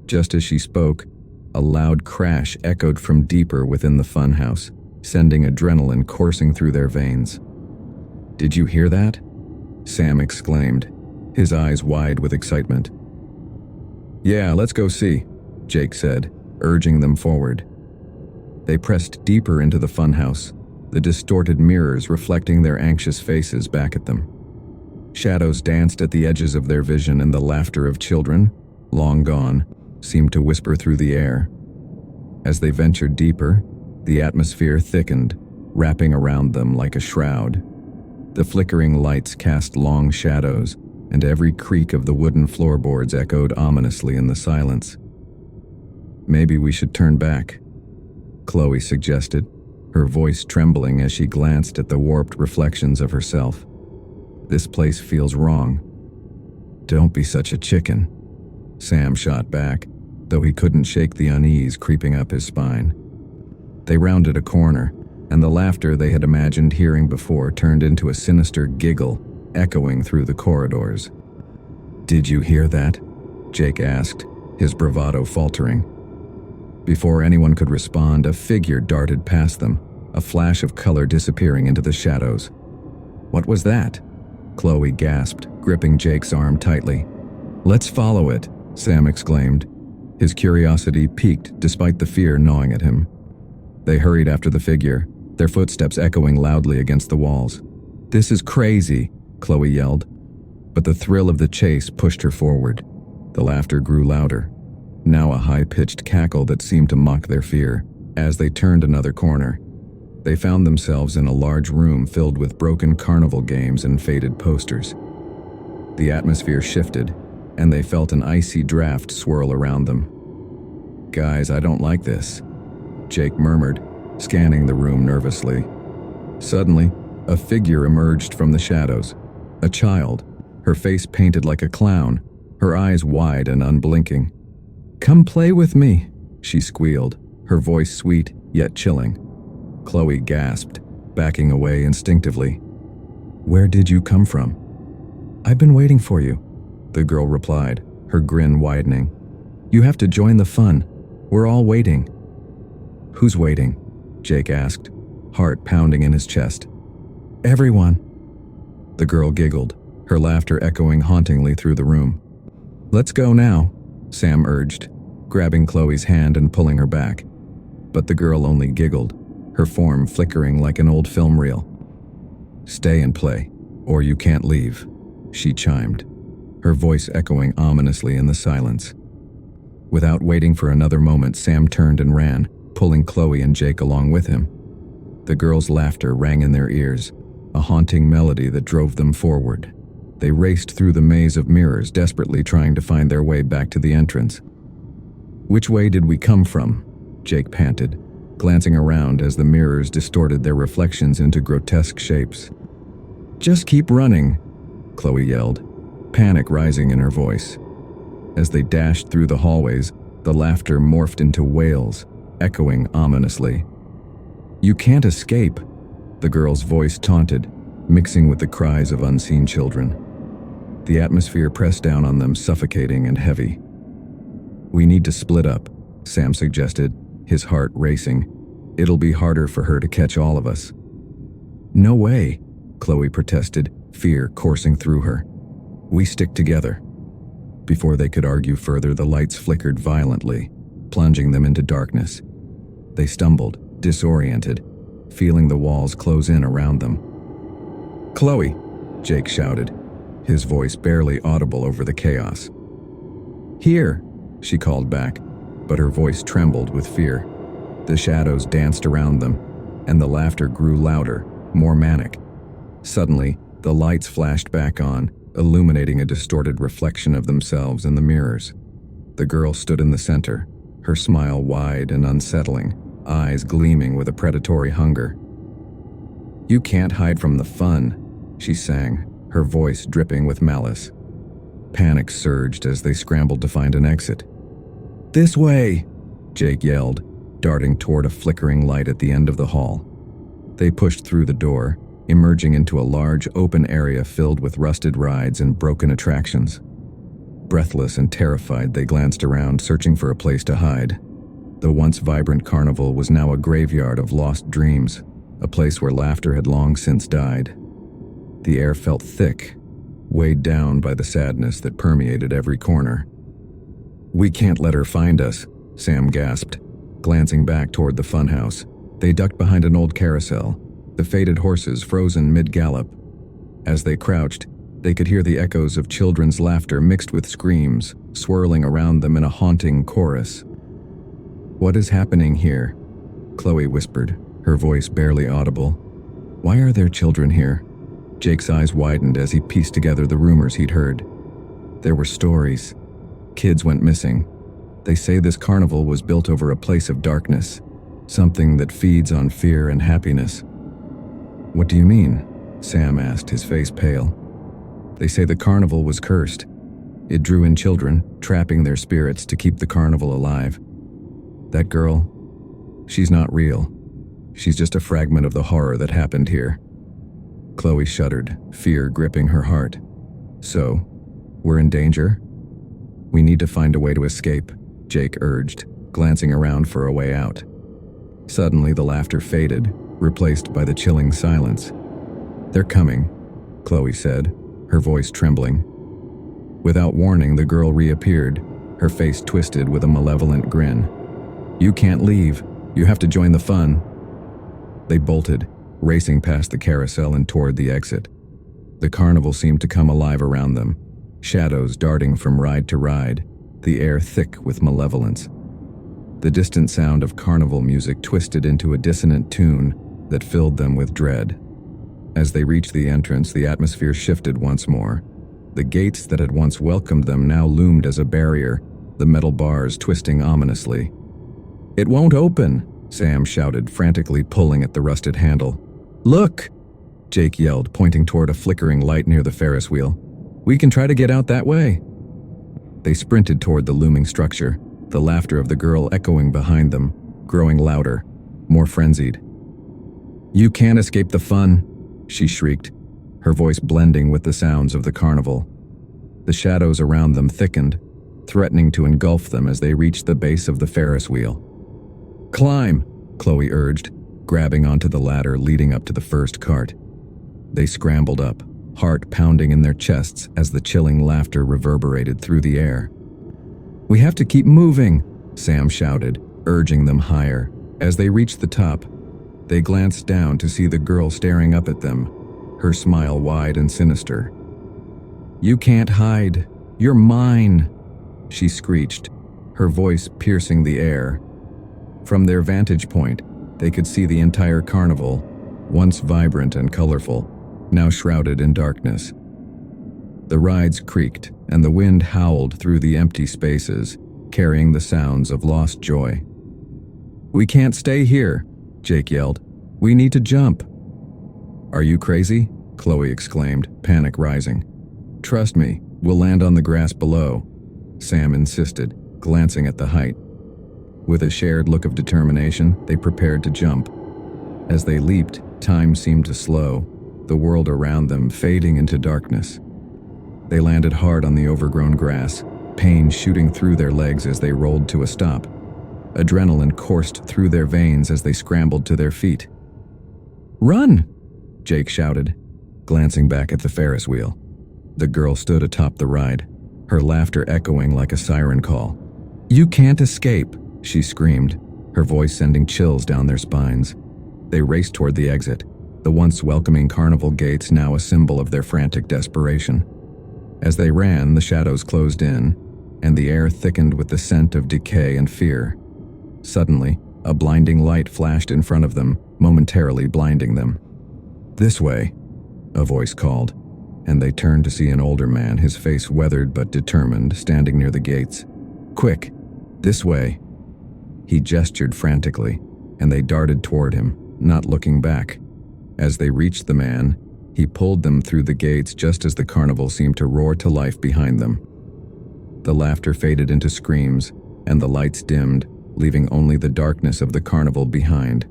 Just as she spoke, a loud crash echoed from deeper within the funhouse, sending adrenaline coursing through their veins. "Did you hear that?" Sam exclaimed, his eyes wide with excitement. "Yeah, let's go see," Jake said, urging them forward. They pressed deeper into the funhouse, the distorted mirrors reflecting their anxious faces back at them. Shadows danced at the edges of their vision, and the laughter of children, long gone, seemed to whisper through the air. As they ventured deeper, the atmosphere thickened, wrapping around them like a shroud. The flickering lights cast long shadows, and every creak of the wooden floorboards echoed ominously in the silence. "Maybe we should turn back," Chloe suggested, her voice trembling as she glanced at the warped reflections of herself. "This place feels wrong." "Don't be such a chicken," Sam shot back, though he couldn't shake the unease creeping up his spine. They rounded a corner, and the laughter they had imagined hearing before turned into a sinister giggle echoing through the corridors. "Did you hear that?" Jake asked, his bravado faltering. Before anyone could respond, a figure darted past them, a flash of color disappearing into the shadows. "What was that?" Chloe gasped, gripping Jake's arm tightly. "Let's follow it," Sam exclaimed. His curiosity piqued despite the fear gnawing at him. They hurried after the figure, their footsteps echoing loudly against the walls. "This is crazy," Chloe yelled. But the thrill of the chase pushed her forward. The laughter grew louder, now a high-pitched cackle that seemed to mock their fear. As they turned another corner, they found themselves in a large room filled with broken carnival games and faded posters. The atmosphere shifted, and they felt an icy draft swirl around them. "Guys, I don't like this," Jake murmured, scanning the room nervously. Suddenly, a figure emerged from the shadows. A child, her face painted like a clown, her eyes wide and unblinking. "Come play with me," she squealed, her voice sweet yet chilling. Chloe gasped, backing away instinctively. "Where did you come from?" "I've been waiting for you," the girl replied, her grin widening. "You have to join the fun. We're all waiting." "Who's waiting?" Jake asked, heart pounding in his chest. "Everyone." The girl giggled, her laughter echoing hauntingly through the room. "Let's go now," Sam urged, grabbing Chloe's hand and pulling her back. But the girl only giggled, her form flickering like an old film reel. "Stay and play, or you can't leave," she chimed, her voice echoing ominously in the silence. Without waiting for another moment, Sam turned and ran, pulling Chloe and Jake along with him. The girls' laughter rang in their ears, a haunting melody that drove them forward. They raced through the maze of mirrors, desperately trying to find their way back to the entrance. "Which way did we come from?" Jake panted, glancing around as the mirrors distorted their reflections into grotesque shapes. "Just keep running," Chloe yelled, panic rising in her voice. As they dashed through the hallways, the laughter morphed into wails, echoing ominously. "You can't escape," the girl's voice taunted, mixing with the cries of unseen children. The atmosphere pressed down on them, suffocating and heavy. "We need to split up," Sam suggested, his heart racing. "It'll be harder for her to catch all of us." "No way," Chloe protested, fear coursing through her. "We stick together." Before they could argue further, the lights flickered violently, plunging them into darkness. They stumbled, disoriented, feeling the walls close in around them. "Chloe!" Jake shouted, his voice barely audible over the chaos. "Here!" she called back, but her voice trembled with fear. The shadows danced around them, and the laughter grew louder, more manic. Suddenly, the lights flashed back on, illuminating a distorted reflection of themselves in the mirrors. The girl stood in the center, her smile wide and unsettling, eyes gleaming with a predatory hunger. "You can't hide from the fun," she sang, her voice dripping with malice. Panic surged as they scrambled to find an exit. "This way!" Jake yelled, darting toward a flickering light at the end of the hall. They pushed through the door, emerging into a large open area filled with rusted rides and broken attractions. Breathless and terrified, they glanced around, searching for a place to hide. The once vibrant carnival was now a graveyard of lost dreams, a place where laughter had long since died. The air felt thick, weighed down by the sadness that permeated every corner. "We can't let her find us," Sam gasped, glancing back toward the funhouse. They ducked behind an old carousel, the faded horses frozen mid-gallop. As they crouched, they could hear the echoes of children's laughter mixed with screams, swirling around them in a haunting chorus. "What is happening here?" Chloe whispered, her voice barely audible. "Why are there children here?" Jake's eyes widened as he pieced together the rumors he'd heard. There were stories. Kids went missing. They say this carnival was built over a place of darkness, something that feeds on fear and happiness. "What do you mean?" Sam asked, his face pale. "They say the carnival was cursed. It drew in children, trapping their spirits to keep the carnival alive. That girl, she's not real. She's just a fragment of the horror that happened here." Chloe shuddered, fear gripping her heart. "So, we're in danger?" "We need to find a way to escape," Jake urged, glancing around for a way out. Suddenly, the laughter faded, replaced by the chilling silence. "They're coming," Chloe said, her voice trembling. Without warning, the girl reappeared, her face twisted with a malevolent grin. "You can't leave. You have to join the fun." They bolted, racing past the carousel and toward the exit. The carnival seemed to come alive around them, shadows darting from ride to ride, the air thick with malevolence. The distant sound of carnival music twisted into a dissonant tune that filled them with dread. As they reached the entrance, the atmosphere shifted once more. The gates that had once welcomed them now loomed as a barrier, the metal bars twisting ominously. "It won't open," Sam shouted, frantically pulling at the rusted handle. "Look!" Jake yelled, pointing toward a flickering light near the Ferris wheel. "We can try to get out that way." They sprinted toward the looming structure, the laughter of the girl echoing behind them, growing louder, more frenzied. "You can't escape the fun," she shrieked, her voice blending with the sounds of the carnival. The shadows around them thickened, threatening to engulf them as they reached the base of the Ferris wheel. "Climb," Chloe urged, grabbing onto the ladder leading up to the first cart. They scrambled up, heart pounding in their chests as the chilling laughter reverberated through the air. "We have to keep moving," Sam shouted, urging them higher. As they reached the top, they glanced down to see the girl staring up at them, her smile wide and sinister. "You can't hide. You're mine," she screeched, her voice piercing the air. From their vantage point, they could see the entire carnival, once vibrant and colorful, now shrouded in darkness. The rides creaked, and the wind howled through the empty spaces, carrying the sounds of lost joy. "We can't stay here," Jake yelled. "We need to jump." "Are you crazy?" Chloe exclaimed, panic rising. "Trust me, we'll land on the grass below," Sam insisted, glancing at the height. With a shared look of determination, they prepared to jump. As they leaped, time seemed to slow, the world around them fading into darkness. They landed hard on the overgrown grass, pain shooting through their legs as they rolled to a stop. Adrenaline coursed through their veins as they scrambled to their feet. "Run!" Jake shouted, glancing back at the Ferris wheel. The girl stood atop the ride, her laughter echoing like a siren call. "You can't escape," she screamed, her voice sending chills down their spines. They raced toward the exit, the once welcoming carnival gates now a symbol of their frantic desperation. As they ran, the shadows closed in, and the air thickened with the scent of decay and fear. Suddenly, a blinding light flashed in front of them, momentarily blinding them. "This way," a voice called, and they turned to see an older man, his face weathered but determined, standing near the gates. "Quick, this way." He gestured frantically, and they darted toward him, not looking back. As they reached the man, he pulled them through the gates just as the carnival seemed to roar to life behind them. The laughter faded into screams, and the lights dimmed, leaving only the darkness of the carnival behind.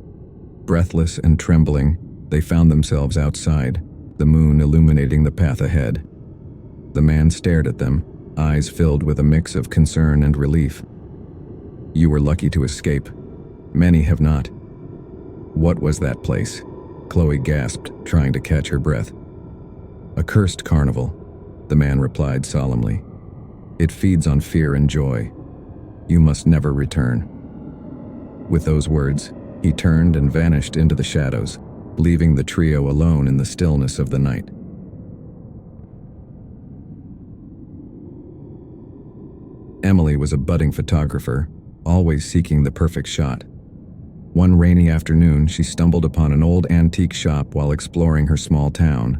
Breathless and trembling, they found themselves outside, the moon illuminating the path ahead. The man stared at them, eyes filled with a mix of concern and relief. "You were lucky to escape. Many have not." "What was that place?" Chloe gasped, trying to catch her breath. "A cursed carnival," the man replied solemnly. "It feeds on fear and joy. You must never return." With those words, he turned and vanished into the shadows, leaving the trio alone in the stillness of the night. Emily was a budding photographer, always seeking the perfect shot. One rainy afternoon, she stumbled upon an old antique shop while exploring her small town.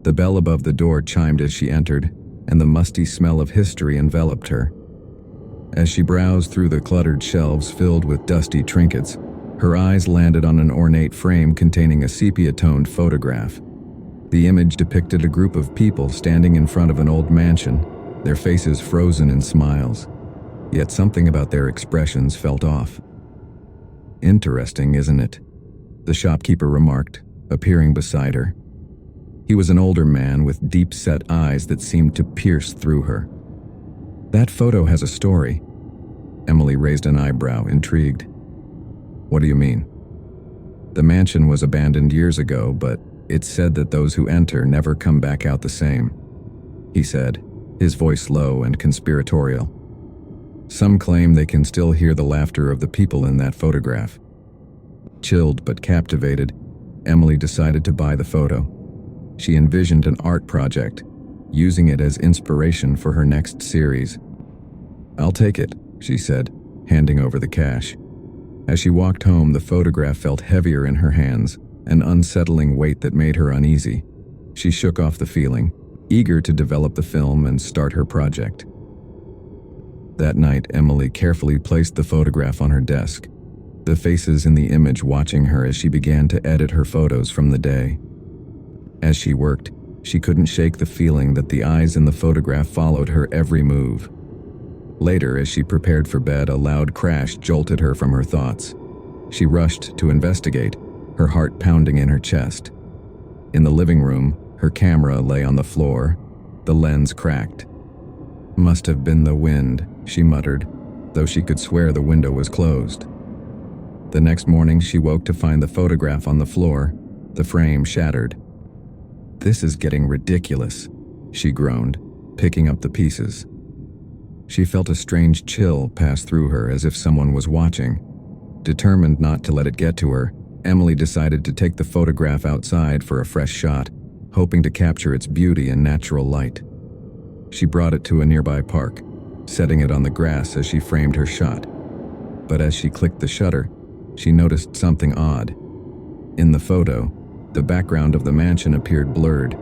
The bell above the door chimed as she entered, and the musty smell of history enveloped her. As she browsed through the cluttered shelves filled with dusty trinkets, her eyes landed on an ornate frame containing a sepia-toned photograph. The image depicted a group of people standing in front of an old mansion, their faces frozen in smiles. Yet something about their expressions felt off. "Interesting, isn't it?" the shopkeeper remarked, appearing beside her. He was an older man with deep-set eyes that seemed to pierce through her. "That photo has a story." Emily raised an eyebrow, intrigued. "What do you mean?" "The mansion was abandoned years ago, but it's said that those who enter never come back out the same," he said, his voice low and conspiratorial. "Some claim they can still hear the laughter of the people in that photograph." Chilled but captivated, Emily decided to buy the photo. She envisioned an art project, using it as inspiration for her next series. "I'll take it," she said, handing over the cash. As she walked home, the photograph felt heavier in her hands, an unsettling weight that made her uneasy. She shook off the feeling, eager to develop the film and start her project. That night, Emily carefully placed the photograph on her desk, the faces in the image watching her as she began to edit her photos from the day. As she worked, she couldn't shake the feeling that the eyes in the photograph followed her every move. Later, as she prepared for bed, a loud crash jolted her from her thoughts. She rushed to investigate, her heart pounding in her chest. In the living room, her camera lay on the floor, the lens cracked. "Must have been the wind," she muttered, though she could swear the window was closed. The next morning, she woke to find the photograph on the floor, the frame shattered. "This is getting ridiculous," she groaned, picking up the pieces. She felt a strange chill pass through her as if someone was watching. Determined not to let it get to her, Emily decided to take the photograph outside for a fresh shot, hoping to capture its beauty in natural light. She brought it to a nearby park, setting it on the grass as she framed her shot. But as she clicked the shutter, she noticed something odd. In the photo, the background of the mansion appeared blurred,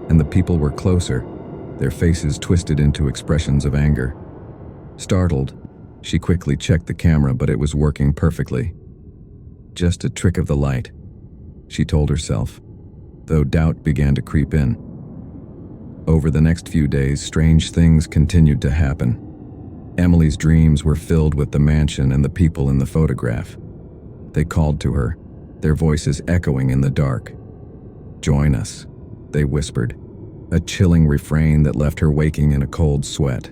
and the people were closer, their faces twisted into expressions of anger. Startled, she quickly checked the camera, but it was working perfectly. "Just a trick of the light," she told herself, though doubt began to creep in. Over the next few days, strange things continued to happen. Emily's dreams were filled with the mansion and the people in the photograph. They called to her, their voices echoing in the dark. "Join us," they whispered, a chilling refrain that left her waking in a cold sweat.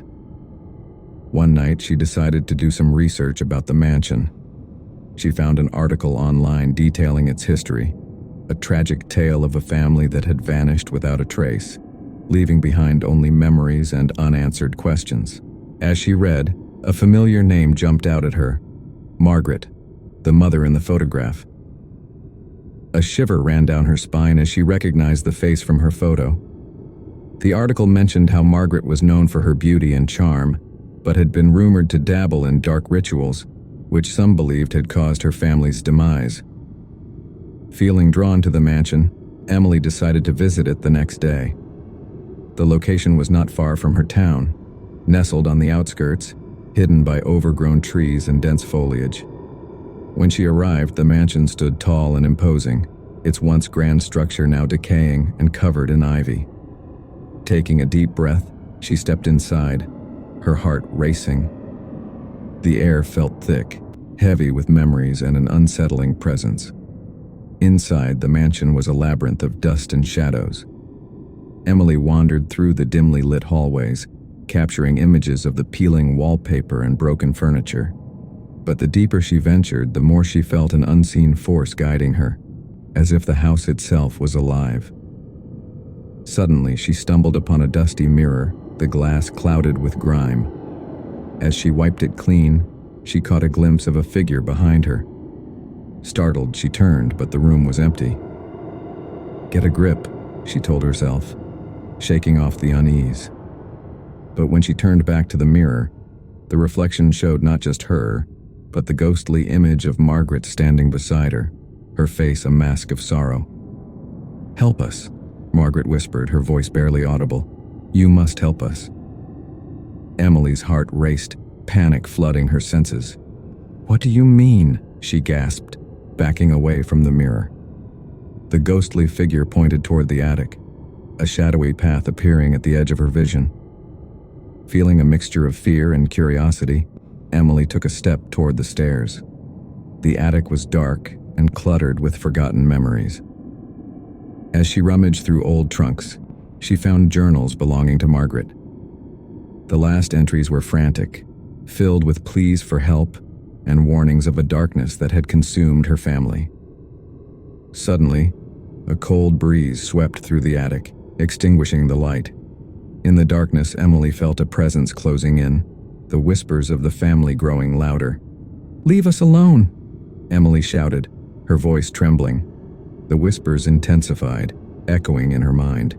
One night, she decided to do some research about the mansion. She found an article online detailing its history, a tragic tale of a family that had vanished without a trace, leaving behind only memories and unanswered questions. As she read, a familiar name jumped out at her: Margaret, the mother in the photograph. A shiver ran down her spine as she recognized the face from her photo. The article mentioned how Margaret was known for her beauty and charm, but had been rumored to dabble in dark rituals, which some believed had caused her family's demise. Feeling drawn to the mansion, Emily decided to visit it the next day. The location was not far from her town, nestled on the outskirts, hidden by overgrown trees and dense foliage. When she arrived, the mansion stood tall and imposing, its once grand structure now decaying and covered in ivy. Taking a deep breath, she stepped inside, her heart racing. The air felt thick, heavy with memories and an unsettling presence. Inside, the mansion was a labyrinth of dust and shadows. Emily wandered through the dimly lit hallways, capturing images of the peeling wallpaper and broken furniture. But the deeper she ventured, the more she felt an unseen force guiding her, as if the house itself was alive. Suddenly, she stumbled upon a dusty mirror, the glass clouded with grime. As she wiped it clean, she caught a glimpse of a figure behind her. Startled, she turned, but the room was empty. "Get a grip," she told herself, shaking off the unease. But when she turned back to the mirror, the reflection showed not just her, but the ghostly image of Margaret standing beside her, her face a mask of sorrow. "Help us," Margaret whispered, her voice barely audible. "You must help us." Emily's heart raced, panic flooding her senses. "What do you mean?" she gasped, backing away from the mirror. The ghostly figure pointed toward the attic, a shadowy path appearing at the edge of her vision. Feeling a mixture of fear and curiosity, Emily took a step toward the stairs. The attic was dark, and cluttered with forgotten memories. As she rummaged through old trunks, she found journals belonging to Margaret. The last entries were frantic, filled with pleas for help and warnings of a darkness that had consumed her family. Suddenly, a cold breeze swept through the attic, extinguishing the light. In the darkness, Emily felt a presence closing in, the whispers of the family growing louder. "Leave us alone!" Emily shouted, her voice trembling. The whispers intensified, echoing in her mind.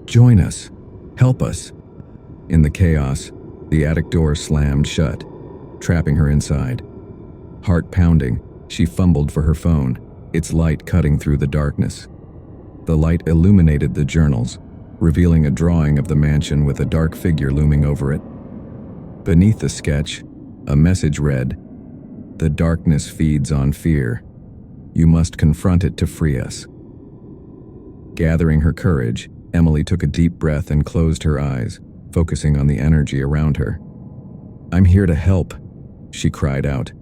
"Join us! Help us!" In the chaos, the attic door slammed shut, trapping her inside. Heart pounding, she fumbled for her phone, its light cutting through the darkness. The light illuminated the journals, revealing a drawing of the mansion with a dark figure looming over it. Beneath the sketch, a message read, "The darkness feeds on fear. You must confront it to free us." Gathering her courage, Emily took a deep breath and closed her eyes, focusing on the energy around her. "I'm here to help," she cried out,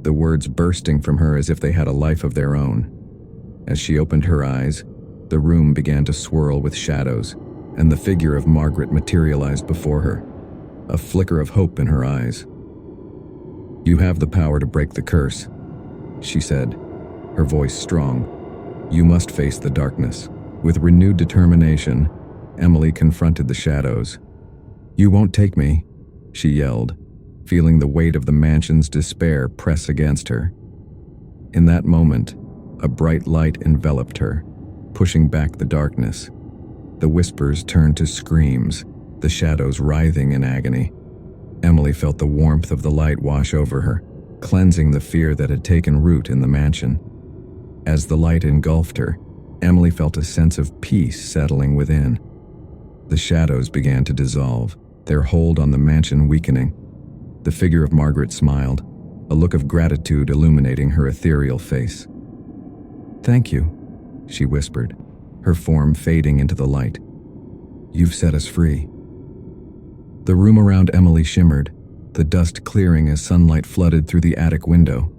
the words bursting from her as if they had a life of their own. As she opened her eyes, the room began to swirl with shadows, and the figure of Margaret materialized before her, a flicker of hope in her eyes. "You have the power to break the curse," she said, her voice strong. "You must face the darkness." With renewed determination, Emily confronted the shadows. "You won't take me," she yelled, feeling the weight of the mansion's despair press against her. In that moment, a bright light enveloped her, pushing back the darkness. The whispers turned to screams, the shadows writhing in agony. Emily felt the warmth of the light wash over her, cleansing the fear that had taken root in the mansion. As the light engulfed her, Emily felt a sense of peace settling within. The shadows began to dissolve, their hold on the mansion weakening. The figure of Margaret smiled, a look of gratitude illuminating her ethereal face. "Thank you," she whispered, her form fading into the light. "You've set us free." The room around Emily shimmered, the dust clearing as sunlight flooded through the attic window.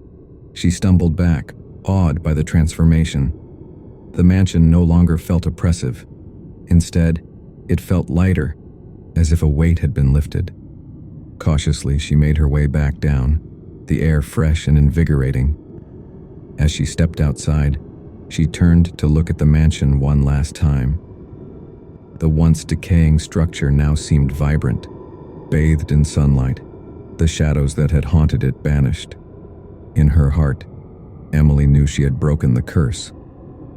She stumbled back, awed by the transformation. The mansion no longer felt oppressive. Instead, it felt lighter, as if a weight had been lifted. Cautiously, she made her way back down, the air fresh and invigorating. As she stepped outside, she turned to look at the mansion one last time. The once decaying structure now seemed vibrant, bathed in sunlight. The shadows that had haunted it vanished. In her heart, Emily knew she had broken the curse,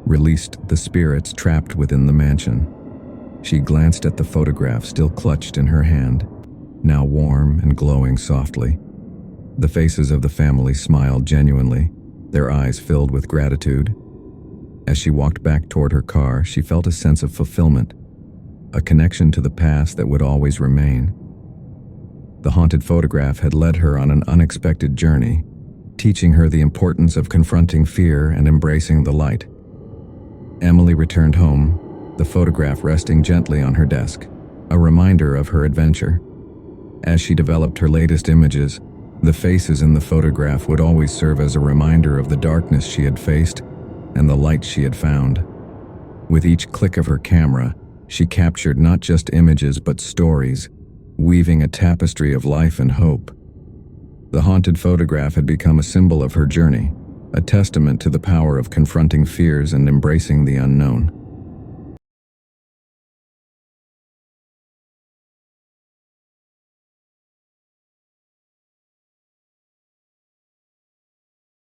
released the spirits trapped within the mansion. She glanced at the photograph still clutched in her hand, now warm and glowing softly. The faces of the family smiled genuinely, their eyes filled with gratitude. As she walked back toward her car, she felt a sense of fulfillment, a connection to the past that would always remain. The haunted photograph had led her on an unexpected journey, teaching her the importance of confronting fear and embracing the light. Emily returned home, the photograph resting gently on her desk, a reminder of her adventure. As she developed her latest images, the faces in the photograph would always serve as a reminder of the darkness she had faced and the light she had found. With each click of her camera, she captured not just images but stories, weaving a tapestry of life and hope. The haunted photograph had become a symbol of her journey, a testament to the power of confronting fears and embracing the unknown.